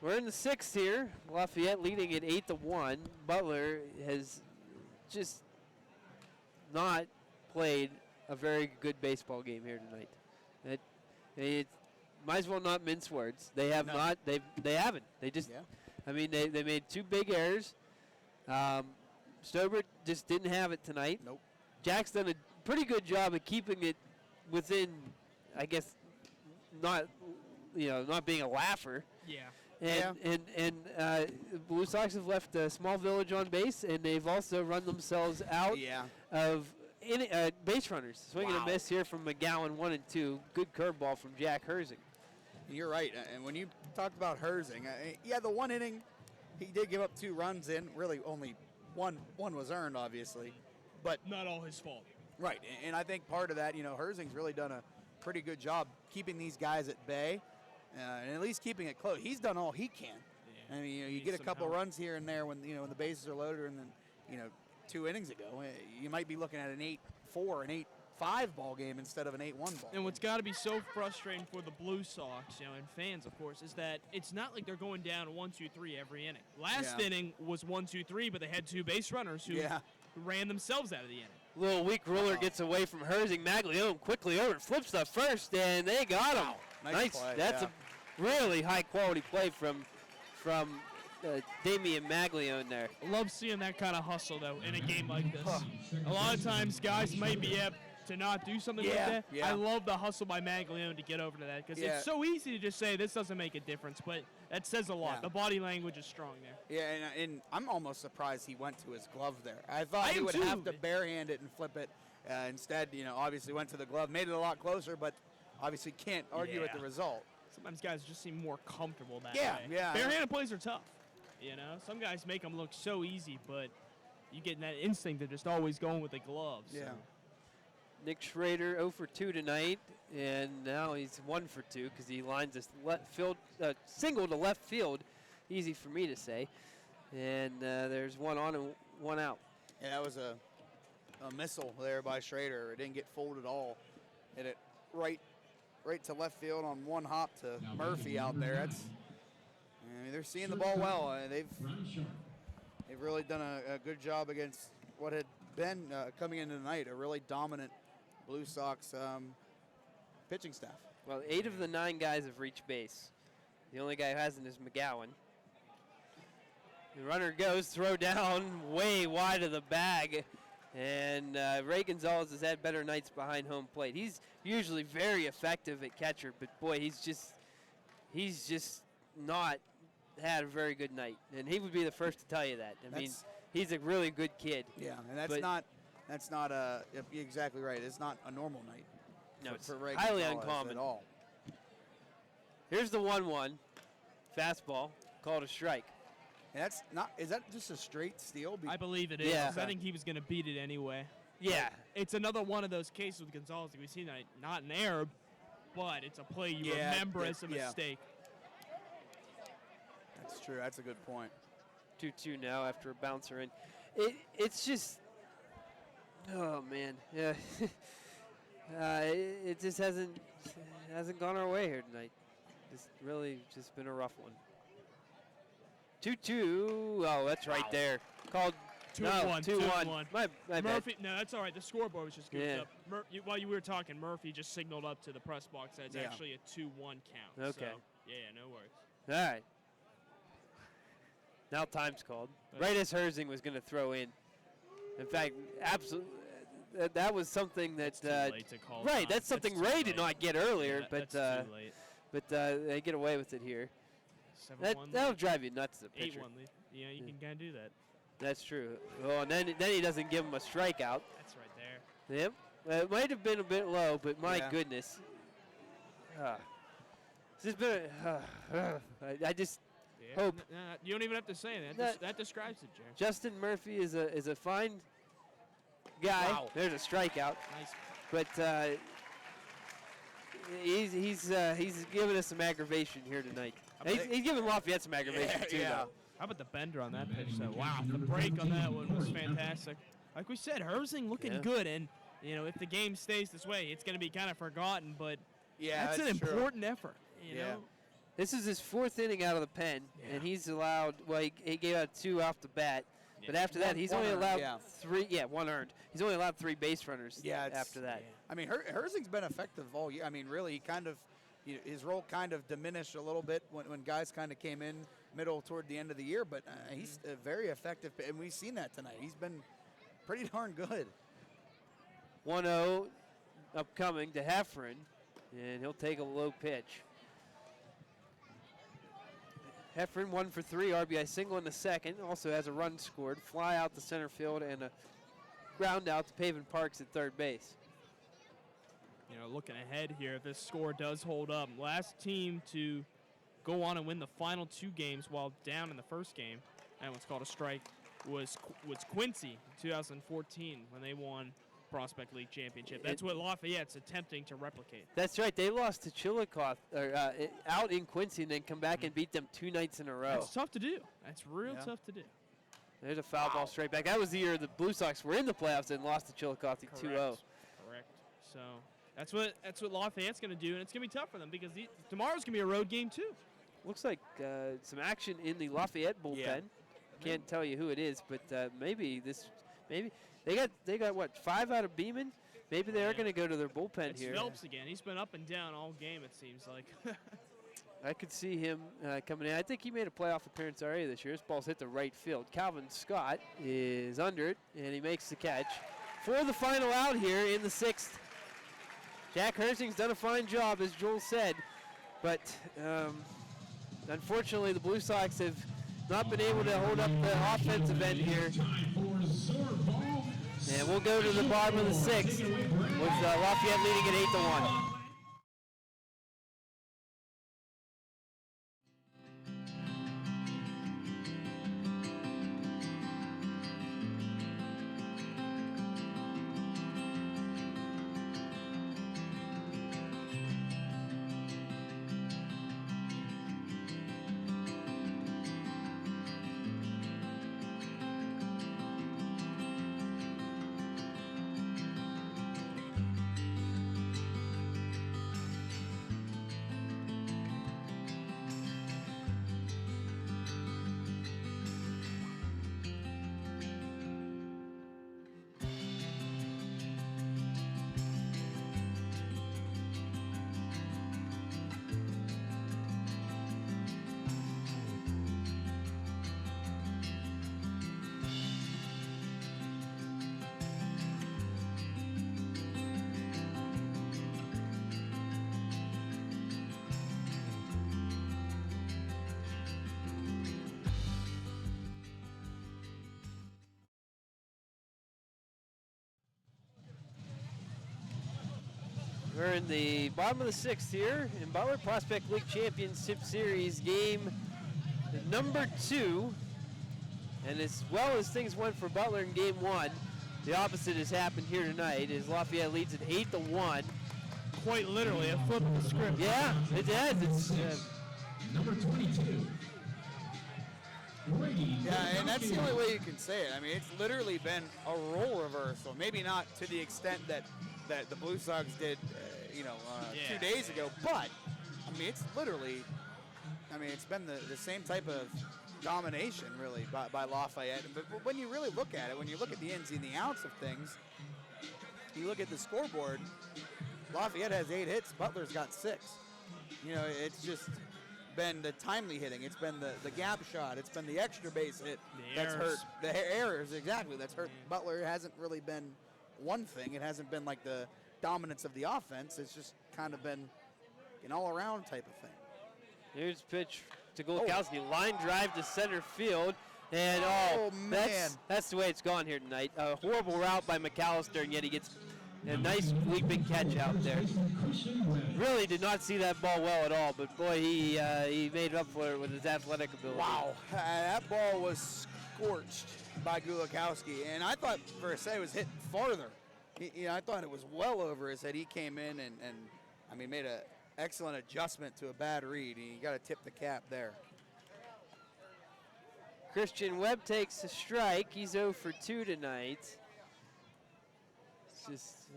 We're in the 6th here. Lafayette leading at 8-1. Butler has just not played a very good baseball game here tonight. It might as well not mince words. They have not. They haven't. They just. Yeah. I mean, they made 2 big errors. Stobert just didn't have it tonight. Nope. Jack's done a pretty good job of keeping it within, I guess, not being a laugher. Yeah. And Blue Sox have left a small village on base, and they've also run themselves out of base runners. Swing and a miss here from McGowan, 1 and 2. Good curveball from Jack Herzing. You're right. And when you talked about Herzing, the 1 inning, he did give up 2 runs in. Really, only one was earned, obviously, but not all his fault. Right, and I think part of that, Herzing's really done a pretty good job keeping these guys at bay. And at least keeping it close. He's done all he can. Yeah. I mean, you get a couple runs here and there when when the bases are loaded, and then 2 innings ago, you might be looking at an 8-4, an 8-5 ball game instead of an 8-1 ball. And what's got to be so frustrating for the Blue Sox, and fans, of course, is that it's not like they're going down 1-2-3 every inning. Last inning was 1-2-3, but they had 2 base runners who ran themselves out of the inning. Little weak ruler gets away from Herzing. Maglione quickly over, flips the first, and they got him. Nice. Play, That's a really high-quality play from Damian Maglione there. Love seeing that kind of hustle, though, in a game like this. A lot of times guys might be apt to not do something like that. I love the hustle by Maglione to get over to that, because it's so easy to just say this doesn't make a difference, but that says a lot. The body language is strong there. Yeah, and I'm almost surprised he went to his glove there. I thought he would have to barehand it and flip it. Instead, obviously went to the glove, made it a lot closer, but obviously can't argue with the result. Sometimes guys just seem more comfortable that way. Yeah. Barehanded plays are tough. Some guys make them look so easy, but you get that instinct of just always going with the gloves. Yeah. So. Nick Schrader 0 for 2 tonight, and now he's 1 for 2 because he lines a single to left field. Easy for me to say. And there's 1 on and 1 out. Yeah, that was a missile there by Schrader. It didn't get fooled at all. Hit it right to left field on one hop to Murphy out there. They're seeing the ball well. They've really done a good job against what had been coming into tonight, a really dominant Blue Sox pitching staff. Well, 8 of the 9 guys have reached base. The only guy who hasn't is McGowan. The runner goes, throw down, way wide of the bag. And Ray Gonzalez has had better nights behind home plate. He's usually very effective at catcher, but boy, he's just not had a very good night. And he would be the first to tell you that. I mean, he's a really good kid. Yeah, and that's not you're exactly right. It's not a normal night. No, it's for Ray highly Gonzalez uncommon at all. Here's the 1-1 fastball called a strike. And is that just a straight steal? I believe it is. Yeah. I think he was going to beat it anyway. Yeah. It's another one of those cases with Gonzalez that we've seen tonight. Not an error, but it's a play you remember as a mistake. That's true. That's a good point. 2-2 now after a bouncer in. It's just, oh man, yeah. It just hasn't gone our way here tonight. It's really just been a rough one. 2-2. Oh, that's right there. Called 2-1. 2-1. My Murphy. bad. No, that's all right. The scoreboard was just goofed Yeah. up. While you were talking, Murphy just signaled up to the press box that it's actually a 2-1 count. Okay. So, yeah, no worries. All right. Now time's called. Right as Herzing was going to throw in. In fact, absolutely, that was something that. It's too late to call right, time. that's something It's too Ray late. did not get earlier, That's too late. but they get away with it here. 7-1 That'll drive you nuts, the pitcher. 8-1 lead. Yeah, you can kind of do that. That's true. Oh, and then he doesn't give him a strikeout. That's right there. Yep. It might have been a bit low, but my goodness. This has been. I just Yeah. hope. You don't even have to say that. That describes it, Jared. Justin Murphy is a fine guy. Wow. There's a strikeout, Nice. but he's giving us some aggravation here tonight. He's giving Lafayette some aggravation too. Yeah. Though. How about the bender on that pitch? Though? Wow, the break on that one was fantastic. Like we said, Herzing looking good, and if the game stays this way, it's going to be kind of forgotten. But that's an important effort. You know. This is his 4th inning out of the pen, and he's allowed. Well, he gave out 2 off the bat, but after that, he's only allowed 3. Yeah, 1 earned. He's only allowed 3 base runners. After that. I mean, Herzing's been effective all year. I mean, really, he kind of, his role kind of diminished a little bit when guys kind of came in middle toward the end of the year, but he's very effective, and we've seen that tonight. He's been pretty darn good. 1-0 upcoming to Heffron, and he'll take a low pitch. Heffron 1 for 3, RBI single in the second. Also has a run scored, fly out to center field, and a ground out to Pavin Parks at third base. Looking ahead here, if this score does hold up, last team to go on and win the final 2 games while down in the first game, and what's called a strike, was Quincy in 2014 when they won Prospect League Championship. That's what Lafayette's attempting to replicate. That's right. They lost to Chillicothe out in Quincy and then come back and beat them 2 nights in a row. That's tough to do. That's real tough to do. There's a foul ball straight back. That was the year the Blue Sox were in the playoffs and lost to Chillicothe 2-0. Correct. So that's what Lafayette's going to do, and it's going to be tough for them because tomorrow's going to be a road game too. Looks like some action in the Lafayette bullpen. Yeah. Can't tell you who it is, but maybe they got what, 5 out of Beeman? Maybe they are going to go to their bullpen It's here. Phelps again. He's been up and down all game, it seems like. I could see him coming in. I think he made a playoff appearance already this year. This ball's hit the right field. Calvin Scott is under it, and he makes the catch for the final out here in the 6th. Jack Herzing's done a fine job, as Joel said, but unfortunately the Blue Sox have not been able to hold up the offensive end here. And we'll go to the bottom of the 6th with Lafayette leading at 8-1. We're in the bottom of the 6th here in Butler Prospect League Championship Series game number 2. And as well as things went for Butler in game 1, the opposite has happened here tonight as Lafayette leads at 8-1. Quite literally a flip of the script. Yeah, it has. It's Number 22. Yeah, and that's the only way you can say it. I mean, it's literally been a role reversal. Maybe not to the extent that the Blue Sox did, 2 days ago. But, I mean, it's literally, it's been the same type of domination, really, by Lafayette. But when you really look at it, when you look at the ins and the outs of things, you look at the scoreboard, Lafayette has 8 hits, Butler's got 6. It's just been the timely hitting. It's been the gap shot. It's been the extra base hit that's hurt. The errors, exactly, that's hurt. Butler hasn't really been one thing. It hasn't been like the dominance of the offense. It's just kind of been an all-around type of thing. Here's pitch to Gulakowski. Line drive to center field. And, man. That's the way it's gone here tonight. A horrible route by McAllister, and yet he gets a nice leaping catch out there. Really did not see that ball well at all, but boy, he made up for it with his athletic ability. Wow, that ball was scorched by Gulakowski, and I thought for a second it was hit farther. I thought it was well over his head. He came in and made an excellent adjustment to a bad read. You got to tip the cap there. Christian Webb takes a strike. He's 0 for 2 tonight.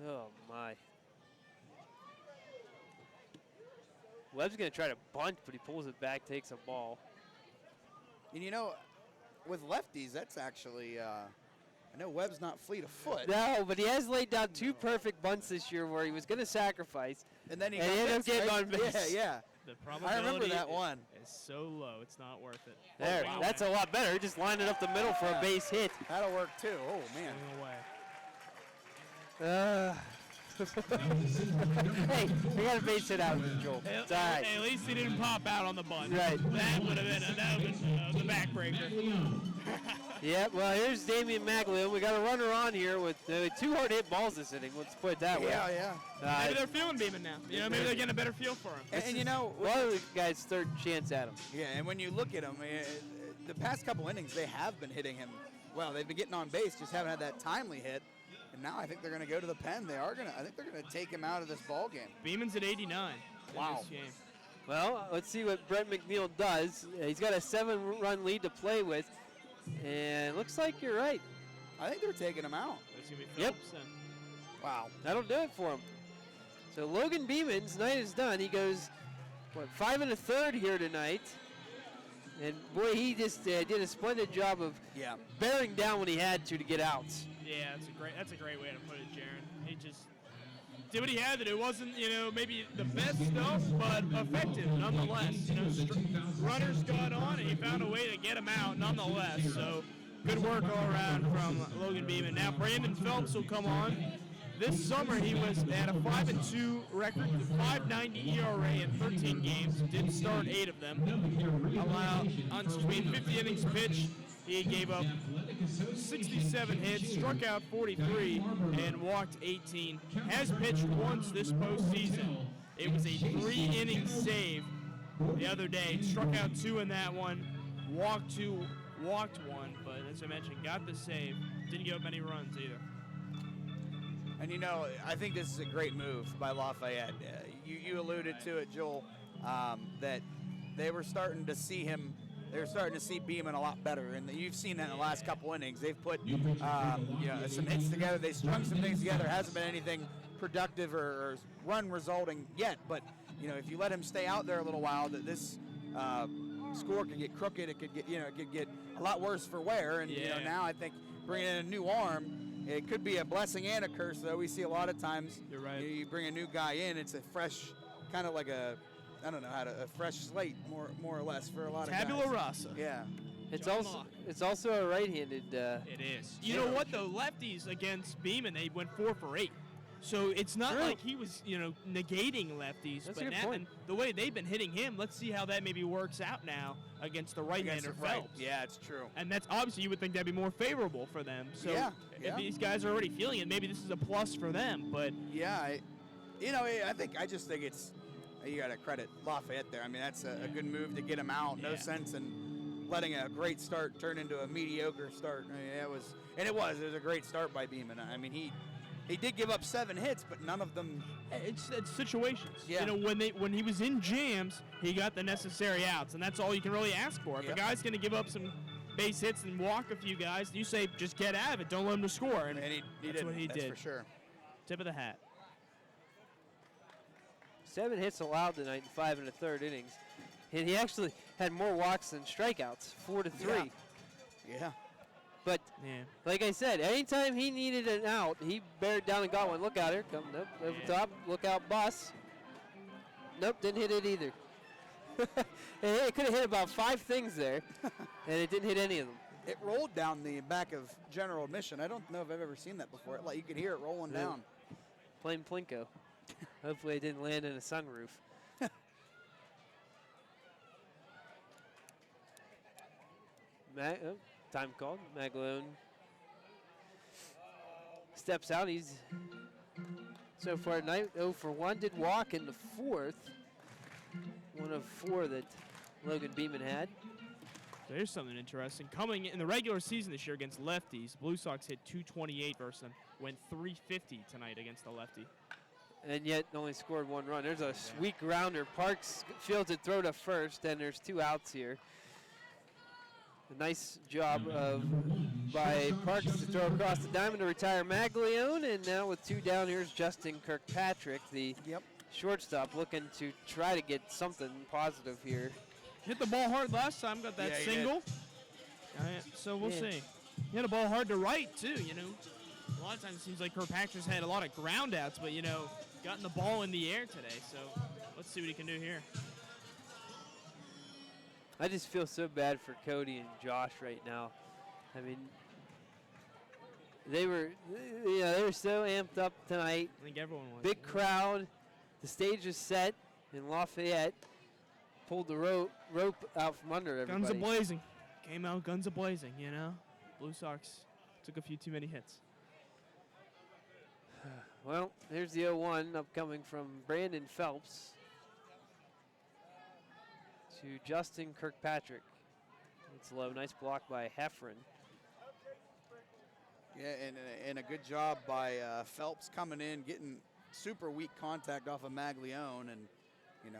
Oh my. Webb's going to try to bunt, but he pulls it back, takes a ball. And with lefties, that's actually, I know Webb's not fleet of foot. No, but he has laid down 2 perfect bunts this year where he was going to sacrifice. And then he ended up getting on base. Yeah. The probability I remember that one. Is so low, it's not worth it. There, that's a lot better. Just line it up the middle for a base hit. That'll work too. Oh, man. Away. Hey, we got a base hit out, Joel. It's all right. Hey, at least he didn't pop out on the bunt. Right. That would have been the backbreaker. Yeah, well, here's Damian Maglione. We got a runner on here with 2 hard hit balls this inning. Let's put it that way. Yeah. Maybe they're feeling Beeman now. Maybe they're getting a better feel for him. And one of the guys' 3rd chance at him. Yeah, and when you look at him, the past couple innings, they have been hitting him well. They've been getting on base, just haven't had that timely hit. And now I think they're going to go to the pen. I think they're going to take him out of this ball game. Beeman's at 89. Wow. In this game. Well, let's see what Brett McNeil does. He's got a 7-run lead to play with. And looks like you're right. I think they're taking him out. It's going to be Phillips then. Wow. That'll do it for him. So Logan Beeman's night is done. He goes, 5 1/3 here tonight. And boy, he just did a splendid job of bearing down when he had to get outs. Yeah, that's a great way to put it, Jaron. He just did what he had to do. It wasn't, maybe the best stuff, but effective nonetheless. Runners got on, and he found a way to get him out nonetheless. So good work all around from Logan Beeman. Now Brandon Phelps will come on. This summer he was at a 5-2 record, 5.90 ERA in 13 games. Did start 8 of them. On between 50 innings pitched, he gave up 67 hits, struck out 43, and walked 18. Has pitched once this postseason. It was a 3-inning save the other day. Struck out 2 in that one, walked 2, walked 1, but as I mentioned, got the save. Didn't give up any runs either. And I think this is a great move by Lafayette. You alluded to it, Joel, that they were starting to see him. They were starting to see Beeman a lot better, and you've seen that in the last couple innings. They've put some hits together. They strung some things together. Hasn't been anything productive or run resulting yet, but if you let him stay out there a little while, that this score could get crooked. It could get a lot worse for Ware, and now I think bringing in a new arm. It could be a blessing and a curse, though. We see a lot of times you bring a new guy in, it's a fresh, kind of like a fresh slate, more or less, for a lot of guys. Tabula rasa. Yeah. It's also a right-handed. It is. You know what, though? Lefties against Beeman, they went 4 for 8. So it's not like he was, negating lefties. That's a good point. And the way they've been hitting him, let's see how that maybe works out now against the right-hander Phelps. Yeah, it's true. And that's obviously, you would think that'd be more favorable for them. So if these guys are already feeling it, maybe this is a plus for them. But I just think it's, you got to credit Lafayette there. I mean, that's a good move to get him out. No sense in letting a great start turn into a mediocre start. I mean, it was a great start by Beeman. I mean, he did give up 7 hits, but none of them. It's situations. Yeah. When he was in jams, he got the necessary outs, and that's all you can really ask for. If a guy's going to give up some base hits and walk a few guys, you say just get out of it. Don't let him to score. And he that's what he did. For sure. Tip of the hat. 7 hits allowed tonight in 5 1/3 innings. And he actually had more walks than strikeouts, 4-3. Yeah. But like I said, anytime he needed an out, he bared down and got one. Look out, here come. Nope, over top. Look out, bus. Nope, didn't hit it either. It could have hit about 5 things there, and it didn't hit any of them. It rolled down the back of general admission. I don't know if I've ever seen that before. Like, you could hear it rolling down. Plain Plinko. Hopefully it didn't land in a sunroof. Time called. Maglone steps out. He's so far tonight 0 for 1. Did walk in the 4th. 1 of 4 that Logan Beeman had. So here's something interesting. Coming in the regular season this year against lefties, Blue Sox hit 228 versus them. Went 350 tonight against the lefty. And yet only scored 1 run. There's a sweet grounder. Parks fields it, throw to first, and there's 2 outs here. A nice job by Parks to throw across the diamond to retire Maglione, and now with 2 down, here's Justin Kirkpatrick, the shortstop, looking to try to get something positive here. Hit the ball hard last time, got that single. So we'll see. He hit a ball hard to right, too, A lot of times it seems like Kirkpatrick's had a lot of ground outs, but, gotten the ball in the air today. So let's see what he can do here. I just feel so bad for Cody and Josh right now. I mean, they were so amped up tonight. I think everyone was. Big crowd. The stage is set in Lafayette. Pulled the rope out from under everybody. Guns a-blazing. Came out guns a-blazing, Blue Sox took a few too many hits. Well, here's the 0-1 upcoming from Brandon Phelps to Justin Kirkpatrick. It's low. Nice block by Heffron. Yeah, and a good job by Phelps coming in, getting super weak contact off of Maglione, and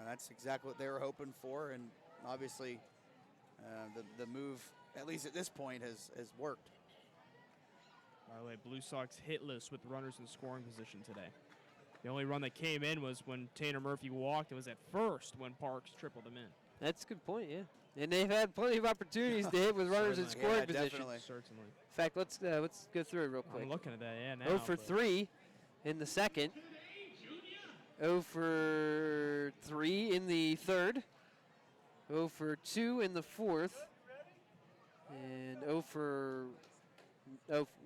that's exactly what they were hoping for. And obviously, the move, at least at this point, has worked. By the way, Blue Sox hitless with runners in scoring position today. The only run that came in was when Tanner Murphy walked. It was at first when Parks tripled him in. That's a good point, yeah. And they've had plenty of opportunities to hit with runners in scoring position. Definitely. Certainly. In fact, let's go through it real quick. I'm looking at that, now. 0 for 3 in the second. 0 for 3 in the third. 0 for 2 in the fourth. And 0 for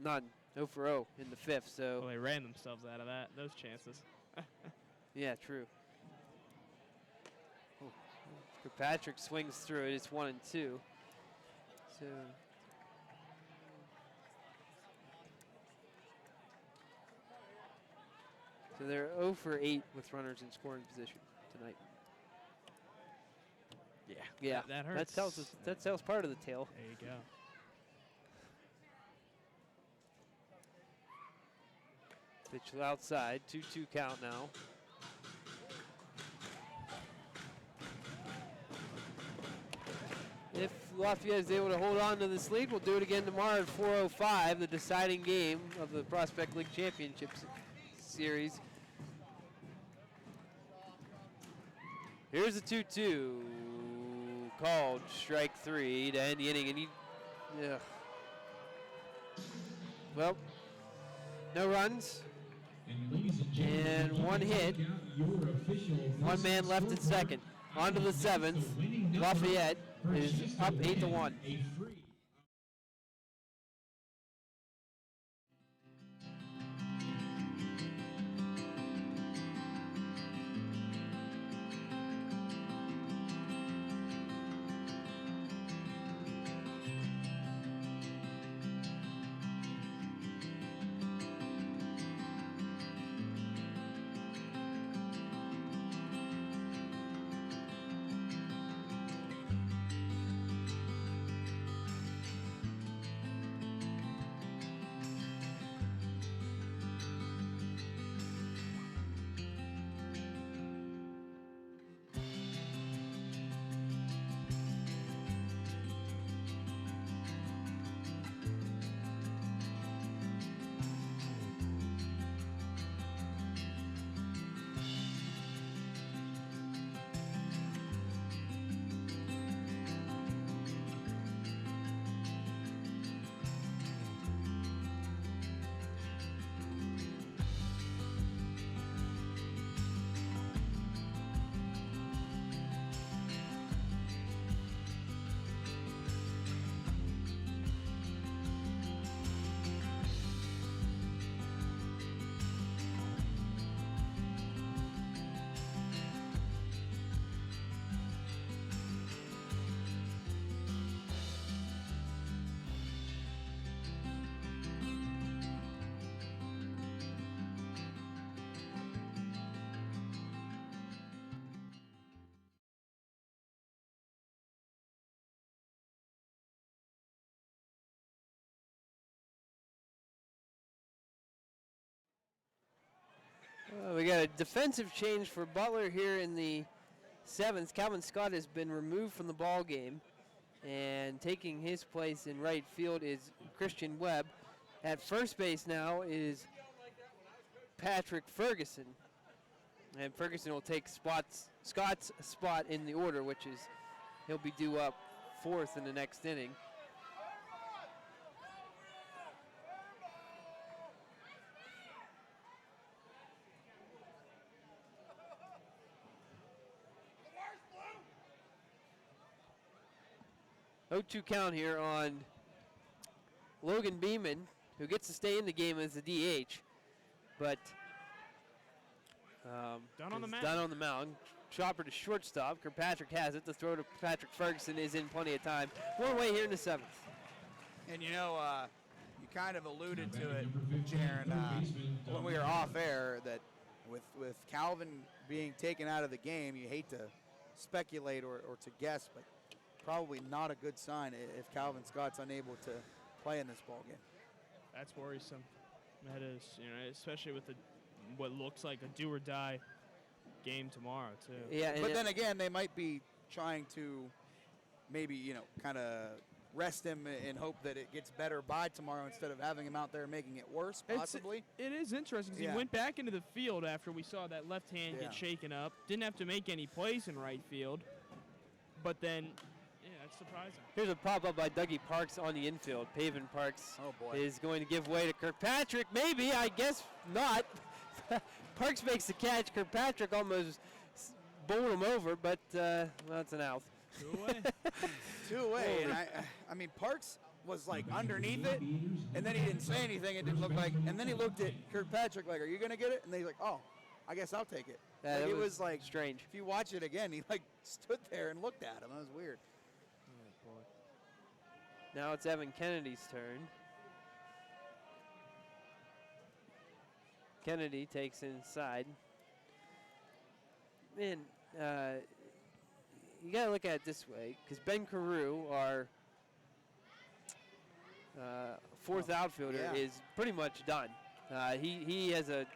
none. 0 for 0 in the fifth. So they ran themselves out of those chances. Yeah, true. Patrick swings through it. It's 1 and 2. So they're 0 for 8 with runners in scoring position tonight. Yeah, that hurts. That tells part of the tale. There you go. Pitch outside, 2-2 count now. If Lafayette is able to hold on to this lead, we'll do it again tomorrow at 4:05, the deciding game of the Prospect League Championship Series. Here's a 2-2 called strike 3 to end the inning. And well, no runs and 1 hit. 1 man left at second. On to the 7th. Lafayette is up 8-1. we got a defensive change for Butler here in the 7th. Calvin Scott has been removed from the ball game, and taking his place in right field is Christian Webb. At first base now is Patrick Ferguson, and Ferguson will take Scott's spot in the order, which is he'll be due up 4th in the next inning. 0-2 count here on Logan Beeman, who gets to stay in the game as the DH, but Done on the mound. Done on the mound. Chopper to shortstop. Kirkpatrick has it. The throw to Patrick Ferguson is in plenty of time. One away here in the 7th. And you kind of alluded to it, Jaron, when we were off air, that with Calvin being taken out of the game, you hate to speculate or to guess, but probably not a good sign if Calvin Scott's unable to play in this ball game. That's worrisome. That is, especially with what looks like a do or die game tomorrow too. Yeah, but then again, they might be trying to maybe kind of rest him and hope that it gets better by tomorrow instead of having him out there making it worse, possibly. It is interesting because he went back into the field after we saw that left hand get shaken up. Didn't have to make any plays in right field, but then, that's surprising. Here's a pop-up by Dougie Parks on the infield. Pavin Parks is going to give way to Kirkpatrick. Maybe, I guess not. Parks makes the catch. Kirkpatrick almost bowled him over, but that's an out. 2 away. 2 away. And I mean, Parks was like underneath it, and then he didn't say anything. It didn't look like. And then he looked at Kirkpatrick like, "Are you gonna get it?" And then he's like, "Oh, I guess I'll take it." Yeah, like, it was like strange. If you watch it again, he like stood there and looked at him. That was weird. Oh, boy. Now it's Evan Kennedy's turn. Kennedy takes inside. Man, you got to look at it this way, because Ben Carew, our fourth outfielder, is pretty much done. He has a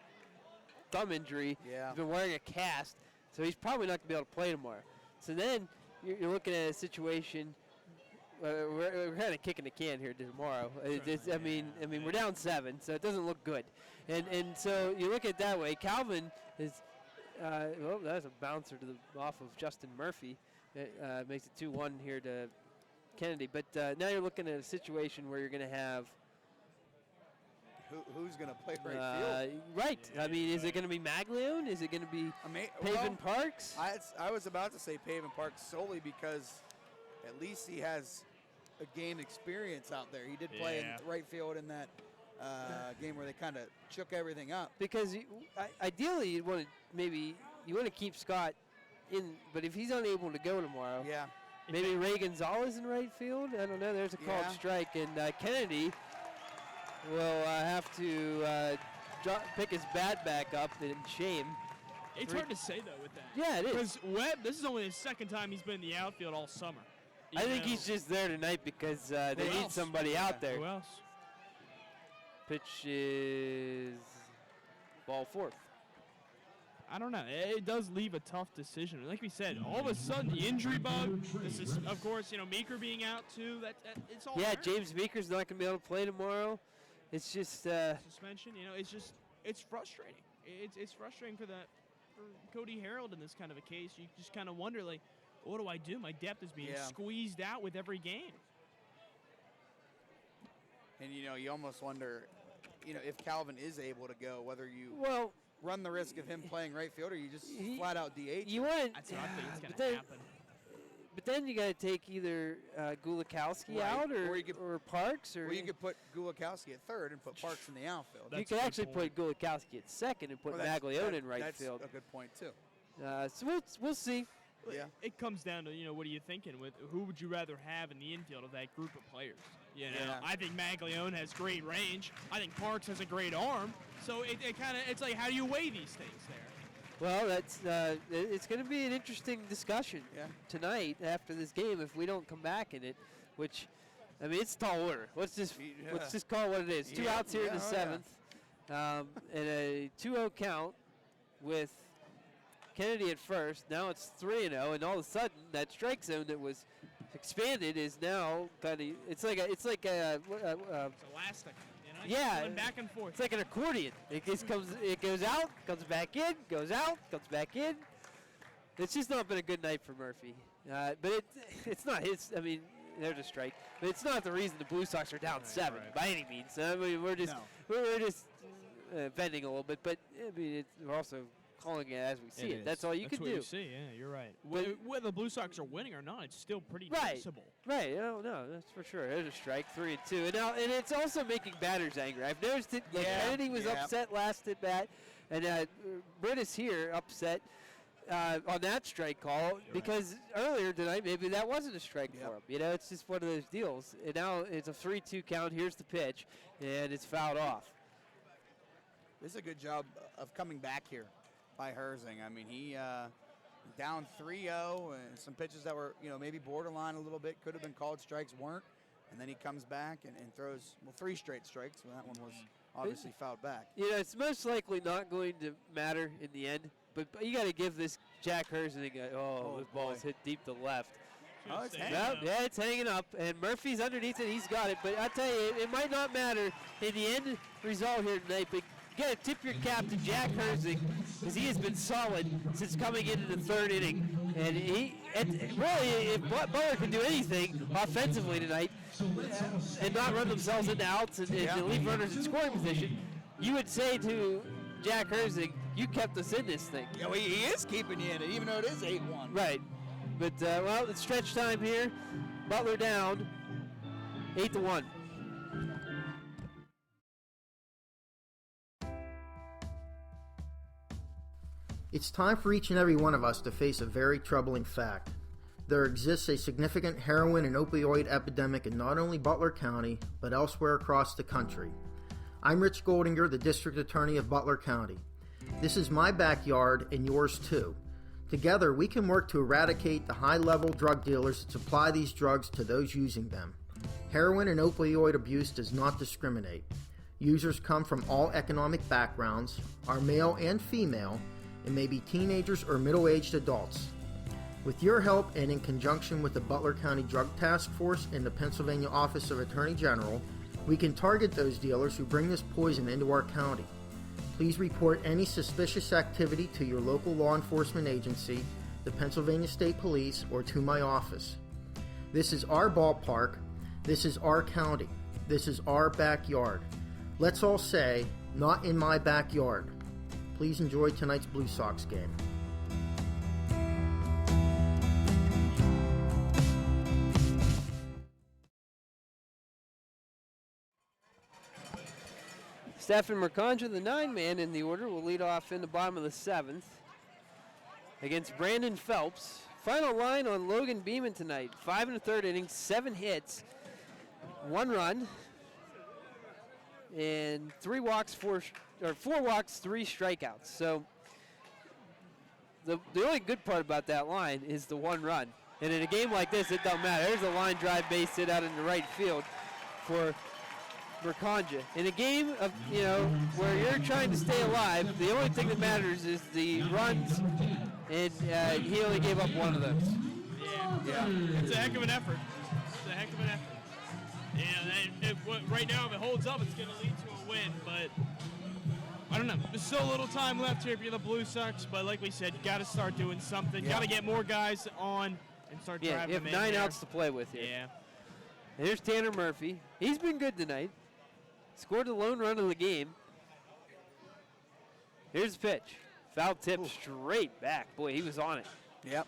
thumb injury. Yeah. He's been wearing a cast, so he's probably not going to be able to play tomorrow. So then you're looking at a situation. We're kind of kicking the can here tomorrow. I mean, we're down 7, so it doesn't look good. And so you look at it that way. Calvin is, that's a bouncer off of Justin Murphy. It makes it 2-1 here to Kennedy. But now you're looking at a situation where you're going to have. Who's going to play right field? Right. I mean, is it going to be Maglione? Is it going to be Pavin Parks? I was about to say Pavin Parks solely because at least he has a game experience out there. He did play in right field in that game where they kind of shook everything up. Because ideally you want to keep Scott in, but if he's unable to go tomorrow, maybe Ray Gonzalez in right field. I don't know. There's a called strike, and Kennedy will have to pick his bat back up in shame. It's hard to say though with that. Yeah, it is. Because Webb, this is only his second time he's been in the outfield all summer. I think he's just there tonight because they need somebody out there. Who else? Pitch is ball 4th. I don't know. It does leave a tough decision. Like we said, all of a sudden the injury bug. This is, of course, Meeker being out too. That it's all. Yeah, James Meeker's not going to be able to play tomorrow. It's just suspension. It's frustrating. It's frustrating for Cody Harold in this kind of a case. You just kind of wonder, like, what do I do? My depth is being squeezed out with every game. And you almost wonder, if Calvin is able to go, whether you run the risk of him playing right field or you just flat out DH. You want That's what I think is going to happen. But then you got to take either Gulakowski out or Parks, or you could put Gulakowski at third and put Parks in the outfield. You could actually put Gulakowski at second and put Maglione in right field. That's a good point too. So we'll see. Yeah. It comes down to, what are you thinking? Who would you rather have in the infield of that group of players? I think Maglione has great range. I think Parks has a great arm. So it's like, how do you weigh these things there? Well, it's going to be an interesting discussion tonight after this game if we don't come back in it, which, it's tall order. Let's just call it what it is. 2 outs here in the 7th, and a 2-0 count with Kennedy at first. Now it's 3-0, and all of a sudden that strike zone that was expanded is now kind of. It's like It's elastic. You know? Yeah. Going back and forth. It's like an accordion. It just it goes out, comes back in, goes out, comes back in. It's just not been a good night for Murphy. But it's not his. I mean, there's a strike, but it's not the reason the Blue Sox are down 7 by any means. I mean, we're just bending a little bit, but I mean, we're also calling it as we see it. That's all you can do. That's what you see. Yeah, you're right. Whether the Blue Sox are winning or not, it's still pretty noticeable. Right. Oh, no, that's for sure. There's a strike, 3-2, and it's also making batters angry. I've noticed it. Like Kennedy was upset last at bat, and Britis here upset on that strike call because earlier tonight maybe that wasn't a strike for him. You know, it's just one of those deals. And now it's a 3-2 count. Here's the pitch, and it's fouled off. This is a good job of coming back here by Herzing. I mean, he down 3-0 and some pitches that were, maybe borderline a little bit, could have been called strikes, weren't. And then he comes back and throws, 3 straight strikes. Well, that one was obviously fouled back. It's most likely not going to matter in the end, but you got to give this Jack Herzing this ball's hit deep to left. Oh, it's hanging up. Yeah, it's hanging up, and Murphy's underneath it. He's got it, but I tell you, it might not matter in the end result here tonight, but you got to tip your cap to Jack Herzing because he has been solid since coming into the 3rd inning. And really, if Butler can do anything offensively tonight and not run themselves into outs and leave runners in scoring position, you would say to Jack Herzing, you kept us in this thing. Yeah, well, he is keeping you in it, even though it is 8-1. Right. But, it's stretch time here. Butler down 8-1. It's time for each and every one of us to face a very troubling fact. There exists a significant heroin and opioid epidemic in not only Butler County, but elsewhere across the country. I'm Rich Goldinger, the District Attorney of Butler County. This is my backyard and yours too. Together, we can work to eradicate the high-level drug dealers that supply these drugs to those using them. Heroin and opioid abuse does not discriminate. Users come from all economic backgrounds, are male and female, and may be teenagers or middle-aged adults. With your help and in conjunction with the Butler County Drug Task Force and the Pennsylvania Office of Attorney General, we can target those dealers who bring this poison into our county. Please report any suspicious activity to your local law enforcement agency, the Pennsylvania State Police, or to my office. This is our ballpark. This is our county. This is our backyard. Let's all say, not in my backyard. Please enjoy tonight's Blue Sox game. Stephen Mercanja, the 9-man in the order, will lead off in the bottom of the 7th against Brandon Phelps. Final line on Logan Beeman tonight. 5 1/3 innings, 7 hits, 1 run, and 4 walks, 3 strikeouts. So the only good part about that line is the 1 run. And in a game like this, it don't matter. There's a line drive base hit out in the right field for Mercanja. In a game of, where you're trying to stay alive, the only thing that matters is the runs, and he only gave up 1 of those. Yeah. It's a heck of an effort. Yeah, right now, if it holds up, it's going to lead to a win, but I don't know. There's still a little time left here if you're the Blue Sox, but like we said, you got to start doing something. You got to get more guys on and start driving them in. You have 9 outs to play with here. Yeah. And here's Tanner Murphy. He's been good tonight. Scored the lone run of the game. Here's the pitch. Foul tip straight back. Boy, he was on it. Yep,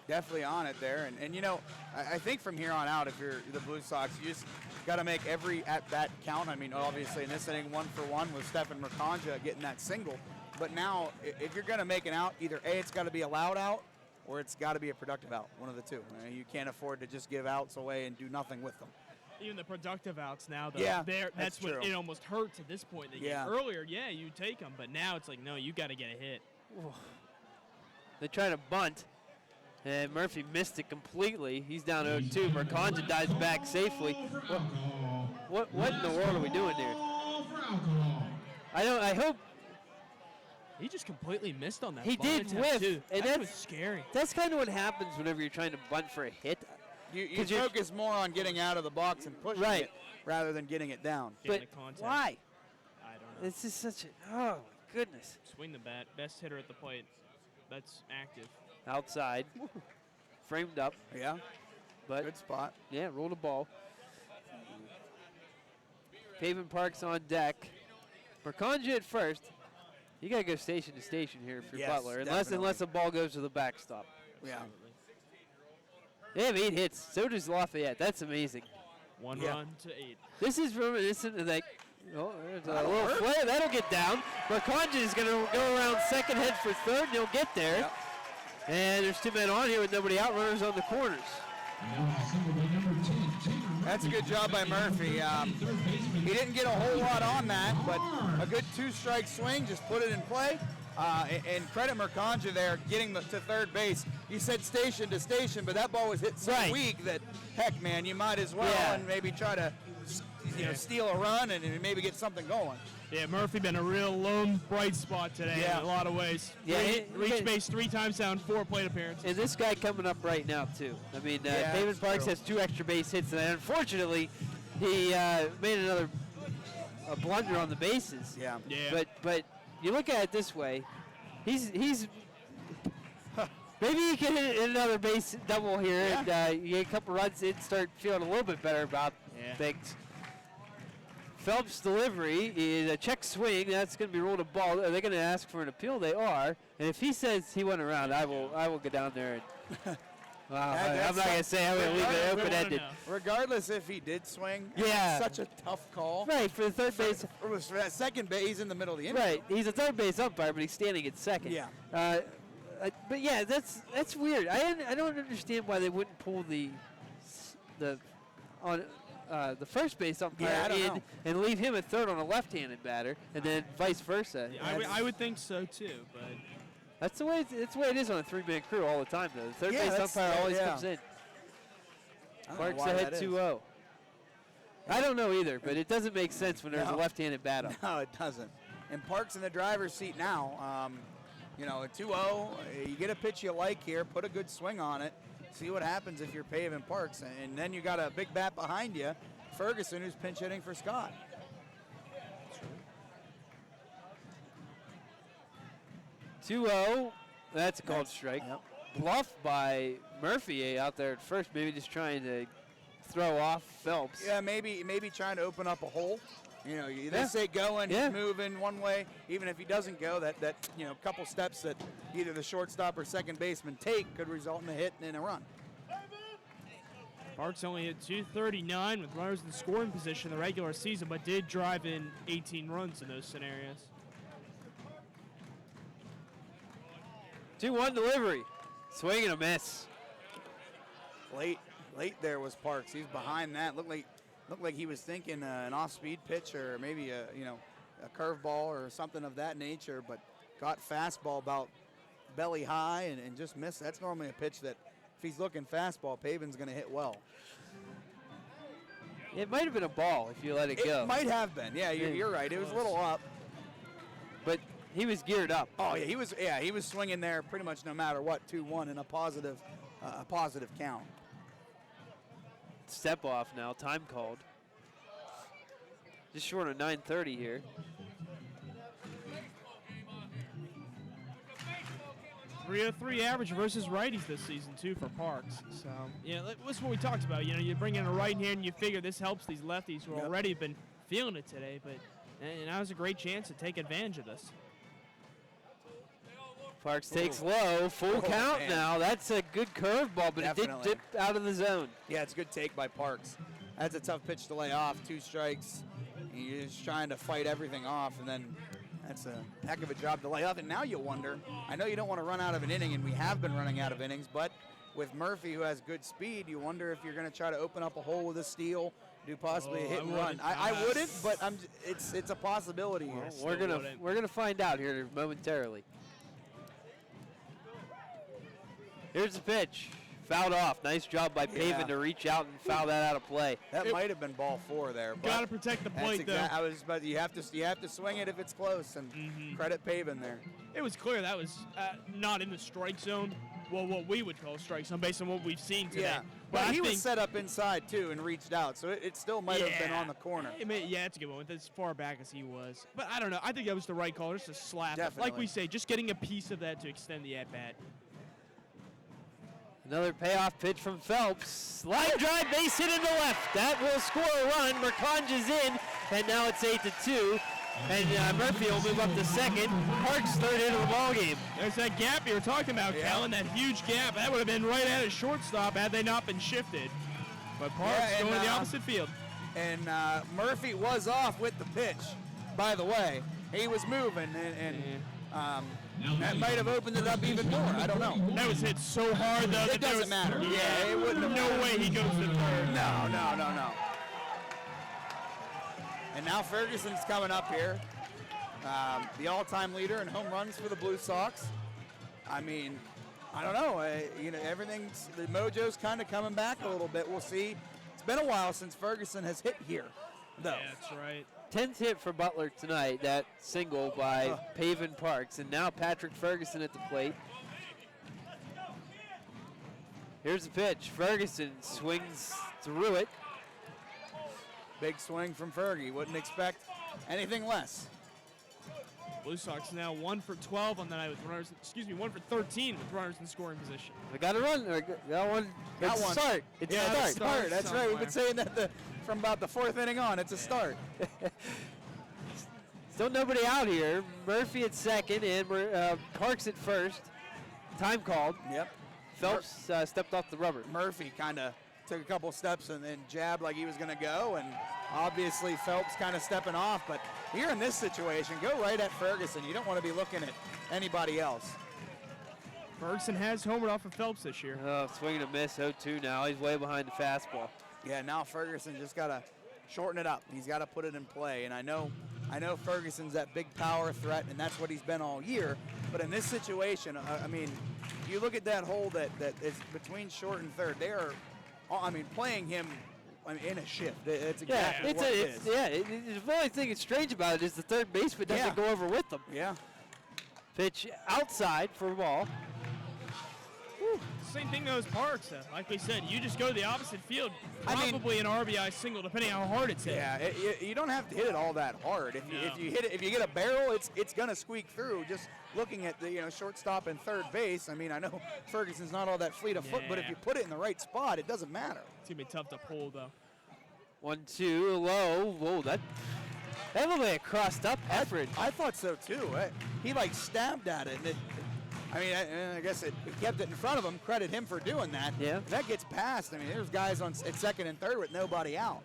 definitely on it there. And I think from here on out, if you're the Blue Sox, you just got to make every at-bat count. I mean, obviously in this inning, 1 for 1 with Stephen Mercanja getting that single. But now, if you're going to make an out, either A, it's got to be a loud out, or it's got to be a productive out, one of the two. You can't afford to just give outs away and do nothing with them. Even the productive outs now, though, that's what true. It almost hurts at this point. Earlier, you take them, but now it's like, no, you got to get a hit. They try to bunt, and Murphy missed it completely. He's down 0-2. Mercanja dives back safely. What in the world are we doing here? I hope He just completely missed on that. He bunt did attempt, whiff, too. and That was that's- scary. That's kind of what happens whenever you're trying to bunt for a hit. You 'Cause you're- focus more on getting out of the box and pushing Right. it rather than getting it down. Getting But the contact. why? I don't know. This is such a, oh, my goodness. Swing the bat. Best hitter at the plate. That's active. Outside, framed up, Yeah, but good spot. yeah, roll the ball. Pavement Park's on deck. Merconja at first. You got to go station to station here for Yes, Butler, definitely. unless the ball goes to the backstop. Yeah. They have 8 hits. So does Lafayette. That's amazing. One Yeah. run to 8. This is reminiscent of that. Oh, there's a little flare. That'll get down. Merconja is going to go around second, head for third, and he'll get there. Yep. And there's 2 men on here with nobody out. Runners on the corners. That's a good job by Murphy. He didn't get a whole lot on that, but a good 2-strike swing, just put it in play. And credit Merconja there, getting to third base. You said station to station, but that ball was hit so Right. weak that, heck, man, you might as well Yeah. and maybe try to steal a run and maybe get something going. Yeah, Murphy been a real lone bright spot today Yeah. in a lot of ways. Yeah, Reached base 3 times down, 4 plate appearances. And this guy coming up right now, too. I mean, Yeah, Pavement that's Parks true. has 2 extra base hits, and unfortunately, he made another blunder on the bases. Yeah. Yeah. But you look at it this way, he's maybe he can hit another base double here, and you get a couple runs in, start feeling a little bit better about things. Phelps' delivery is a check swing. That's going to be ruled a ball. Are they going to ask for an appeal? They are. And if he says he went around, I will go down there and. Wow, I'm not going to say I'm going to leave it open-ended. Regardless if he did swing, Yeah. it's such a tough call. Right, for the third base. For that second base, he's in the middle of the inning. Right, he's a third base umpire, but he's standing at second. Yeah. But yeah, that's weird. I don't understand why they wouldn't pull the first base umpire Yeah, I don't in know. and leave him at third on a left-handed batter, and then vice versa. I would think so too, but That's the way it is on a 3-man crew all the time, though. The third Yeah, base that's- umpire always yeah. comes in. I don't know Parks why ahead that is. 2-0. I don't know either, but it doesn't make sense when there's a No. left-handed bat up. No, it doesn't. And Parks in the driver's seat now. At 2-0, you get a pitch you like here, put a good swing on it, see what happens if you're Pavement Parks. And then you got a big bat behind you, Ferguson, who's pinch hitting for Scott. 2-0, that's a called strike. Yep. Bluff by Murphy out there at first, maybe just trying to throw off Phelps. Yeah, maybe trying to open up a hole. You Yeah. they say going, Yeah. he's moving one way. Even if he doesn't go, that couple steps that either the shortstop or second baseman take could result in a hit and a run. Parks only hit 239 with runners in scoring position in the regular season, but did drive in 18 runs in those scenarios. 2-1 delivery. Swing and a miss. Late there was Parks. He's behind that. Looked like he was thinking an off-speed pitch or maybe a curveball or something of that nature, but got fastball about belly high and just missed. That's normally a pitch that if he's looking fastball, Pavin's going to hit well. It might have been a ball if you let it go. It might have been. Yeah, you're right. It was a little up. But he was geared up. Oh yeah, he was swinging there pretty much no matter what. 2-1 in a positive count. Step off now, time called. Just short of 9:30 here. .303 average versus righties this season too for Parks. So that's what we talked about. You bring in a right hand and you figure this helps these lefties who already have been feeling it today. But now is a great chance to take advantage of this. Parks takes low, full count man. now. That's a good curveball, but Definitely. it did dip out of the zone. Yeah, it's a good take by Parks. That's a tough pitch to lay off. 2 strikes. You're just trying to fight everything off, and then that's a heck of a job to lay off. And now you wonder, I know you don't want to run out of an inning, and we have been running out of innings, but with Murphy, who has good speed, you wonder if you're going to try to open up a hole with a steal, do possibly a hit and run. I wouldn't, but it's a possibility here. We're gonna find out here momentarily. Here's the pitch. fouled off. Nice job by Pavin to reach out and foul that out of play. That might have been ball 4 there. Got to protect the plate, though. I was about, you have to swing it if it's close, and credit Pavin there. It was clear that was not in the strike zone. Well, what we would call strike zone based on what we've seen today. Yeah, but he was set up inside too and reached out, so it still might have been on the corner. Yeah, it's a good one with as far back as he was. But I don't know. I think that was the right call, just a slap. Definitely. Like we say, just getting a piece of that to extend the at-bat. Another payoff pitch from Phelps. Line drive, base hit in the left. That will score a run. Mercange is in, and now it's 8-2. And Murphy will move up to second. Parks third into the ball game. There's that gap you were talking about, Callan, that huge gap. That would have been right at his shortstop had they not been shifted. But Parks going to the opposite field. And Murphy was off with the pitch, by the way. He was moving, and that might have opened it up even more. I don't know. That was hit so hard, though. It doesn't matter. Yeah, it wouldn't have no mattered. way he goes to third. No. And now Ferguson's coming up here, the all-time leader in home runs for the Blue Sox. I mean, I don't know. Everything's, the mojo's kind of coming back a little bit. We'll see. It's been a while since Ferguson has hit here, though. Yeah, that's right. 10th hit for Butler tonight, that single by Pavin Parks. And now Patrick Ferguson at the plate. Here's the pitch. Ferguson swings through it. Big swing from Fergie. Wouldn't expect anything less. Blue Sox now 1 for 12 on the night with runners. 1 for 13 with runners in scoring position. They got a run. Got one. Got It's one. a start. It's a start. That's right. We've been saying that from about the 4th inning on. It's a start. Still nobody out here. Murphy at second and Parks at first. Time called. Yep. Phelps stepped off the rubber. Murphy kind of took a couple steps and then jabbed like he was going to go, and obviously Phelps kind of stepping off. But here in this situation, go right at Ferguson. You don't want to be looking at anybody else. Ferguson has homered off of Phelps this year. Oh, swing and a miss, 0-2 now. He's way behind the fastball. Yeah, now Ferguson just got to shorten it up. He's got to put it in play. And I know Ferguson's that big power threat, and that's what he's been all year. But in this situation, I mean, you look at that hole that is between short and third. They are, playing him in a shift. It's exactly what it is. The only thing that's strange about it is the third baseman doesn't go over with them. Yeah. Pitch outside for a ball. Same thing though as Parks. Like we said, you just go to the opposite field. Probably an RBI single, depending how hard it's hit. Yeah, you don't have to hit it all that hard. If you hit it, if you get a barrel, it's gonna squeak through. Just looking at the shortstop and third base. I mean, I know Ferguson's not all that fleet of foot, but if you put it in the right spot, it doesn't matter. It's gonna be tough to pull though. 1-2 low. Whoa, that looked like a crossed up effort. I thought so too. He like stabbed at it, and I guess he kept it in front of him. Credit him for doing that. Yeah. If that gets past, there's guys at second and third with nobody out.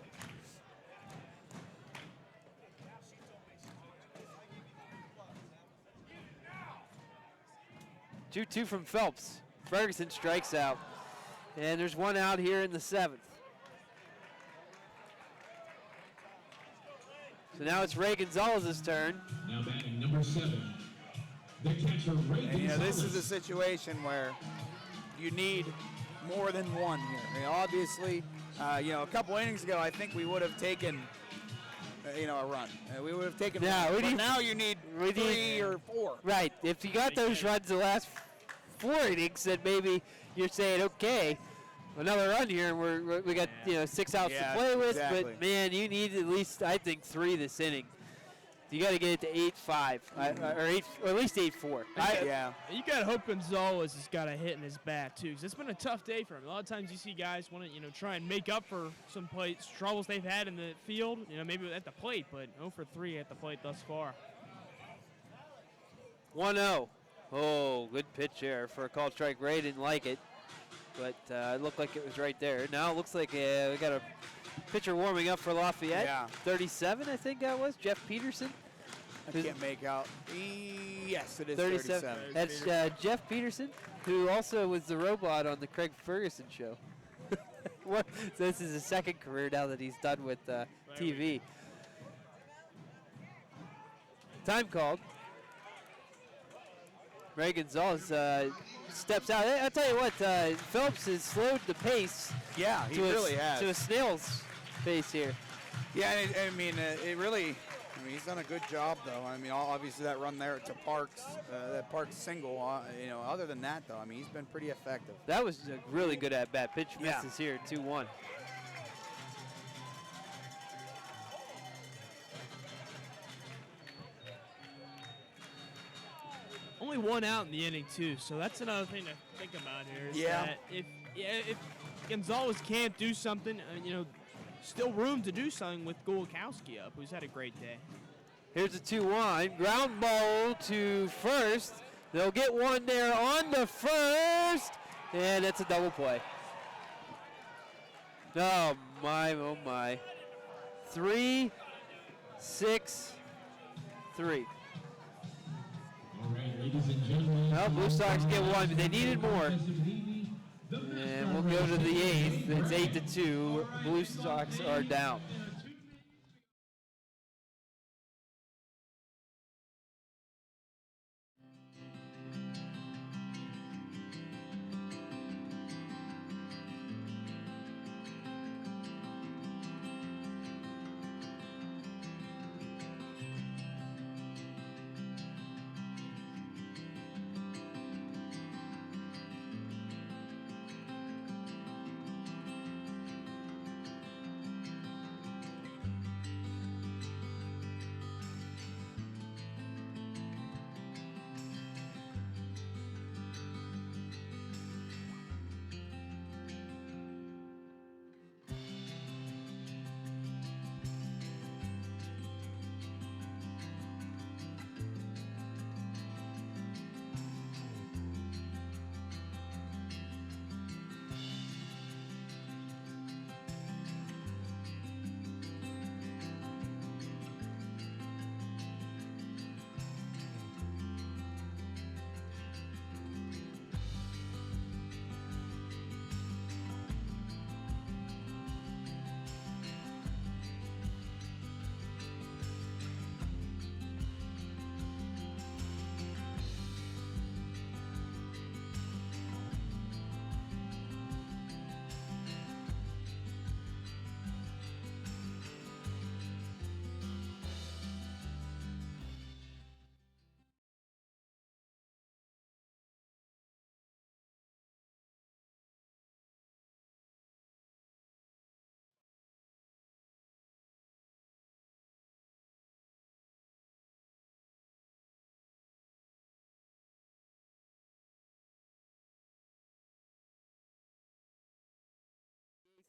Two from Phelps. Ferguson strikes out. And there's one out here in the 7th. So now it's Ray Gonzalez's turn. Now batting number 7. The catcher, Ray Gonzalez. This is a situation where you need more than one here. Obviously, a couple innings ago, I think we would have taken, a run. We would have taken one. But now you need 3 or 4. Right. If you got those runs the last 4 innings, then maybe you're saying, okay, another run here, and we got 6 outs to play with. Exactly. But man, you need at least, I think, 3 this inning. You got to get it to 8-5 or at least 8-4. You got to hope Gonzalez has got a hit in his bat too, because it's been a tough day for him. A lot of times you see guys want to try and make up for some troubles they've had in the field, maybe at the plate, but 0 for 3 at the plate thus far. 1-0. Oh, good pitch there for a called strike. Ray didn't like it, but it looked like it was right there. Now it looks like we got a pitcher warming up for Lafayette. Yeah. 37, I think that was, Jeff Peterson. I can't make out. Yes, it is 37. That's Jeff Peterson, who also was the robot on the Craig Ferguson show. So this is his second career now that he's done with TV. Time called. Ray Gonzalez steps out. I'll tell you what, Phillips has slowed the pace. Yeah, he to really a, has. To a snail's pace here. Yeah, it really. He's done a good job, though. Obviously that run there to Parks, that Parks single. Other than that, though, he's been pretty effective. That was a really good at bat. Pitch misses here, 2-1. Only one out in the inning, too, so that's another thing to think about here. Is that if Gonzalez can't do something, still room to do something with Gulakowski up, who's had a great day. Here's a 2-1. Ground ball to first. They'll get one there on the first, and it's a double play. Oh, my, oh, my. 3-6-3. All right, ladies and gentlemen. Well, Blue Sox get one, but they needed more. And we'll go to the 8th. It's 8-2. Blue Sox are down.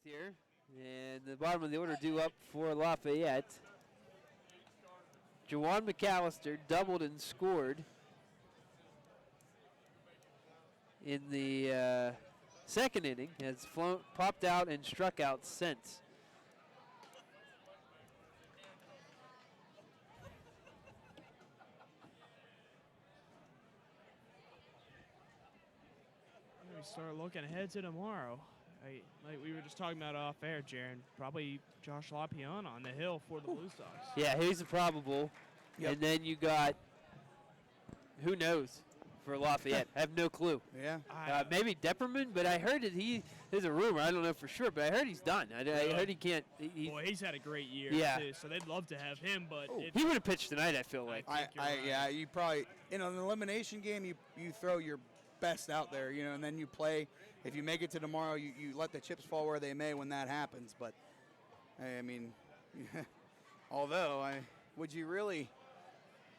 Here, and the bottom of the order due up for Lafayette. Juwan McAllister doubled and scored in the second inning. Has popped out and struck out since. We start looking ahead to tomorrow. Like we were just talking about off air, Jaron. Probably Josh LaPiana on the hill for the Blue Sox. Yeah, he's a probable. Yep. And then you got, who knows, for Lafayette. I have no clue. Yeah. Maybe Depperman, but I heard that there's a rumor. I don't know for sure, but I heard he's done. I heard he can't. Boy, he's had a great year, too, so they'd love to have him, but he would have pitched tonight, I feel like. Yeah, you probably, in an elimination game, you throw your best out there, and then you play. If you make it to tomorrow, you let the chips fall where they may when that happens. But, would you really,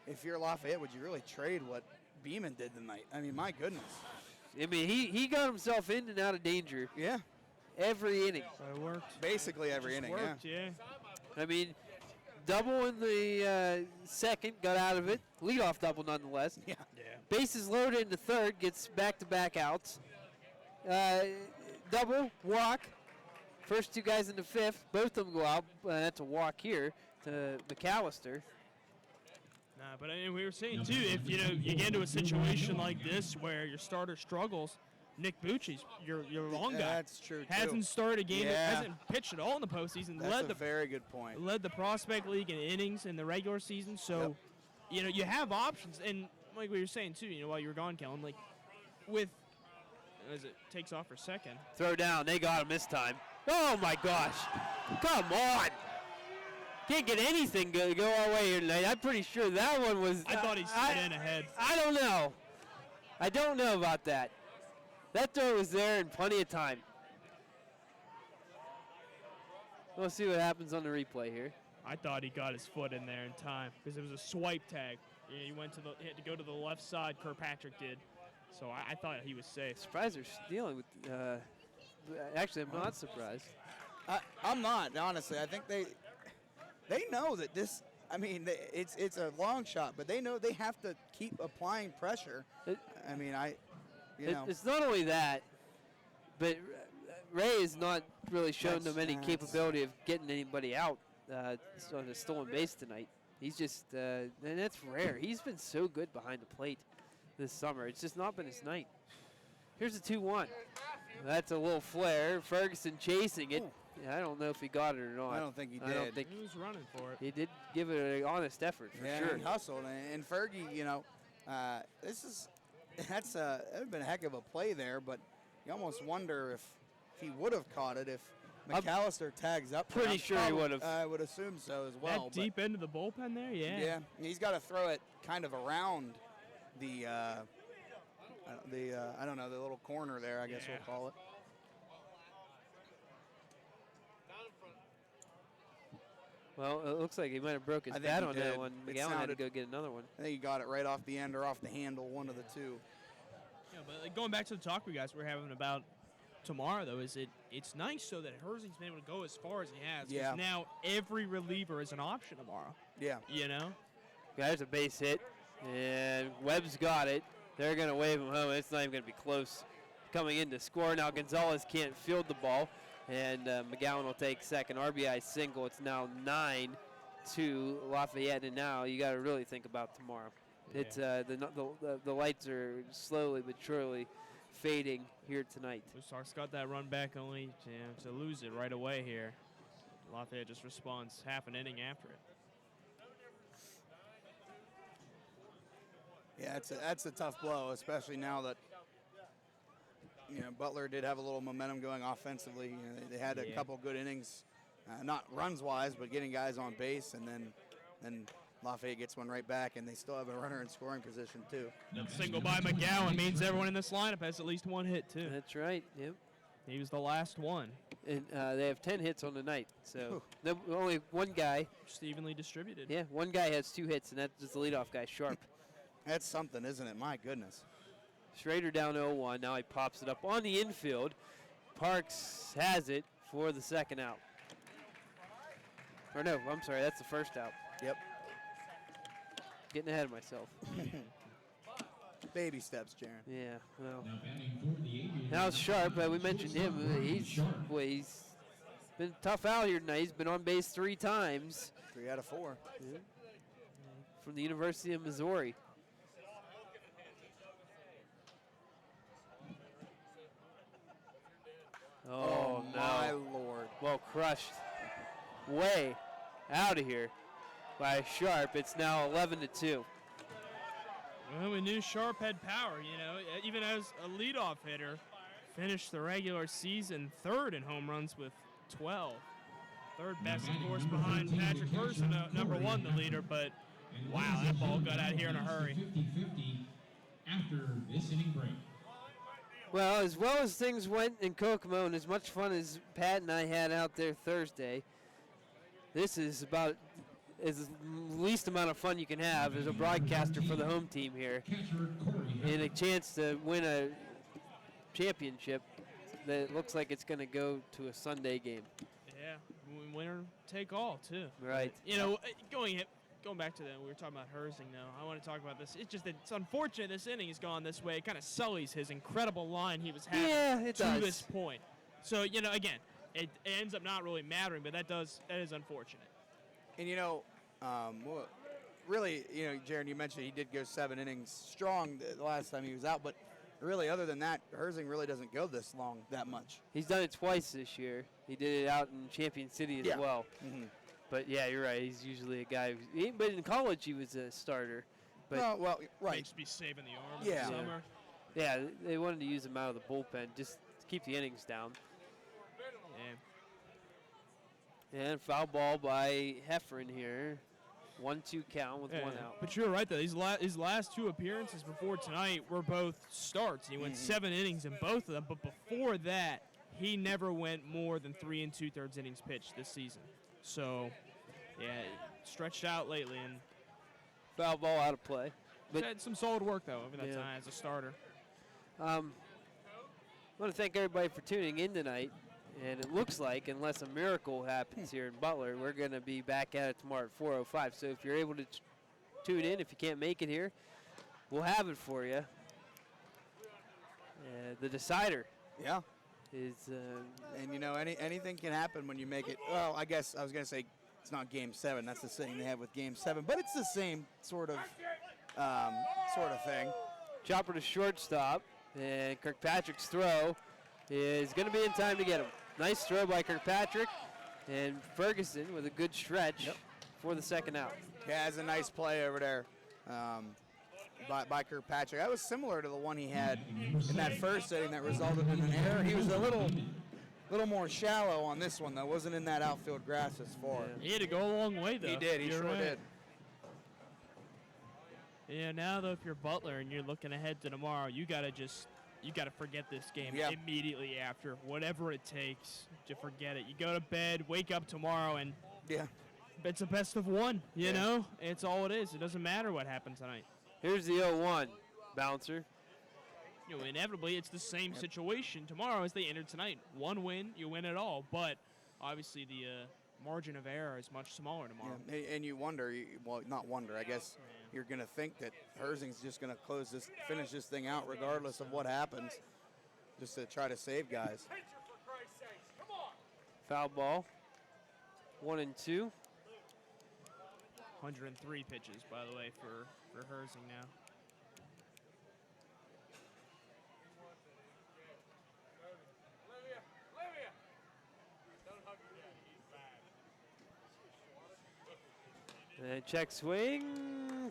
if you're Lafayette, would you really trade what Beeman did tonight? My goodness. He got himself in and out of danger. Yeah. Every inning. So it worked. Basically every inning, worked, yeah. Double in the second, got out of it. Leadoff double nonetheless. Yeah. Bases loaded in the third, gets back-to-back outs. Double, walk. First two guys in the fifth, both of them go out. That's a walk here to McAllister. But we were saying, too, if you get into a situation like this where your starter struggles, Nick Bucci's your long guy. That's true, Hasn't started a game, hasn't pitched at all in the postseason. That's a very good point. Led the Prospect League in innings in the regular season. So, you have options. And like we were saying too, while you were gone, Kellen, like with as it takes off for second. Throw down. They got him this time. Oh my gosh! Come on! Can't get anything go our way here tonight. I'm pretty sure that one was. I thought he slid in ahead. I don't know. I don't know about that. That throw was there in plenty of time. We'll see what happens on the replay here. I thought he got his foot in there in time because it was a swipe tag. Yeah, he had to go to the left side. Kirkpatrick did, so I thought he was safe. Surprised they're stealing with. Actually, I'm not surprised. I'm not, honestly. I think they know that this. I mean, it's a long shot, but they know they have to keep applying pressure. It's not only that, but Ray has not really shown them any capability of getting anybody out on a stolen base tonight. He's just, and that's rare. He's been so good behind the plate this summer. It's just not been his night. Here's a 2-1. That's a little flare. Ferguson chasing it. Yeah, I don't know if he got it or not. I don't think he did. I don't think He was running for it. he did give it an honest effort for sure. He hustled. And Fergie, that would have been a heck of a play there, but you almost wonder if he would have caught it if McAllister tags up. Pretty sure he would have. I would assume so as well. That deep into the bullpen there, yeah. Yeah, he's got to throw it kind of around the I don't know, the little corner there, I guess we'll call it. Well, it looks like he might have broke his bat on that one. McGowan had to go get another one. I think he got it right off the end or off the handle, one of the two. Yeah, but like, going back to the talk we guys were having about tomorrow, though, it's nice so that Herzing's been able to go as far as he has. Yeah. Now every reliever is an option tomorrow. Yeah. There's a base hit, and Webb's got it. They're going to wave him home. It's not even going to be close. Coming in to score. Now Gonzalez can't field the ball, and McGowan will take second. RBI single. It's now 9-2 Lafayette, and now you got to really think about tomorrow. Yeah. It's the lights are slowly but surely fading here tonight. Starks got that run back only to lose it right away here. Lafayette just responds half an inning after it. Yeah, that's a tough blow, especially now that Butler did have a little momentum going offensively. They had a couple good innings, not runs-wise, but getting guys on base, and then Lafayette gets one right back, and they still have a runner in scoring position too. Single by McGowan means everyone in this lineup has at least one hit too. That's right. Yep. He was the last one. And they have 10 hits on the night, so only one guy. Just evenly distributed. Yeah, one guy has 2 hits, and that's just the leadoff guy, Sharp. That's something, isn't it? My goodness. Schrader down 0-1. Now he pops it up on the infield. Parks has it for the second out. Or no, I'm sorry, that's the first out. Yep. Getting ahead of myself. Baby steps, Jaron. Yeah, well. Now batting for the Aviators. Now it's Sharp. We mentioned him. He's been tough out here tonight. He's been on base 3 times. 3 out of 4. Yeah. From the University of Missouri. Oh, no. My Lord. Well, crushed way out of here by Sharp. It's now 11-2. Well, we knew Sharp had power, even as a leadoff hitter. Finished the regular season 3rd in home runs with 12. 3rd best, of course, behind Patrick Person, number 1, the leader. But, wow, that ball got out here in a hurry. 50-50 after this inning break. Well as things went in Kokomo, and as much fun as Pat and I had out there Thursday, this is about as least amount of fun you can have as a broadcaster for the home team here, and a chance to win a championship that looks like it's going to go to a Sunday game. Yeah, winner take all too. Right. Going back to that, we were talking about Herzing now. I want to talk about this. It's just that it's unfortunate this inning has gone this way. It kind of sullies his incredible line he was having to this point. So, again, it ends up not really mattering, but that is unfortunate. And, really, Jaron, you mentioned he did go 7 innings strong the last time he was out, but really, other than that, Herzing really doesn't go this long that much. He's done it twice this year. He did it out in Champion City as well. Mm-hmm. But, yeah, you're right. He's usually a guy but in college he was a starter. But well, right. May just be saving the arm Yeah. in the summer. yeah, they wanted to use him out of the bullpen just to keep the innings down. Yeah. And foul ball by Heffron here. 1-2 count with one out. But you're right, though. His last 2 appearances before tonight were both starts. He went 7 innings in both of them. But before that, he never went more than 3 2/3 innings pitched this season. So, yeah, stretched out lately. And Foul ball out of play. he's had some solid work, though, over that time as a starter. I want to thank everybody for tuning in tonight. And it looks like, unless a miracle happens here in Butler, we're going to be back at it tomorrow at 4:05. So if you're able to tune in, if you can't make it here, we'll have it for you. The decider. Yeah. Is And, you know, anything can happen when you make it. Well, I guess I was going to say it's not Game 7. That's the thing they have with Game 7. But it's the same sort of thing. chopper to shortstop. And Kirkpatrick's throw is going to be in time to get him. Nice throw by Kirkpatrick. And Ferguson with a good stretch for the second out. Yeah, it's a nice play over there by Kirkpatrick. That was similar to the one he had in that first inning that resulted in an error. He was a little more shallow on this one, though. Wasn't in that outfield grass as far. He had to go a long way, though. He did. He You're sure right. did. Yeah, now, though, if you're Butler and you're looking ahead to tomorrow, you got to forget this game immediately after, whatever it takes to forget it. You go to bed, wake up tomorrow, and it's a best of one, you know? It's all it is. It doesn't matter what happens tonight. Here's the 0-1 bouncer. You know, inevitably, it's the same situation tomorrow as they entered tonight. One win, you win it all. But obviously, the margin of error is much smaller tomorrow. Yeah, and you wonder, well, not wonder, I guess you're going to think that Herzing's just going to finish this thing out regardless of what happens, just to try to save guys. Foul ball. 1-2. 103 pitches, by the way, for Herzing now. And check swing.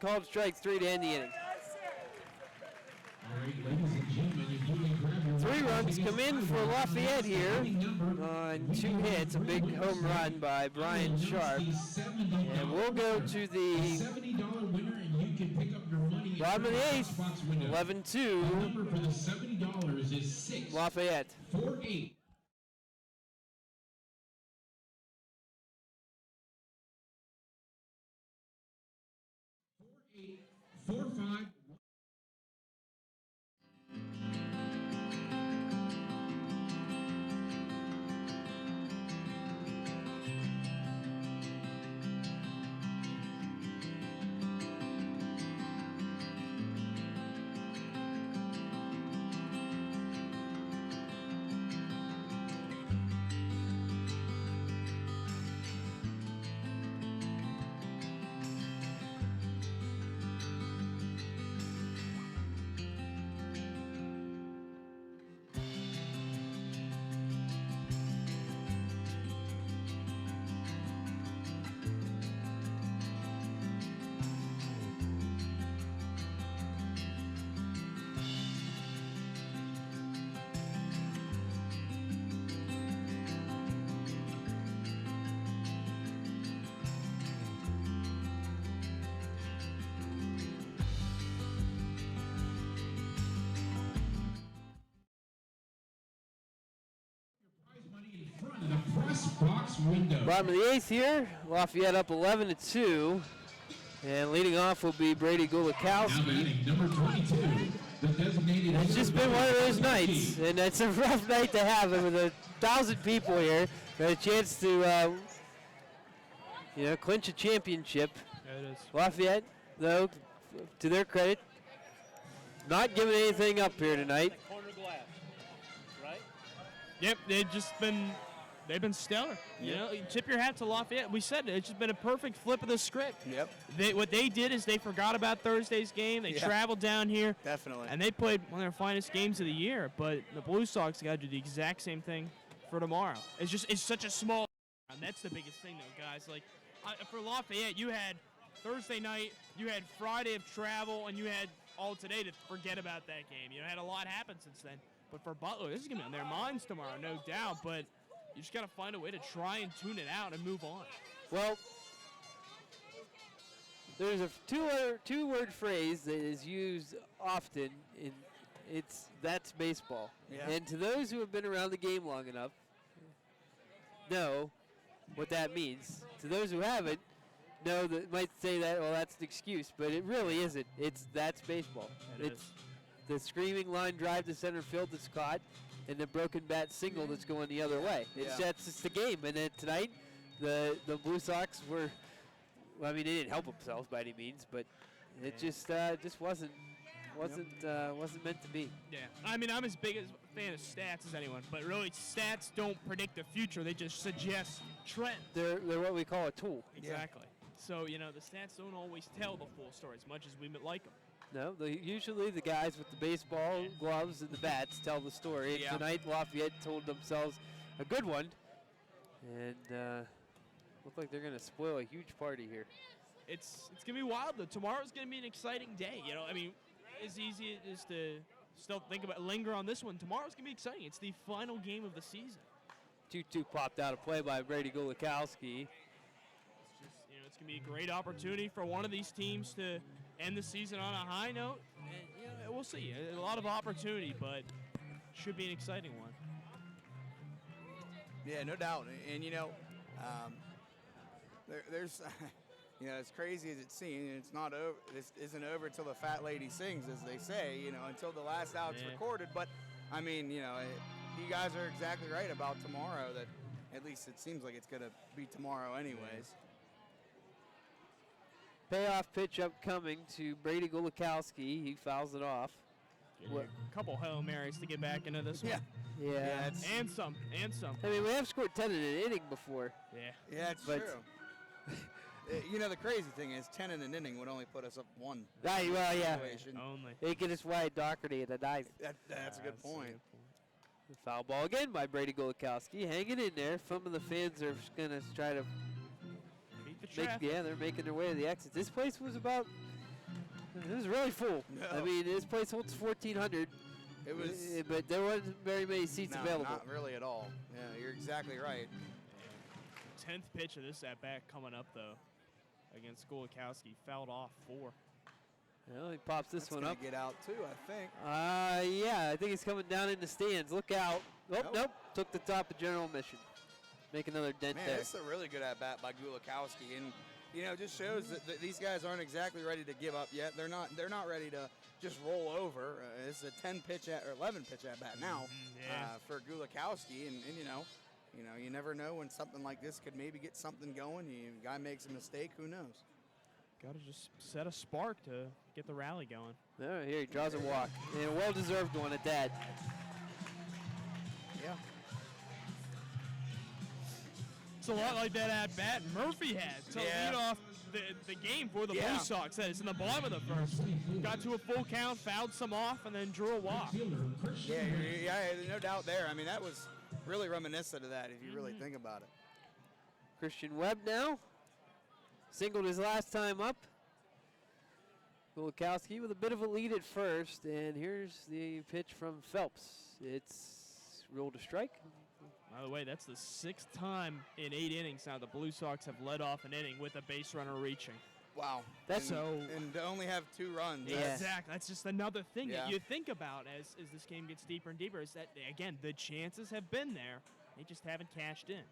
Called strike 3 to end the inning. All right, ladies and gentlemen, if you can grab your 3 runs come in for Lafayette here on 2 hits. A big home run by Brian Sharp. And we'll go to the $70 winner, and you can pick up your money. bottom of the 8th. Box window. 11-2. The number for the $70 is 6 Lafayette. 4 8. Four, five. Box window. Bottom of the 8th here. Lafayette up 11-2. And leading off will be Brady Now Gulikowski. batting number 22, the designated. It's just been one of those nights, and it's a rough night to have with 1,000 people here. Got a chance to, clinch a championship. Yeah, it is. Lafayette, though, to their credit, not giving anything up here tonight. Yep, they've been stellar. You know, you tip your hat to Lafayette. We said it, it's just been a perfect flip of the script. Yep. What they did is they forgot about Thursday's game. They traveled down here. Definitely. And they played one of their finest games of the year. But the Blue Sox got to do the exact same thing for tomorrow. It's such a small. And that's the biggest thing, though, guys. Like for Lafayette, you had Thursday night, you had Friday of travel, and you had all today to forget about that game. You know, had a lot happen since then. But for Butler, this is going to be on their minds tomorrow, no doubt. But you just got to find a way to try and tune it out and move on. Well, there's a two-word phrase that is used often that's baseball. Yeah. And to those who have been around the game long enough, know what that means. To those who haven't, know that might say that, well, that's an excuse, but it really isn't. That's baseball. It's the screaming line drive to center field that's caught, and the broken bat single that's going the other way. That's just the game. And then tonight, the Blue Sox were, well, I mean, they didn't help themselves by any means, but it just wasn't meant to be. Yeah, I mean, I'm as big a fan of stats as anyone, but really stats don't predict the future. They just suggest trends. They're what we call a tool. Exactly. So, you know, the stats don't always tell the full story as much as we would like them. No, usually the guys with the baseball gloves and the bats tell the story. And tonight, Lafayette told themselves a good one, and look like they're going to spoil a huge party here. It's going to be wild, though. Tomorrow's going to be an exciting day. You know, I mean, as easy as to still linger on this one, tomorrow's going to be exciting. It's the final game of the season. 2-2 popped out of play by Brady Gulikowski. It's going to be a great opportunity for one of these teams to end the season on a high note. And, you know, we'll see. A lot of opportunity, but should be an exciting one. Yeah, no doubt. And, you know, there's, you know, as crazy as it seems, it's not over. This isn't over until the fat lady sings, as they say, you know, until the last out's recorded. But, I mean, you know, you guys are exactly right about tomorrow, that at least it seems like it's going to be tomorrow anyways. Payoff pitch upcoming to Brady Gulikowski. He fouls it off. A couple Hail Marys to get back into this one. Yeah. And some. I mean, we have scored 10 in an inning before. Yeah, it's true. You know, the crazy thing is 10 in an inning would only put us up one. Well, yeah. Only. They get us wide Doherty at a ninth. That's a good point. Foul ball again by Brady Gulikowski. Hanging in there. Some of the fans are going to try to they're making their way to the exit. This place was it was really full. No. I mean, this place holds 1,400. It was, but there wasn't very many seats available. Not really at all. Yeah, you're exactly right. 10th pitch of this at-bat coming up, though, against Gulikowski. Fouled off 4. Well, he pops this one up. Get out, too, I think. Yeah, I think he's coming down in the stands. Look out. Nope. Took the top of general mission. Make another dent there. This is a really good at-bat by Gulikowski, and you know, just shows that these guys aren't exactly ready to give up yet. They're not ready to just roll over. It's a 11 pitch at-bat now for Gulikowski, and you know, you never know when something like this could maybe get something going. The guy makes a mistake, who knows? Got to just set a spark to get the rally going. Oh, here he draws a walk, and a well-deserved one at that. Yeah. It's a lot like that at-bat Murphy had to lead off the game for the Blue Sox. It's in the bottom of the first. Got to a full count, fouled some off, and then drew a walk. Yeah, no doubt there. I mean, that was really reminiscent of that if you really think about it. Christian Webb now. Singled his last time up. Gulikowski with a bit of a lead at first, and here's the pitch from Phelps. It's ruled a strike. By the way, that's the 6th time in 8 innings now the Blue Sox have led off an inning with a base runner reaching. Wow. And to only have 2 runs. Yeah. Exactly. That's just another thing that you think about as this game gets deeper and deeper, is that, again, the chances have been there. They just haven't cashed in.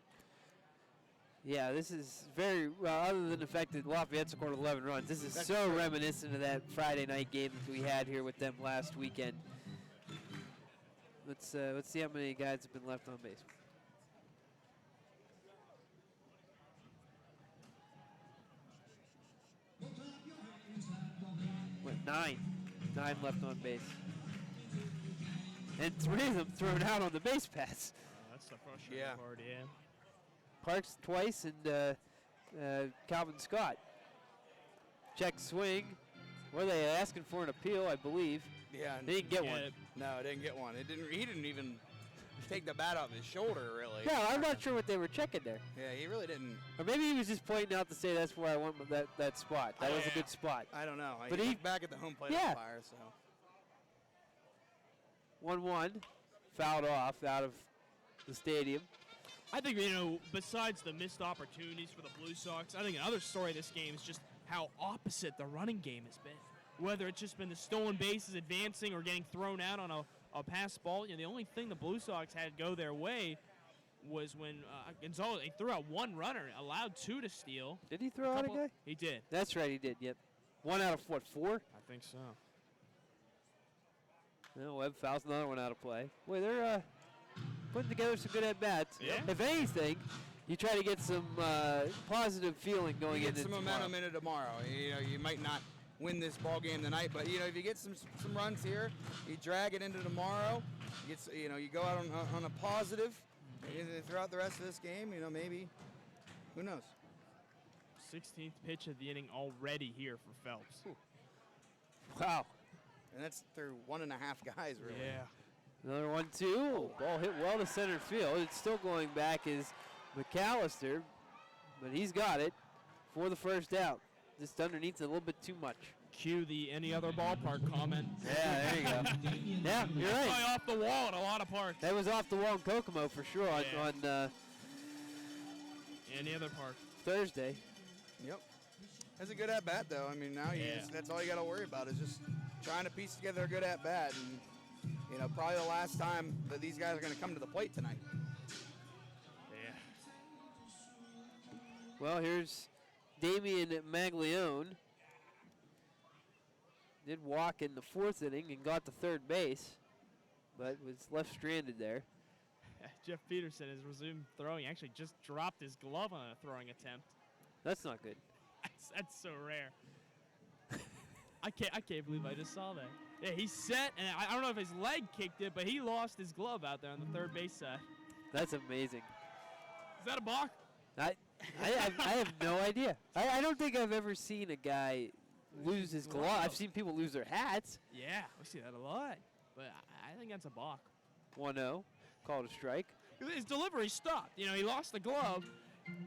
Yeah, this is very, well, other than the fact that Lafayette scored 11 runs, this is so reminiscent of that Friday night game that we had here with them last weekend. Let's see how many guys have been left on base. What, 9 left on base. And 3 of them thrown out on the base pass. That's the frustrating part, Parks twice and Calvin Scott. Check swing. Were they asking for an appeal, I believe? Yeah. They didn't get one. No, didn't get one. He didn't even take the bat off his shoulder, really. Yeah, I'm not sure what they were checking there. Yeah, he really didn't. Or maybe he was just pointing out to say that's where I want that spot. That was a good spot. I don't know. But he he- looked back at the home plate Yeah. umpire, so. 1-1, fouled off out of the stadium. I think, besides the missed opportunities for the Blue Sox, I think another story of this game is just how opposite the running game has been. Whether it's just been the stolen bases advancing or getting thrown out on a pass ball. The only thing the Blue Sox had go their way was when Gonzalez, he threw out one runner, allowed 2 to steal. Did he throw out a guy? He did. That's right, he did, yep. 1 out of, 4? I think so. No, Webb fouls another one out of play. Boy, they're putting together some good at-bats. Yeah. If anything, you try to get some positive feeling going You into get some tomorrow. momentum into tomorrow. You might not win this ball game tonight, but if you get some runs here, you drag it into tomorrow. You go out on a positive throughout the rest of this game. Maybe, who knows? 16th pitch of the inning already here for Phelps. Wow. And that's through 1.5 guys, really. Yeah. Another 1-2. Ball hit well to center field. It's still going back is McAllister, but he's got it for the first out. Just underneath a little bit too much. Cue the any other ballpark comment. Yeah, there you go. Yeah, you're Probably right. off the wall at a lot of parks. That was off the wall in Kokomo for sure Yeah. on Any other park. Thursday. Yep. That's a good at bat, though. Now that's all you got to worry about is just trying to piece together a good at bat, and probably the last time that these guys are going to come to the plate tonight. Yeah. Well, here's Damian Maglione. Did walk in the 4th inning and got to third base, but was left stranded there. Jeff Peterson has resumed throwing. Actually, just dropped his glove on a throwing attempt. That's not good. That's so rare. I can't believe I just saw that. Yeah, he's set, and I don't know if his leg kicked it, but he lost his glove out there on the third base side. That's amazing. Is that a balk? I have no idea. I don't think I've ever seen a guy lose his glove. I've seen people lose their hats. Yeah, we see that a lot. But I think that's a balk. 1-0, called a strike. His delivery stopped. He lost the glove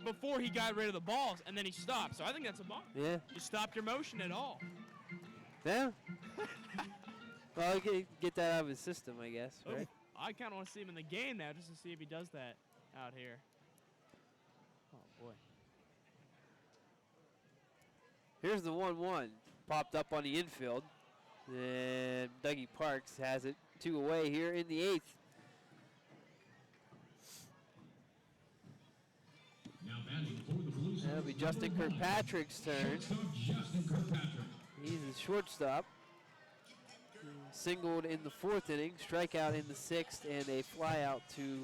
before he got rid of the balls, and then he stopped. So I think that's a balk. Yeah. You stopped your motion at all. Yeah. Well, get that out of his system, I guess, right? I kind of want to see him in the game now just to see if he does that out here. Oh, boy. Here's the 1-1. Popped up on the infield. And Dougie Parks has it 2 away here in the 8th. Now batting for the Blue Sox. That'll be Justin Kirkpatrick's turn. Justin Kirkpatrick. He's the shortstop. Singled in the 4th inning, strikeout in the 6th, and a fly out to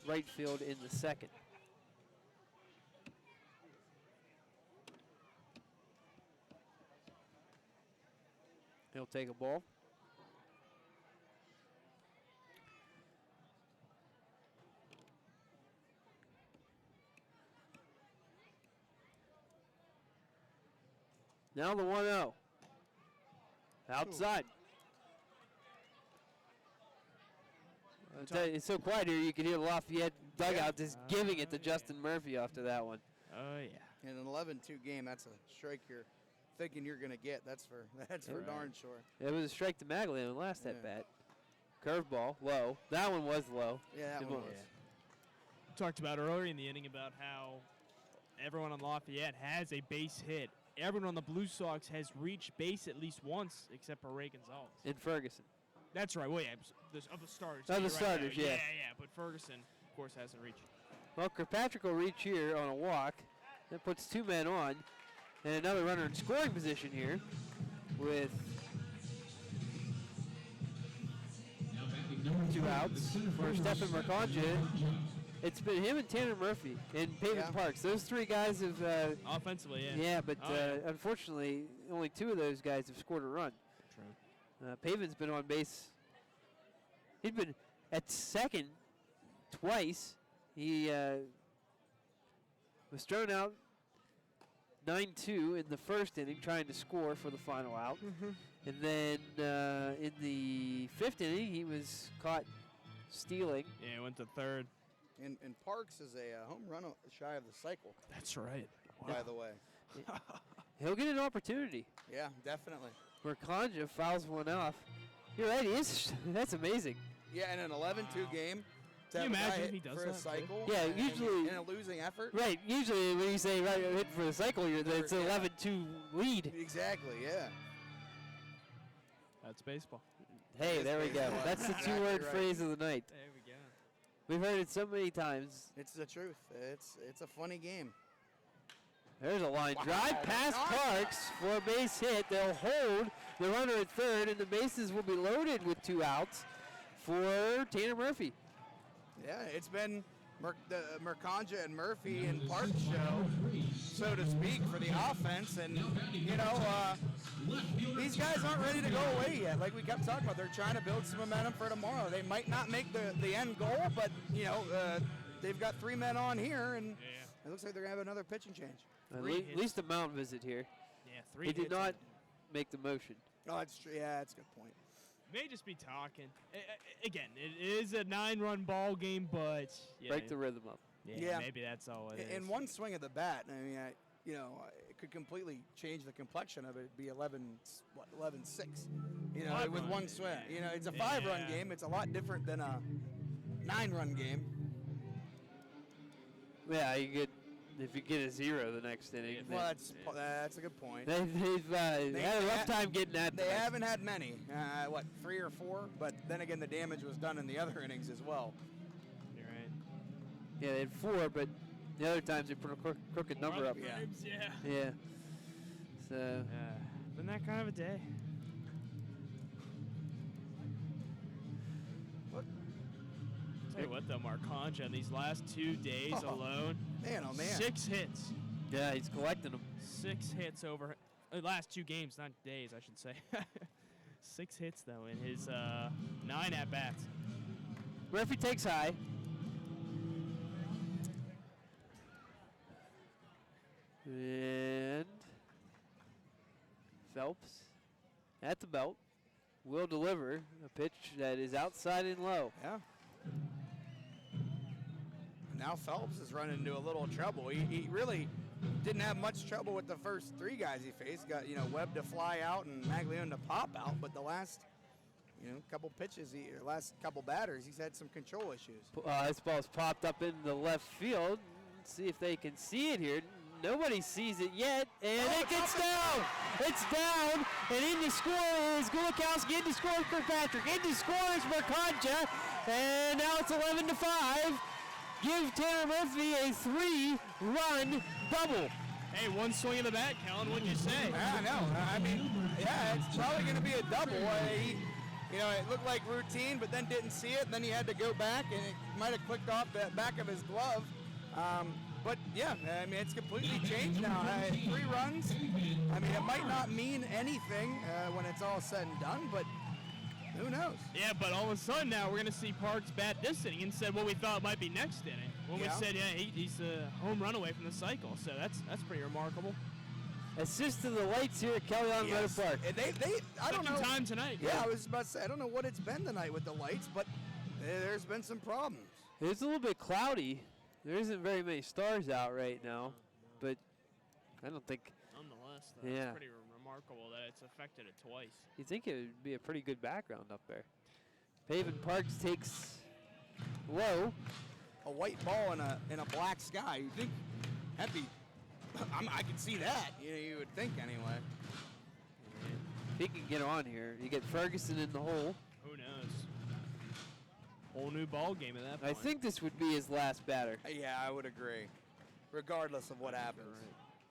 right field in the 2nd. He'll take a ball. Now the 1-0. Outside. I'll tell you, it's so quiet here, you can hear the Lafayette dugout just giving it to Justin Murphy after that one. Oh, yeah. In an 11-2 game, that's a strike you're thinking you're going to get. That's for darn sure. It was a strike to Maglione last at Yeah. bat. Curveball, low. That one was low. Yeah, that It one was. was. Talked about earlier in the inning about how everyone on Lafayette has a base hit. Everyone on the Blue Sox has reached base at least once, except for Ray Gonzalez. In Ferguson. That's right. Well, yeah, of the starters. Of the You're right starters, there. yeah. Yeah. But Ferguson, of course, hasn't reached. Well, Kirkpatrick will reach here on a walk. That puts 2 men on. And another runner in scoring position here with Now batting number 2 4, outs the center for fielder, Stephen Mercante. It's been him and Tanner Murphy in Pavement Yeah. Parks. Those 3 guys have, Offensively, yeah. yeah, but Oh, yeah. unfortunately, only 2 of those guys have scored a run. True. Pavin's been on base. He's been at second twice. He was thrown out 9-2 in the first inning, trying to score for the final out. And then in the 5th inning, he was caught stealing. Yeah, he went to third. And Parks is a home run shy of the cycle, That's right. by the way. He'll get an opportunity. Yeah, definitely. Mercanja fouls one off. You're right, he is. That's amazing. Yeah, in an 11-2 game. Can you imagine if he does for that, a cycle? Yeah, usually in a losing effort. Right, usually when you say right hit for the cycle, it's an 11-2 lead. Exactly. Yeah. That's baseball. Hey, It is there we go. baseball. That's the Exactly two-word right. phrase of the night. There we go. We've heard it so many times. It's the truth. It's a funny game. There's a line Wow, drive past God. Parks for a base hit. They'll hold the runner at third, and the bases will be loaded with 2 outs for Tanner Murphy. Yeah, it's been the Mercanja and Murphy and Parks show, so to speak, for the offense. And, you know, these guys aren't ready to go away yet. Like we kept talking about, they're trying to build some momentum for tomorrow. They might not make the end goal, but, you know, they've got 3 men on here, and it looks like they're going to have another pitching change. At least a mound visit here. Yeah, 3 He did hits. not make the motion. Oh, that's true. Yeah, that's a good point. May just be talking. Again, it is a 9-run ball game, but Break the rhythm up. yeah, maybe that's all it is. In one swing of the bat, I mean, it could completely change the complexion of it. It'd be 11-6, you know, with one swing. You know, it's a 5-run game. It's a lot different than a 9-run game. Yeah, if you get a 0 the next inning. Well, that's a good point. They've had a rough time getting that. They haven't had many. 3 or 4? But then again, the damage was done in the other innings as well. You're right. Yeah, they had 4, but the other times they put a crooked number up. Yeah. So. Been that kind of a day. Tell you what, though, Mercanja in these last 2 days alone, Man, oh man. 6 hits. Yeah, he's collecting them. 6 hits over last 2 games, not days, I should say. 6 hits though in his 9 at bats. Murphy takes high. And Phelps at the belt will deliver a pitch that is outside and low. Yeah. Now Phelps is running into a little trouble. He really didn't have much trouble with the first 3 guys he faced. Got, you know, Webb to fly out and Maglione to pop out, but the last, you know, couple pitches, last couple batters, he's had some control issues. This ball's popped up in the left field. Let's see if they can see it here. Nobody sees it yet, and it gets down. It's down, and in to score is Gulikowski. In to score is Kirkpatrick. In to score is Mercanja, and now it's 11-5. Give Tanner Murphy a 3-run double. Hey, one swing of the bat, Kellen, what'd you say? I know. I mean, yeah, it's probably going to be a double. You know, it looked like routine, but then didn't see it, and then he had to go back, and it might have clicked off the back of his glove. But yeah, I mean, it's completely changed now. 3 runs. I mean, it might not mean anything when it's all said and done, but who knows? Yeah, but all of a sudden now we're going to see Parks bat this inning instead of what we thought might be next inning. When we said, he's a home run away from the cycle. So that's pretty remarkable. Assist to the lights here at Kelly on Meadow Park. And I don't know. Second time tonight. Yeah, I was about to say, I don't know what it's been tonight with the lights, but there's been some problems. It's a little bit cloudy. There isn't very many stars out right now, but I don't think. Nonetheless, though, it's pretty remarkable that it's affected it twice. You think it would be a pretty good background up there. Pavin Parks takes low. A white ball in a black sky. You think that'd be? I can see that. You would think anyway. If he can get on here, you get Ferguson in the hole. Who knows? Whole new ball game at that point. I think this would be his last batter. Yeah, I would agree. Regardless of what happens.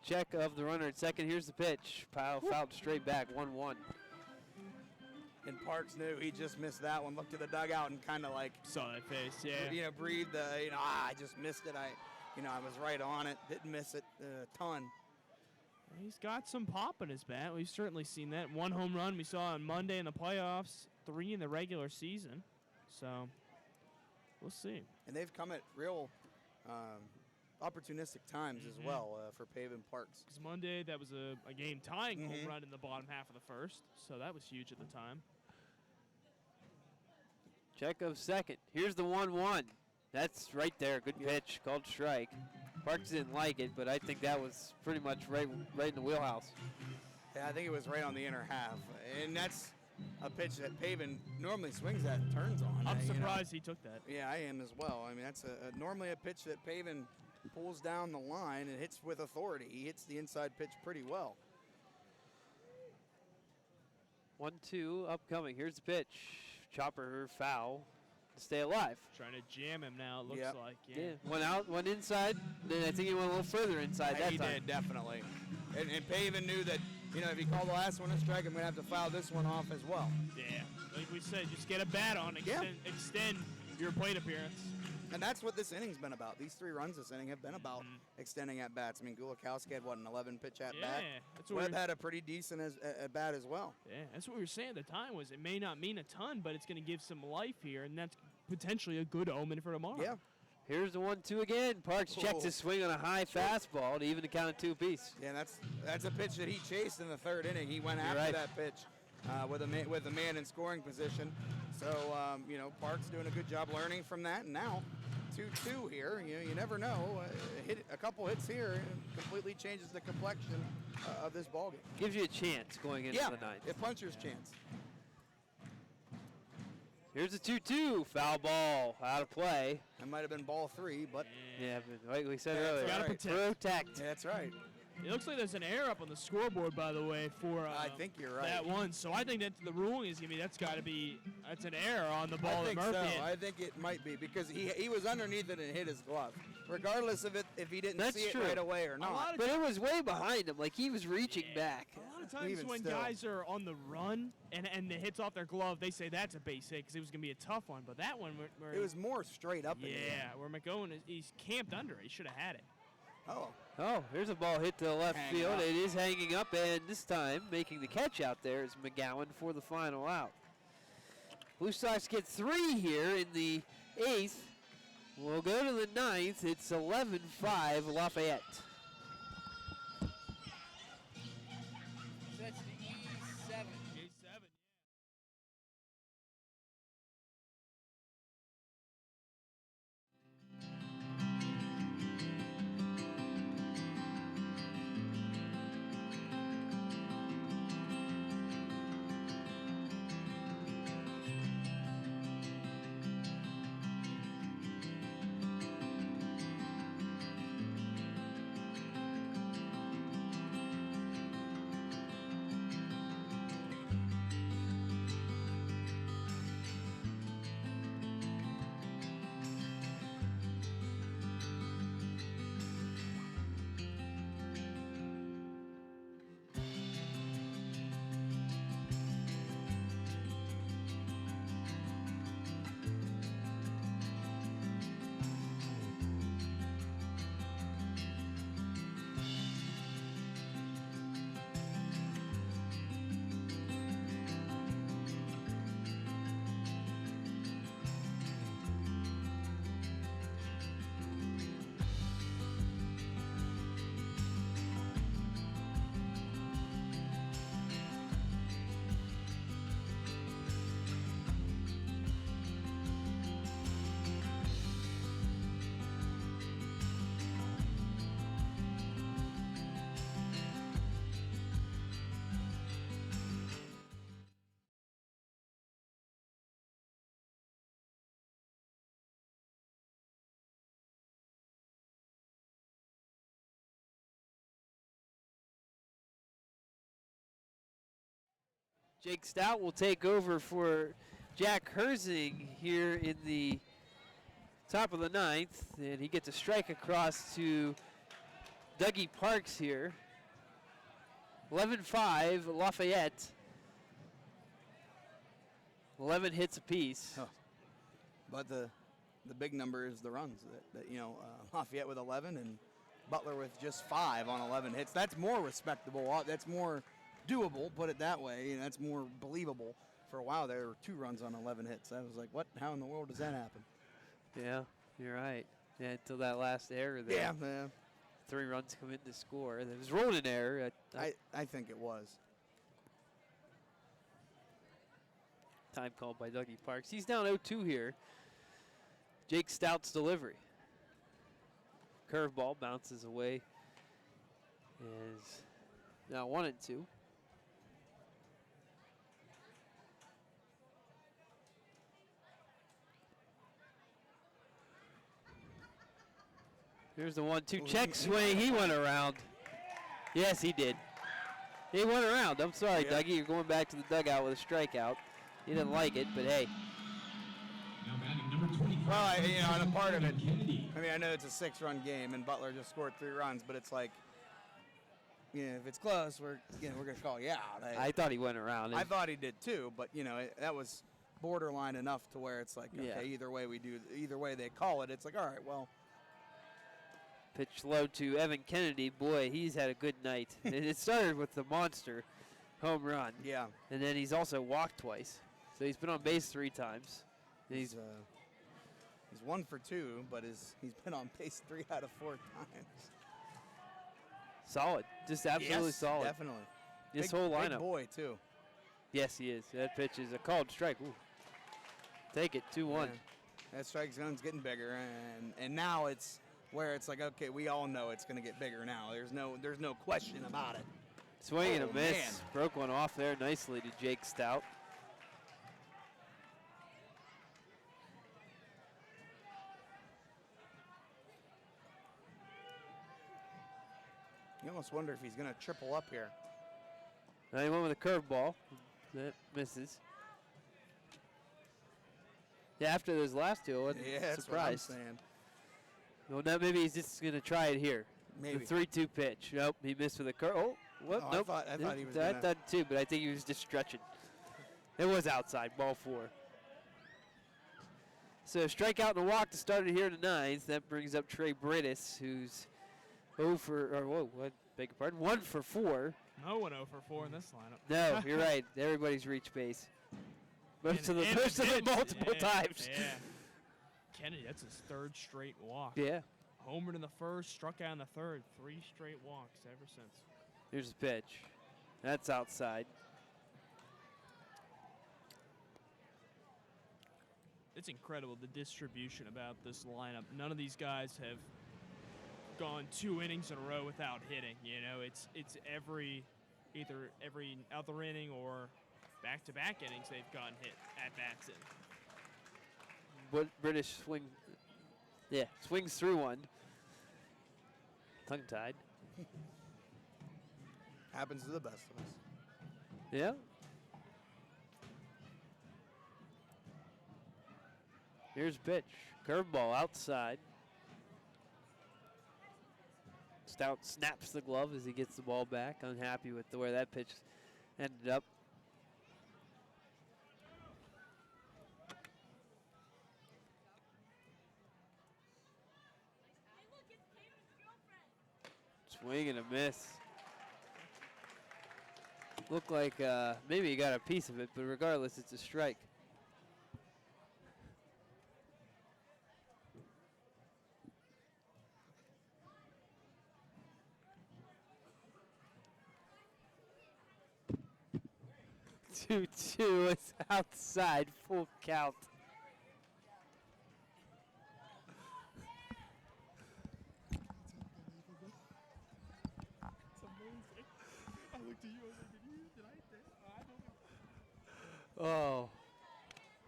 Check of the runner at second. Here's the pitch. Powell fouled straight back, 1-1. And Parks knew he just missed that one. Looked to the dugout and kind of like saw that face. Yeah. You know, breathed. I just missed it. I was right on it. Didn't miss it a ton. He's got some pop in his bat. We've certainly seen that. 1 home run we saw on Monday in the playoffs. 3 in the regular season. So we'll see. And they've come at real opportunistic times as well for Pavin Parks. Because Monday, that was a game-tying home run in the bottom half of the first, so that was huge at the time. Check of second. Here's the 1-1. That's right there. Good pitch, called strike. Parks didn't like it, but I think that was pretty much right in the wheelhouse. Yeah, I think it was right on the inner half, and that's a pitch that Pavin normally swings at and turns on. I'm surprised he took that. Yeah, I am as well. I mean, that's normally a pitch that Pavin pulls down the line and hits with authority. He hits the inside pitch pretty well. 1-2 upcoming. Here's the pitch. Chopper foul to stay alive. Trying to jam him now, it looks like. Yeah. One out, one inside. Then I think he went a little further inside that he time. He did, definitely. And Pavin knew that, if he called the last one a strike, I'm going to have to foul this one off as well. Yeah, like we said, just get a bat on, extend your plate appearance. And that's what this inning's been about. These 3 runs this inning have been about extending at bats. I mean, Gulikowski had, an 11-pitch at bat. That's what Webb had a pretty decent at bat as well. Yeah, that's what we were saying at the time was it may not mean a ton, but it's going to give some life here, and that's potentially a good omen for tomorrow. Yeah. Here's the 1-2 again. Parks checks his swing on a high fastball to even the count of 2 apiece. Yeah, that's a pitch that he chased in the 3rd inning. He went after that pitch with a man in scoring position. So, Parks doing a good job learning from that. And now 2-2 here. You never know. A couple hits here completely changes the complexion of this ballgame. Gives you a chance going into the ninth. A puncher's chance. Here's a 2-2. Foul ball out of play. That might have been ball 3, but. Yeah, but like we said earlier, gotta protect. Yeah, that's right. It looks like there's an error up on the scoreboard, by the way, for I think you're right. that one. So I think that the ruling is going to be that's an error on the ball that I think Murphy so. hit. I think it might be because he was underneath it and hit his glove, regardless of if he didn't see it right away or not. But it was way behind him, like he was reaching back. A lot of times when guys are on the run and the hits off their glove, they say that's a base hit because it was going to be a tough one. But that one, where it was more straight up. Yeah, where McGowan he's camped under it. He should have had it. Oh, here's a ball hit to the left field. It is hanging up, and this time making the catch out there is McGowan for the final out. Blue Sox get 3 here in the 8th. We'll go to the 9th. It's 11-5 Lafayette. That's the E7. Jake Stout will take over for Jack Herzing here in the top of the 9th, and he gets a strike across to Dougie Parks here. 11-5 Lafayette. 11 hits apiece. Oh. But the big number is the runs. Lafayette with 11 and Butler with just 5 on 11 hits. That's more respectable. That's more doable, put it that way. That's more believable. For a while there were 2 runs on 11 hits. I was like, what? How in the world does that happen? Yeah, you're right. Yeah, until that last error there. Yeah, man. 3 runs come in to score. It was ruled an error. I think it was. Time called by Dougie Parks. He's down 0-2 here. Jake Stout's delivery. Curveball bounces away. Is now 1-2. Here's the 1-2 check swing. He went around. Yes, he did. He went around. I'm sorry, Yeah. Dougie. You're going back to the dugout with a strikeout. He didn't like it, but hey. Now batting number 25. Well, and a part of it, Kennedy. I mean, I know it's a 6-run game, and Butler just scored 3 runs, but it's like, if it's close, we're going to call you out. I thought he went around. I thought he did too, but that was borderline enough to where it's like, Yeah. okay, either way they call it. It's like, all right, well. Pitch low to Evan Kennedy. Boy, he's had a good night. It started with the monster home run. Yeah. And then he's also walked twice. So he's been on base 3 times. He's 1 for 2, but he's been on base 3 out of 4 times. Solid. Just absolutely Yes, solid. Definitely. This Big- whole lineup. Big boy, too. Yes, he is. That pitch is a called strike. Ooh. Take it, 2-1. Yeah. That strike zone's getting bigger, and now it's where it's like, okay, we all know it's going to get bigger now. There's no question about it. Swing and Oh, a miss. man. Broke one off there nicely to Jake Stout. You almost wonder if he's going to triple up here. Now he went with a curveball. That misses. Yeah, after those last 2, I wasn't That's surprised. what I'm saying. Well, now maybe he's just going to try it here. Maybe. The 3-2 pitch. Nope, he missed with a curve. Oh, whoop, Oh, nope. I thought he was I gonna- thought too, but I think he was just stretching. It was outside, ball 4. So strikeout and a walk to start it here in the 9th. That brings up Trey Brittis, who's 1 for 4. No one 0 for 4 in this lineup. No, you're right. Everybody's reached base. Most of them multiple times. Yeah. Kennedy, that's his 3rd straight walk. Yeah. Homered in the 1st, struck out in the 3rd. 3 straight walks ever since. Here's the pitch. That's outside. It's incredible, the distribution about this lineup. None of these guys have gone 2 innings in a row without hitting. It's every other inning or back-to-back innings they've gotten hit at bats in. But British swings through one. Tongue-tied. Happens to the best of us. Yeah. Here's a pitch. Curveball outside. Stout snaps the glove as he gets the ball back. Unhappy with where that pitch ended up. Swing and a miss. Looked like maybe he got a piece of it, but regardless, it's a strike. Two is outside, full count.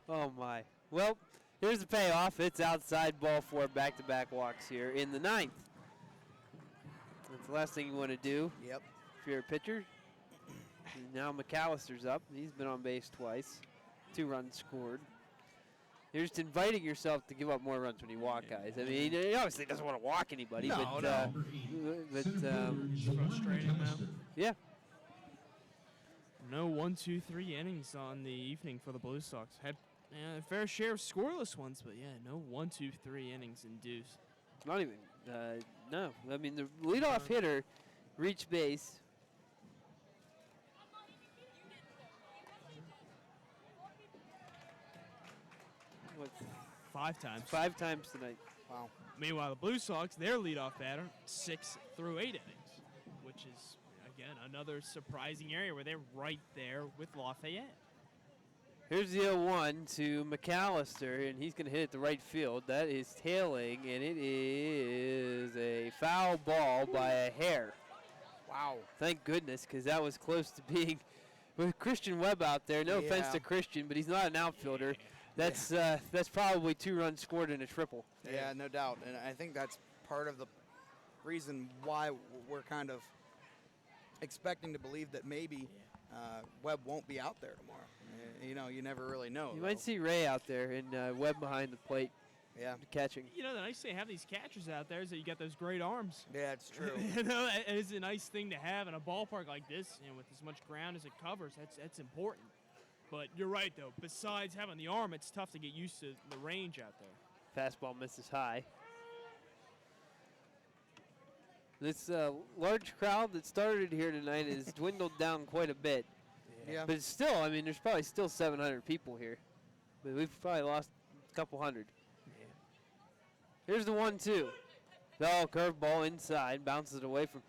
Oh my. Well, here's the payoff. It's outside, ball 4, back-to-back walks here in the 9th. That's the last thing you want to do Yep. if you're a pitcher. And now McAllister's up. He's been on base twice. 2 runs scored. You're just inviting yourself to give up more runs when you walk guys. I mean, he obviously doesn't want to walk anybody, No, but, no. Frustrating now. Yeah. No 1, 2, 3 innings on the evening for the Blue Sox. Had a fair share of scoreless ones, but no 1, 2, 3 innings induced. Not even, no. I mean, the leadoff hitter reached base. With 5 times. 5 times tonight. Wow. Meanwhile, the Blue Sox, their leadoff batter, 6 through 8 innings, which is, again, another surprising area where they're right there with Lafayette. Here's the 0-1 to McAllister, and he's going to hit it to right field. That is tailing, and it is a foul ball by a hair. Wow. Thank goodness, because that was close to being with Christian Webb out there. No offense to Christian, but he's not an outfielder. That's probably 2 runs scored in a triple. Yeah, no doubt. And I think that's part of the reason why we're kind of expecting to believe that maybe Webb won't be out there tomorrow. You know, you never really know. You might see Ray out there and Webb behind the plate. Yeah. Catching. You know, the nice thing to have these catchers out there is that you got those great arms. Yeah, it's true. You know, it is a nice thing to have in a ballpark like this, with as much ground as it covers. That's important. But you're right, though. Besides having the arm, it's tough to get used to the range out there. Fastball misses high. This large crowd that started here tonight has dwindled down quite a bit. Yeah. But it's still, I mean, there's probably still 700 people here. But we've probably lost a couple hundred. Yeah. Here's the 1-2. Oh, curveball inside. Bounces it away from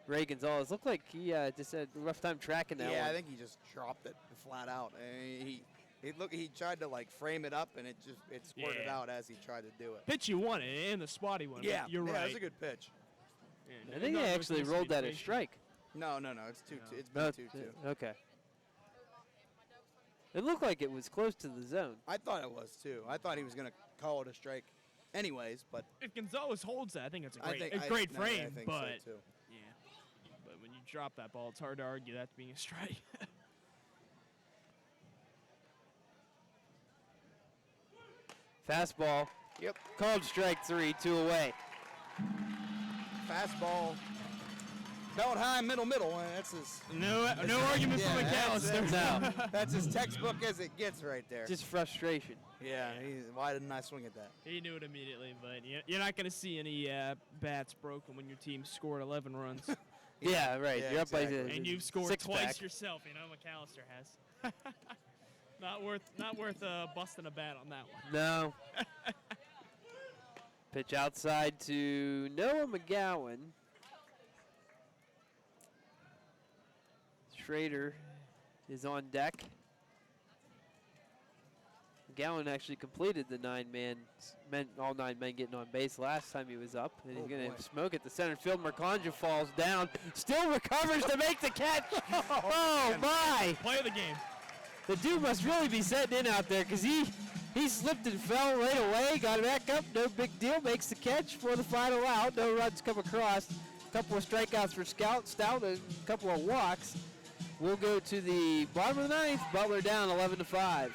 Ray Gonzalez. Looked like he just had a rough time tracking that one. Yeah, I think he just dropped it flat out. He tried to frame it up, and it squirted out as he tried to do it. Pitch you won it, and the spot he won. Yeah, you're right. Yeah, it was a good pitch. Yeah, I think they actually rolled that as strike. No, it's 2-2. It's been 2-2. Okay. It looked like it was close to the zone. I thought it was too. I thought he was going to call it a strike, anyways. But if Gonzalez holds that, I think it's a great I frame. think but so too. yeah, but when you drop that ball, it's hard to argue that being a strike. Fastball. Yep. Called strike 3, 2 away. Fastball. Belt high, middle. That's his. No argument from McAllister. That's as textbook as it gets right there. Just frustration. Yeah. Why didn't I swing at that? He knew it immediately, but you're not going to see any bats broken when your team scored 11 runs. Yeah, right. Yeah, You're up by exactly. And you've scored six-pack. twice yourself. McAllister has. Not worth busting a bat on that one. No. Pitch outside to Noah McGowan. Schrader is on deck. McGowan actually completed the all 9 men getting on base last time he was up. And he's going to smoke it to center field. Mercanja falls down. Still recovers to make the catch. Oh, my. Play of the game. The dude must really be setting in out there because he slipped and fell right away. Got back up. No big deal. Makes the catch for the final out. No runs come across. A couple of strikeouts for Stout and a couple of walks. We'll go to the bottom of the 9th. Butler down 11-5.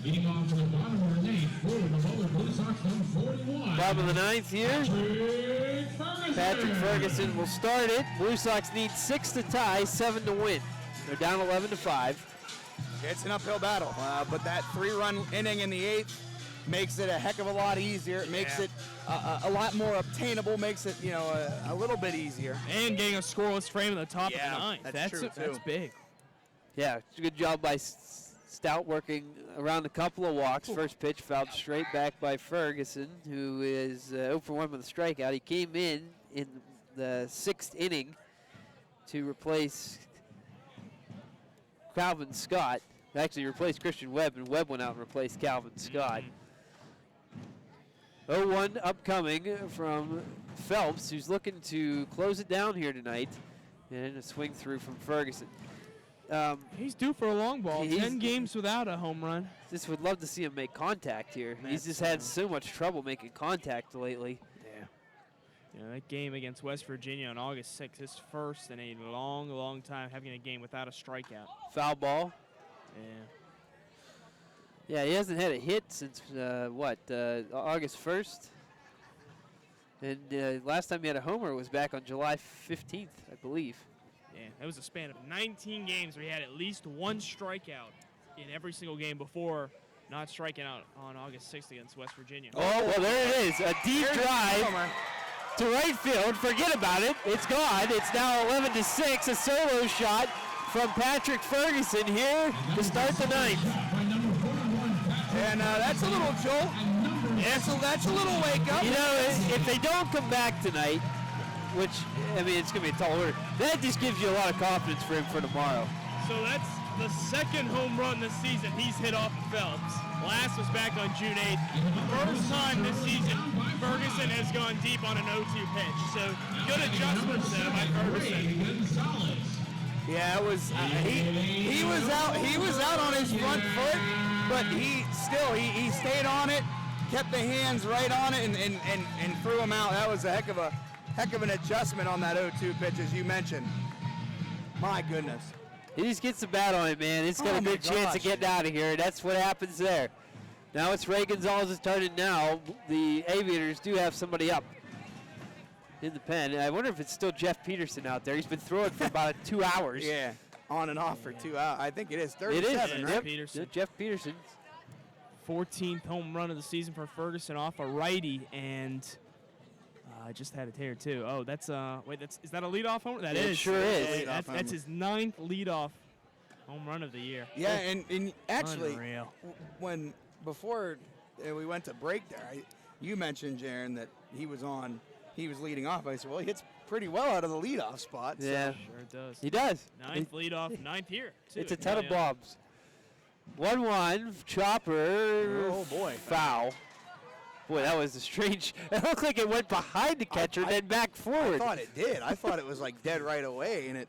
Leading off to the bottom of the 9th for the Butler Blue Sox, number 41. Bottom of the 9th here. Patrick Ferguson will start it. Blue Sox need 6 to tie, 7 to win. They're down 11-5. It's an uphill battle, but that 3-run inning in the 8th makes it a heck of a lot easier. It makes it a lot more obtainable, makes it, a little bit easier. And getting a scoreless frame at the top of the 9th. That's true, that's big. Yeah, it's a good job by Stout working around a couple of walks. First pitch fouled straight back by Ferguson, who is 0 for 1 with a strikeout. He came in the 6th inning to replace Calvin Scott. Actually replaced Christian Webb, and Webb went out and replaced Calvin Scott. 0-1 upcoming from Phelps, who's looking to close it down here tonight. And a swing through from Ferguson. He's due for a long ball. 10 games without a home run. Just would love to see him make contact here. He's just had so much trouble making contact lately. Yeah, that game against West Virginia on August 6th, his first in a long, long time having a game without a strikeout. Foul ball. Yeah. Yeah, he hasn't had a hit since, August 1st? And last time he had a homer was back on July 15th, I believe. Yeah, that was a span of 19 games where he had at least one strikeout in every single game before not striking out on August 6th against West Virginia. Oh, well, there it is. A deep drive to right field. Forget about it. It's gone. It's now 11-6. A solo shot from Patrick Ferguson here to start the ninth. And that's a little jolt. Yeah, so that's a little wake up. You know, if they don't come back tonight, which, I mean, it's going to be a tall order, that just gives you a lot of confidence for him for tomorrow. So that's the second home run this season he's hit off of Phelps. Last was back on June 8th. First time this season Ferguson has gone deep on an 0-2 pitch. So good adjustments there by Ferguson. Yeah, it was. He was out on his front foot, but he stayed on it, kept the hands right on it, and threw him out. That was a heck of an adjustment on that 0-2 pitch, as you mentioned. My goodness. He just gets the bat on it, man. It's got a good chance of getting out of here. That's what happens there. Now it's Ray Gonzalez's turn, and now the Aviators do have somebody up in the pen. I wonder if it's still Jeff Peterson out there. He's been throwing for about 2 hours. Yeah, on and off for 2 hours. I think it is 37, it is, right? yep. Peterson. Jeff Peterson. 14th home run of the season for Ferguson off a righty, and I just had it here too. Oh, that's is that a leadoff home? That Yeah, is. it sure is. That's his 9th leadoff home run of the year. Yeah, and actually, Unreal. Before we went to break there, you mentioned, Jaron, that he was leading off. I said, well, he hits pretty well out of the leadoff spot. Yeah, Sure it does. he does. 9th leadoff, 9th here too. It's a ton of bombs. 1-1, Chopper. Oh, boy. Foul. Boy, that was a strange. It looked like it went behind the catcher, then back forward. I thought it did. I thought it was like dead right away, and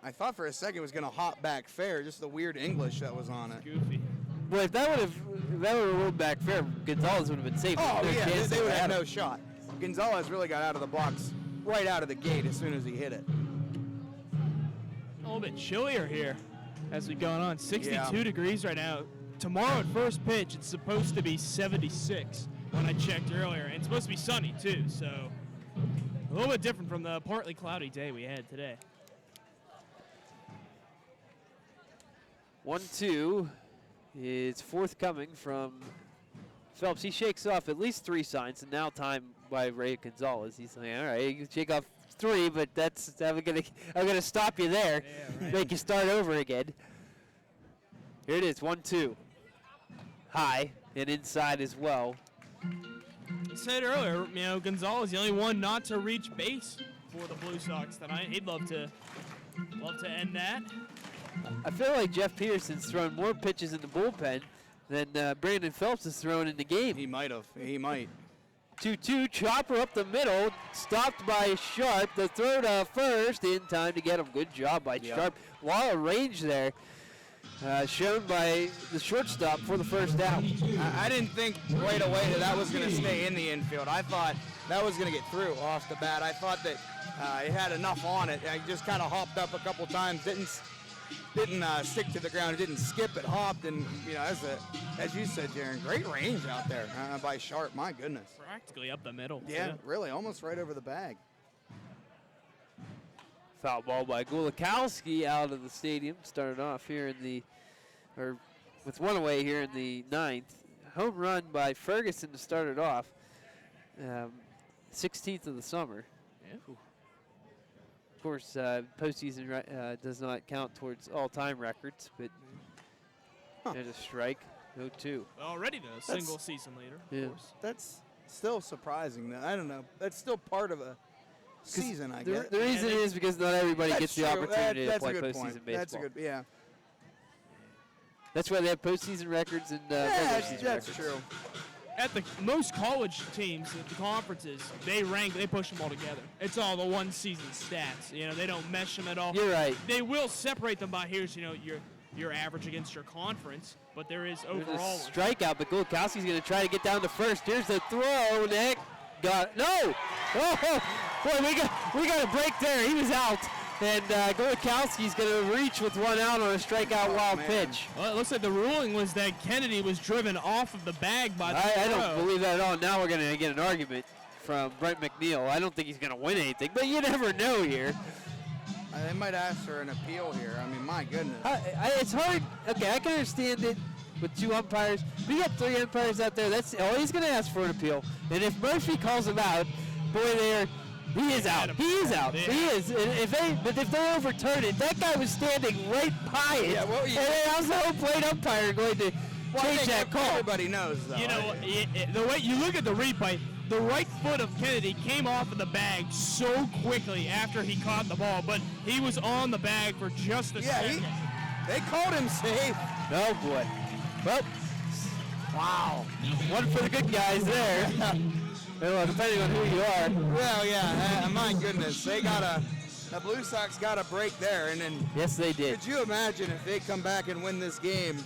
I thought for a second it was going to hop back fair, just the weird English that was on it. Goofy. Well, if that would have rolled back fair, Gonzalez would have been safe. Oh, There's no yeah, chance they would have had no him. shot. Gonzalez really got out of the box right out of the gate as soon as he hit it. A little bit chillier here as we going on. 62 Yeah. degrees right now. Tomorrow at first pitch, it's supposed to be 76 when I checked earlier. And it's supposed to be sunny too, so a little bit different from the partly cloudy day we had today. 1-2 is forthcoming from Phelps. He shakes off at least 3 signs, and now time by Ray Gonzalez. He's like, all right, you can shake off 3, but I'm gonna stop you there, Yeah, right. make you start over again. Here it is, 1-2. High and inside as well. I said earlier, Gonzalez the only one not to reach base for the Blue Sox tonight. He'd love to end that. I feel like Jeff Peterson's thrown more pitches in the bullpen than Brandon Phelps has thrown in the game. He might have. He might. 2-2, Chopper up the middle, stopped by Sharp. The throw to first, in time to get him. Good job by Sharp. A lot of range there, shown by the shortstop for the first out. I didn't think right away that was going to stay in the infield. I thought that was going to get through off the bat. I thought that it had enough on it. I just kind of hopped up a couple times, didn't stick to the ground, didn't skip it, hopped, and as you said, Jaron, great range out there by Sharp. My goodness. Practically up the middle. Yeah, too. really, almost right over the bag. Foul ball by Gulikowski out of the stadium. Started off here with one away here in the 9th. Home run by Ferguson to start it off. 16th of the summer. Yeah. Of course, postseason does not count towards all-time records, but there's a strike. 0-2. Already the single season leader, Yeah. of course. That's still surprising. I don't know. That's still part of a season, I The guess. reason is because not everybody gets the opportunity to That's play a good postseason point. baseball. That's a good, yeah. That's why they have postseason records and regular season That's records. true. At the most college teams, at the conferences, they push them all together. It's all the one season stats. You know, they don't mesh them at all. You're right. They will separate them by here's, you know, your average against your conference, but there is There's a overall. strikeout, but Gulakowski's going to try to get down to first. Here's the throw. Nick got it. No! Oh, boy, we got a break there. He was out. And Gulakowski's going to reach with one out on a strikeout wild pitch. Well, it looks like the ruling was that Kennedy was driven off of the bag by the I throw. don't believe that at all. Now we're going to get an argument from Brent McNeil. I don't think he's going to win anything, but you never know here. They might ask for an appeal here. I mean, my goodness. It's hard. Okay, I can understand it with 2 umpires. But you got 3 umpires out there. That's all he's going to ask for an appeal. And if Murphy calls him out, boy, he is out. He is out. He is. But if they overturn it, that guy was standing right by it. Yeah, well, and how's the home plate umpire going to change that call? Everybody knows, though. You know, the way you look at the replay, the right foot of Kennedy came off of the bag so quickly after he caught the ball, but he was on the bag for just a second. They called him safe. Oh, boy. Well, wow. One for the good guys there. Well, depending on who you are. Well, yeah, my goodness. The Blue Sox got a break there. And then Yes, they did. could you imagine if they come back and win this game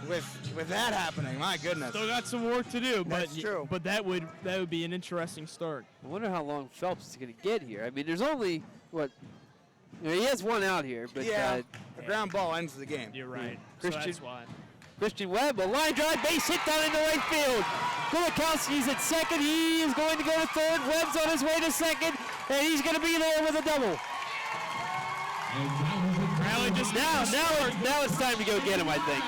with that happening? My goodness. Still got some work to do, but That's true. But that would be an interesting start. I wonder how long Phelps is going to get here. I mean, there's only, he has one out here. But Yeah, a ground ball ends the game. You're right. Christian- So that's why. Christian Webb, a line drive, base hit down into right field. Gulakowski's at second. He is going to go to third. Webb's on his way to second, and he's going to be there with a double. Rally just Now it's time to go get him, I think.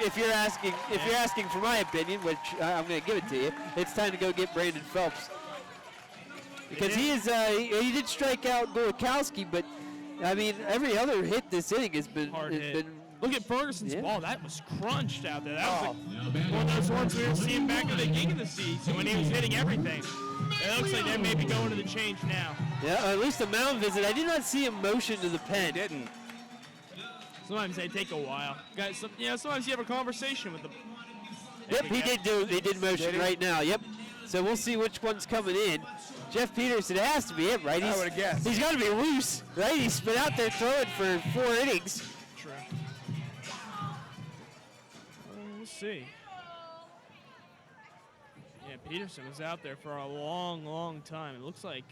If you're asking for my opinion, which I'm going to give it to you, it's time to go get Brandon Phelps. Because he did strike out Gulakowski, but I mean every other hit this inning has been Hard hit. Look at Ferguson's Yeah. ball. That was crunched out there. That was one of those ones we were seeing back at the beginning of the season when he was hitting everything. It looks like they may be going to the change now. Yeah, or at least the mound visit. I did not see him motion to the pen. Didn't. Sometimes they take a while. Guys, sometimes you have a conversation with them. Yep, he did motion right now. Yep. So we'll see which one's coming in. Jeff Peterson has to be it, right? I would've guessed. He's got to be loose, right? He's been out there throwing for 4 innings. True. We'll see. Yeah, Peterson was out there for a long, long time. It looks like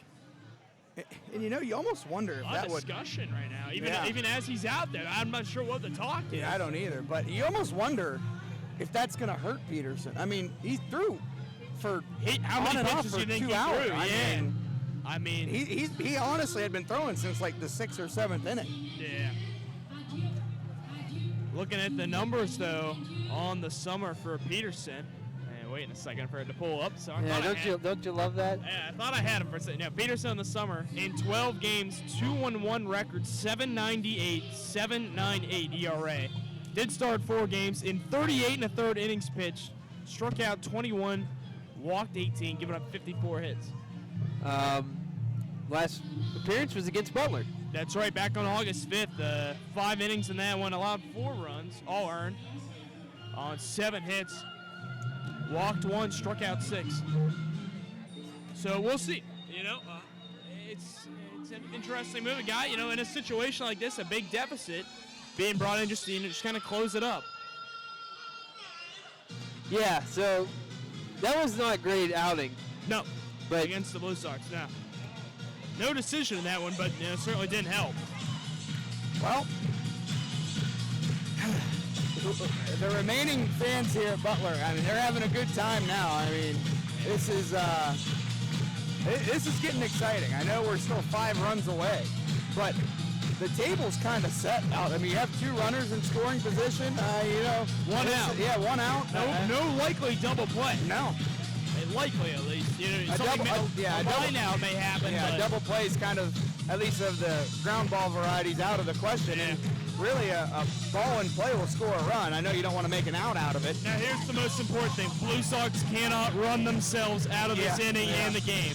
And you almost wonder a if lot that of would. discussion right now. Yeah. Even as he's out there, I'm not sure what the talk is. Yeah, I don't either. But you almost wonder if that's going to hurt Peterson. I mean, he threw for How on many and off pitches for do you think 2 he hours. threw? I mean, He honestly had been throwing since like the 6th or 7th inning. yeah. Looking at the numbers though on the summer for Peterson. And waiting a second for it to pull up. So I Yeah, thought don't you love that? Yeah, I thought I had him for a second. Now, Peterson in the summer, in 12 games, 2-1-1 record, 7.98 ERA. Did start 4 games in 38 1/3 innings pitched, struck out 21, walked 18, giving up 54 hits. Last appearance was against Butler. That's right, back on August 5th. 5 innings in that one, allowed 4 runs, all earned, on 7 hits. Walked 1, struck out 6. So we'll see. It's an interesting move. A guy, in a situation like this, a big deficit, being brought in just kind of close it up. Yeah, so that was not a great outing. No, But against the Blue Sox. No decision in that one, but certainly didn't help. Well, the remaining fans here at Butler, I mean, they're having a good time now. I mean, this is getting exciting. I know we're still 5 runs away, but the table's kind of set out. I mean, you have 2 runners in scoring position. One out. Yeah, 1 out. No likely double play. No. Likely, at least. A double- a line out may happen. Yeah, but double play is kind of, at least of the ground ball varieties, out of the question. Yeah. And really, a ball in play will score a run. I know you don't want to make an out of it. Now, here's the most important thing. Blue Sox cannot run themselves out of this inning and the game.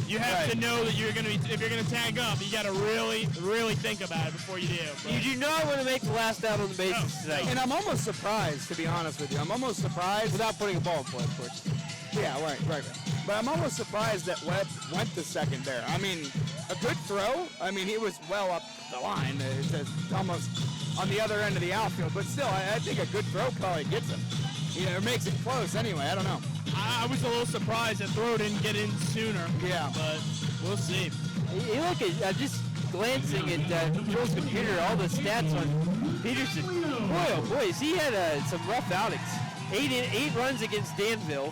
You have to know that you're going to be, if you're going to tag up, you got to really, really think about it before you do. But You do not want to make the last out on the bases today. And I'm almost surprised, to be honest with you. I'm almost surprised. Without putting a ball in play, of course. Yeah, right. But I'm almost surprised that Webb went to second there. I mean, a good throw. I mean, he was well up the line. It's almost on the other end of the outfield. But still, I think a good throw probably gets him. It makes it close anyway. I don't know. I was a little surprised that throw didn't get in sooner. Yeah. But we'll see. You look at, just glancing at Joel's computer, all the stats on Peterson. Boy, oh boy, he had some rough outings. 8 runs against Danville,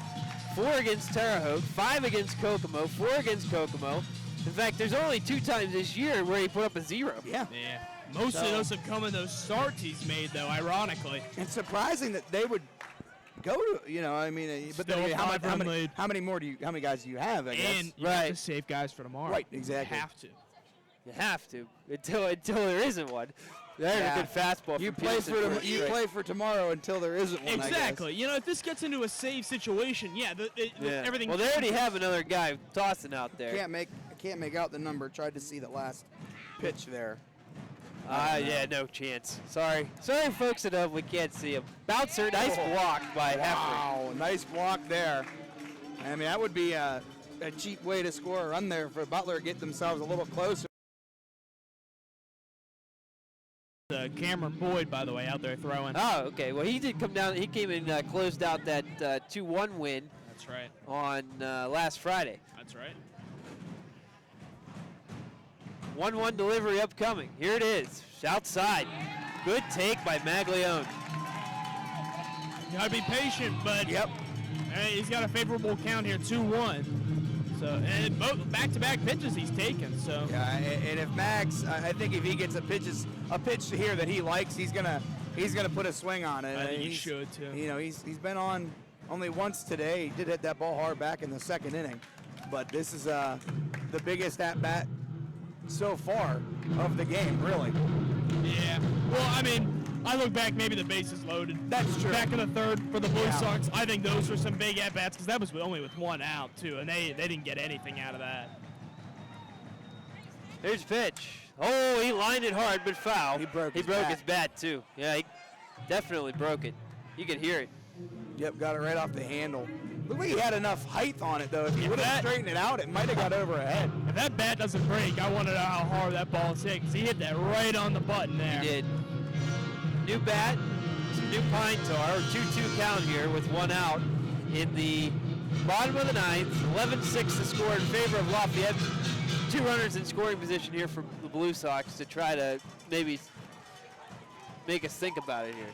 4 against Terre Haute, 5 against Kokomo, 4 against Kokomo. In fact, there's only 2 times this year where he put up a 0. Yeah. Most of those have come in those starts he's made, though, ironically. It's surprising that they would go to, I mean, but Still then, a how 5-run many lead. how many guys do you have, I guess? And you have to save guys for tomorrow. Right, exactly. You have to. You have to until there isn't one. There's a good fastball. You from play Peterson you play for tomorrow until there isn't one. Exactly. If this gets into a save situation, everything. Well, they already have another guy tossing out there. I can't make out the number. Tried to see the last pitch there. Yeah, no chance. Sorry, folks at home, we can't see him. Bouncer, nice block by Heffron. Wow, nice block there. I mean, that would be a cheap way to score a run there for Butler, get themselves a little closer. Cameron Boyd, by the way, out there throwing. Oh, okay. Well, he did come down. He came and closed out that 2-1 win. That's right. On last Friday. That's right. 1-1 delivery upcoming. Here it is. Outside. Good take by Maglione. You gotta be patient, but he's got a favorable count here, 2-1. So, and both back-to-back pitches he's taken. So yeah, and if Mags, I think if he gets a pitch here that he likes, he's gonna put a swing on it. I think he should too. He's been on only once today. He did hit that ball hard back in the second inning, but this is the biggest at bat so far of the game, really. Yeah. Well, I mean, I look back, maybe the bases loaded. That's true. Back in the third for the Blue Sox, I think those were some big at-bats because that was only with 1 out, too, and they didn't get anything out of that. Here's pitch. Oh, he lined it hard, but foul. He broke his bat, too. Yeah, he definitely broke it. You could hear it. Yep, got it right off the handle. Looked like he had enough height on it, though. If he would have straightened it out, it might have got over a head. If that bat doesn't break, I want to know how hard that ball is hit because he hit that right on the button there. He did. New bat, some new pine tar, 2-2 count here with 1 out in the bottom of the 9th. 11-6 to score in favor of Lafayette. 2 runners in scoring position here for the Blue Sox to try to maybe make us think about it here.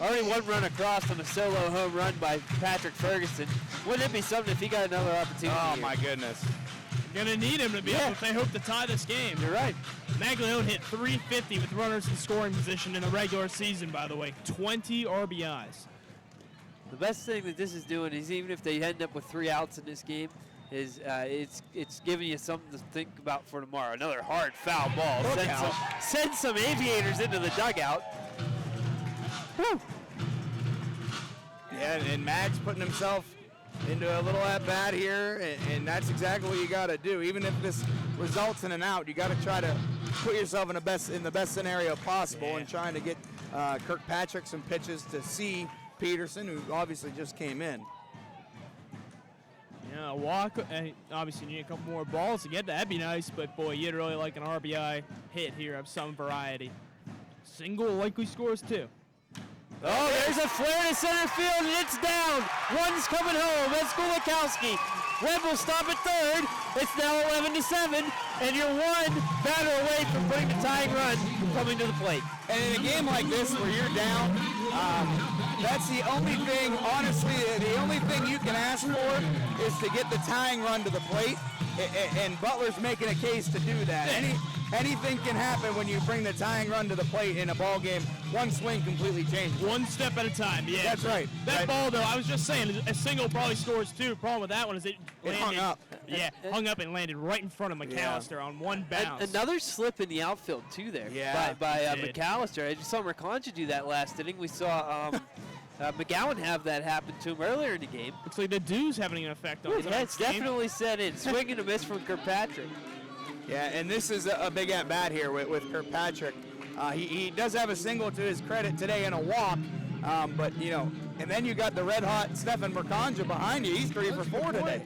Already 1 run across on a solo home run by Patrick Ferguson. Wouldn't it be something if he got another opportunity? Oh, here? my goodness. Gonna need him to be able if they hope to tie this game. You're right. Maglione hit .350 with runners in scoring position in the regular season, by the way. 20 RBIs. The best thing that this is doing is even if they end up with 3 outs in this game, is it's giving you something to think about for tomorrow. Another hard foul ball. Send some Aviators into the dugout. Whew. Yeah, and Mags putting himself into a little at-bat here, and that's exactly what you got to do. Even if this results in an out, you got to try to put yourself in the best scenario possible and trying to get Kirkpatrick some pitches to see Peterson, who obviously just came in. Yeah, walk. Obviously, you need a couple more balls to get that. That'd be nice, but boy, you'd really like an RBI hit here of some variety. Single likely scores too. Oh, there's a flare to center field, and it's down. One's coming home. That's Kulikowski. Webb will stop at third. It's now 11-7, and you're 1 batter away from putting the tying run coming to the plate. And in a game like this where you're down, that's the only thing, honestly, the only thing you can ask for is to get the tying run to the plate, and Butler's making a case to do that. Anything can happen when you bring the tying run to the plate in a ball game. One swing completely changes. One step at a time, yeah. That's right. That ball, though, I was just saying, a single probably scores 2. Problem with that one is it landed, hung up. Yeah, hung up and landed right in front of McAllister on one bounce. Another slip in the outfield, too, there by McAllister. I just saw Mercancha do that last inning. We saw McGowan have that happen to him earlier in the game. Looks like the dew's having an effect on his That's definitely set in. Swing and a miss from Kirkpatrick. Yeah, and this is a big at-bat here with Kirkpatrick. He does have a single to his credit today and a walk, but, you know, and then you got the red-hot Stefan Mercanja behind you. He's 3 for 4 today.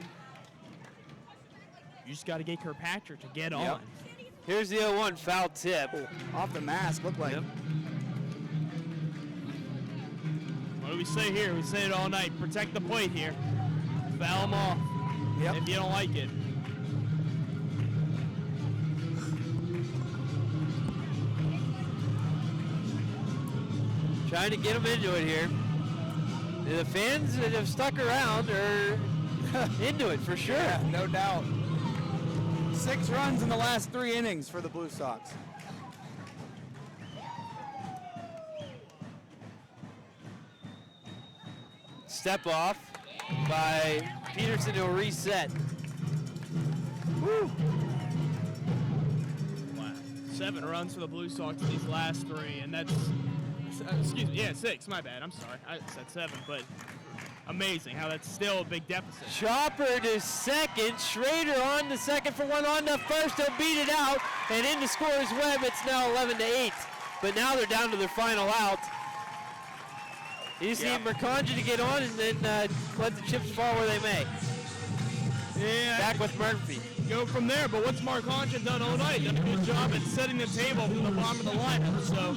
You just got to get Kirkpatrick to get on. Here's the 0-1 foul tip. Off the mask, looked like. Yep. What do we say here? We say it all night. Protect the plate here. Foul him off if you don't like it. Trying to get him into it here. The fans that have stuck around are into it for sure. Yeah, no doubt. 6 runs in the last 3 innings for the Blue Sox. Step off by Peterson to reset. Woo. Wow. 7 runs for the Blue Sox in these last 3, and that's, excuse me, 6, my bad, I'm sorry. I said 7, but amazing how that's still a big deficit. Chopper to second, Schrader on to second for one, on to first, they'll beat it out, and into scores Webb, it's now 11-8. But now they're down to their final out. You just need Mercanja to get on and then let the chips fall where they may. Yeah. Back with Murphy. Go from there, but what's Mercanja done all night? Done a good job at setting the table from the bottom of the lineup. So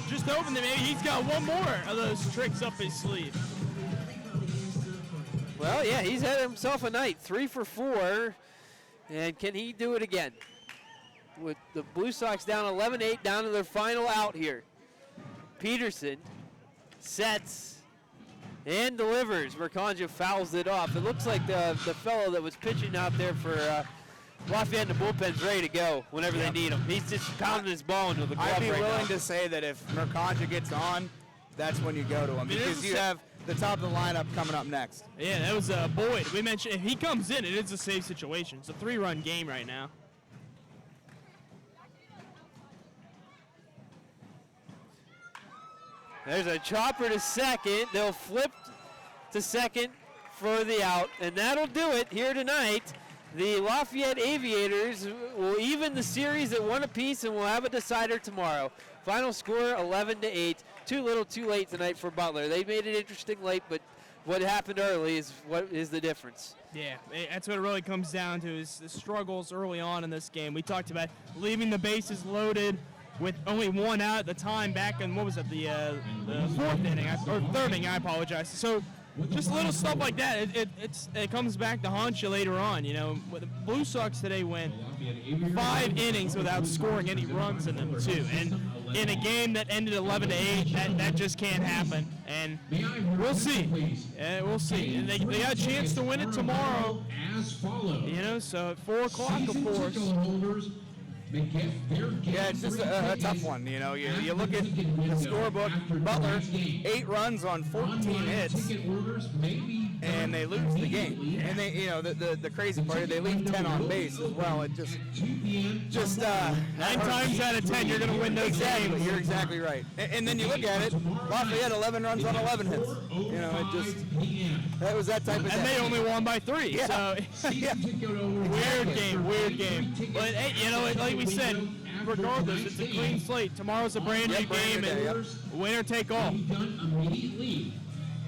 just hoping that maybe he's got one more of those tricks up his sleeve. Well, yeah, he's had himself a night, 3 for 4, and can he do it again? With the Blue Sox down 11-8, down to their final out here. Peterson sets and delivers. Mercanja fouls it off. It looks like the fellow that was pitching out there for Lafayette in the bullpen's ready to go whenever they need him. He's just pounding his ball into the glove I'd be right willing now. to say that if Mercanja gets on, that's when you go to him, because you have the top of the lineup coming up next. Yeah, that was Boyd. We mentioned if he comes in, it is a safe situation. It's a 3-run game right now. There's a chopper to second. They'll flip to second for the out, and that'll do it here tonight. The Lafayette Aviators will even the series at 1 apiece, and we'll have a decider tomorrow. Final score 11-8. Too little, too late tonight for Butler. They made it interesting late, but what happened early is what is the difference. Yeah, that's what it really comes down to, is the struggles early on in this game. We talked about leaving the bases loaded with only 1 out at the time back in, what was it, the 4th inning, or 3rd inning, I apologize. So just little stuff like that, it comes back to haunt you later on. You know, the Blue Sox today went 5 innings without scoring any runs in them too, and in a game that ended 11-8, that just can't happen. And we'll see. We'll see. And they got a chance to win it tomorrow. You know, so at 4 o'clock, of course. Yeah, it's just a tough one. You know, you look at the scorebook. Butler, 8 runs on 14 hits, and they lose the game. And they, you know, the crazy part is they leave 10 on base as well. It just 9 times out of 10, you're going to win those games. You're exactly right. And then you look at it, Lafayette 11 runs on 11 hits. You know, that was that type of. And they only won by 3. Yeah. So weird game. But hey, you know, like we said, regardless, it's a clean slate. Tomorrow's a brand new game, and winner take all.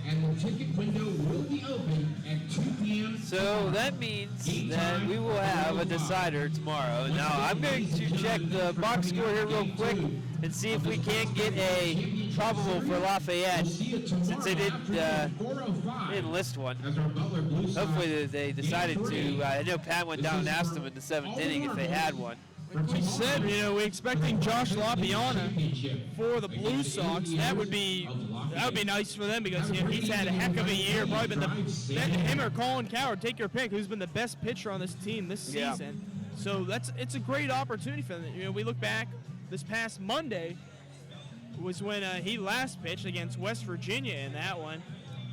And the ticket window will be open at 2 p.m. So that means that we will have a decider tomorrow. Now I'm going to check the box score here real quick and see if we can get a probable for Lafayette, since they didn't list one. Hopefully they decided to. I know Pat went down and asked them in the 7th inning if they had one. We said, you know, we're expecting Josh LaPiana for the Blue Sox. That would be nice for them, because you know, he's had a heck of a year. Probably been him or Colin Coward, take your pick, who's been the best pitcher on this team this season. So it's a great opportunity for them. You know, we look back this past Monday was when he last pitched against West Virginia in that one.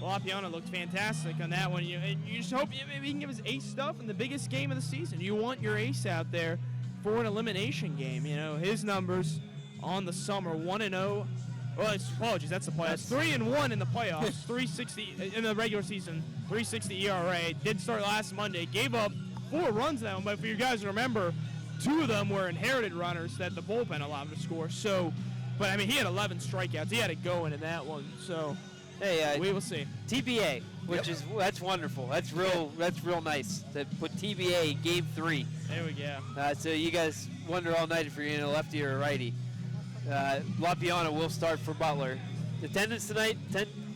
LaPiana looked fantastic on that one. You just hope maybe he can give his ace stuff in the biggest game of the season. You want your ace out there for an elimination game. You know, his numbers on the summer, 1-0 Apologies, that's the playoffs. 3-1 in the playoffs, 360 in the regular season, 360 ERA. Did start last Monday. Gave up 4 runs that one, but for you guys to remember, 2 of them were inherited runners that the bullpen allowed to score. So, but I mean, he had 11 strikeouts. He had it going in that one. So, hey, we will see. TBA, which is that's wonderful. That's real nice to put TBA game 3. There we go. So you guys wonder all night if you're in a lefty or a righty. Lapiana will start for Butler. Attendance tonight,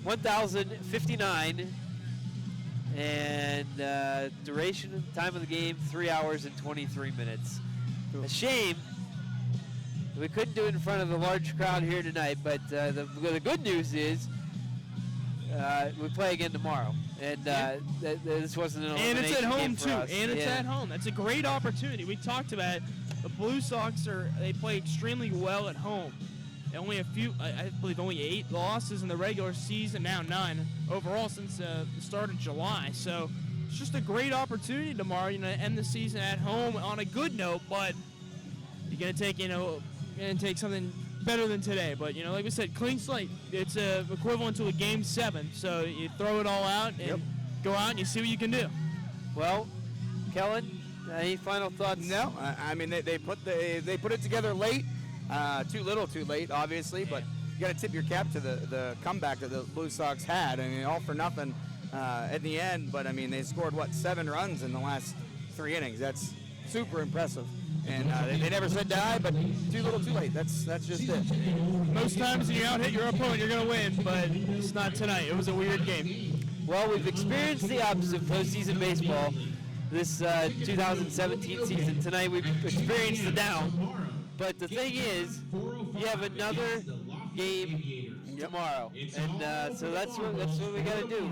1,059. And duration, time of the game, 3 hours and 23 minutes. A shame we couldn't do it in front of the large crowd here tonight, but the good news is we play again tomorrow. And this wasn't an elimination And it's at home, game for too. us. And it's at home. That's a great opportunity. We talked about it. The Blue Sox they play extremely well at home. Only I believe only 8 losses in the regular season, now 9 overall since the start of July. So it's just a great opportunity tomorrow, to end the season at home on a good note. But you're gonna take something better than today. But like we said, clean slate. It's equivalent to a game 7. So you throw it all out and go out and you see what you can do. Well, Kellen, any final thoughts? No, I mean they put it together late. Too little, too late, obviously, but you got to tip your cap to the comeback that the Blue Sox had. I mean, all for nothing at the end, but I mean they scored 7 runs in the last 3 innings. That's super impressive, and they never said die, but too little, too late. That's just it. Most times when you out-hit your opponent, you're going to win, but it's not tonight. It was a weird game. Well, we've experienced the opposite postseason baseball this 2017 season. Tonight we've experienced the down. But the thing is, you have another game tomorrow, and so that's what we got to do.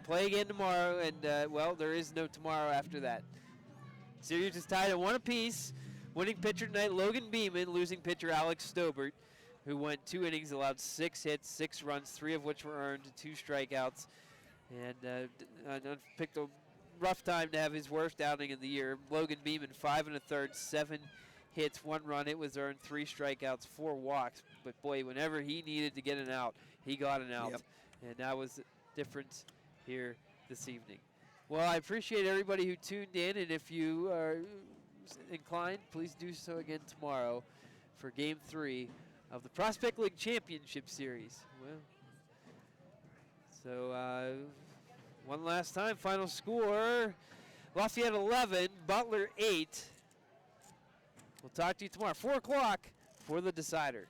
Play again tomorrow, and well, there is no tomorrow after that. Series is tied at 1 apiece. Winning pitcher tonight, Logan Beeman. Losing pitcher, Alex Stobert, who went 2 innings, allowed 6 hits, 6 runs, 3 of which were earned, 2 strikeouts, and picked a rough time to have his worst outing of the year. Logan Beeman, 5 1/3, 7 hits, 1 run. It was earned, 3 strikeouts, 4 walks. But boy, whenever he needed to get an out, he got an out. And that was the difference here this evening. Well, I appreciate everybody who tuned in, and if you are inclined, please do so again tomorrow for Game 3 of the Prospect League Championship Series. Well, so one last time, final score, Lafayette 11, Butler 8. We'll talk to you tomorrow, 4 o'clock for the decider.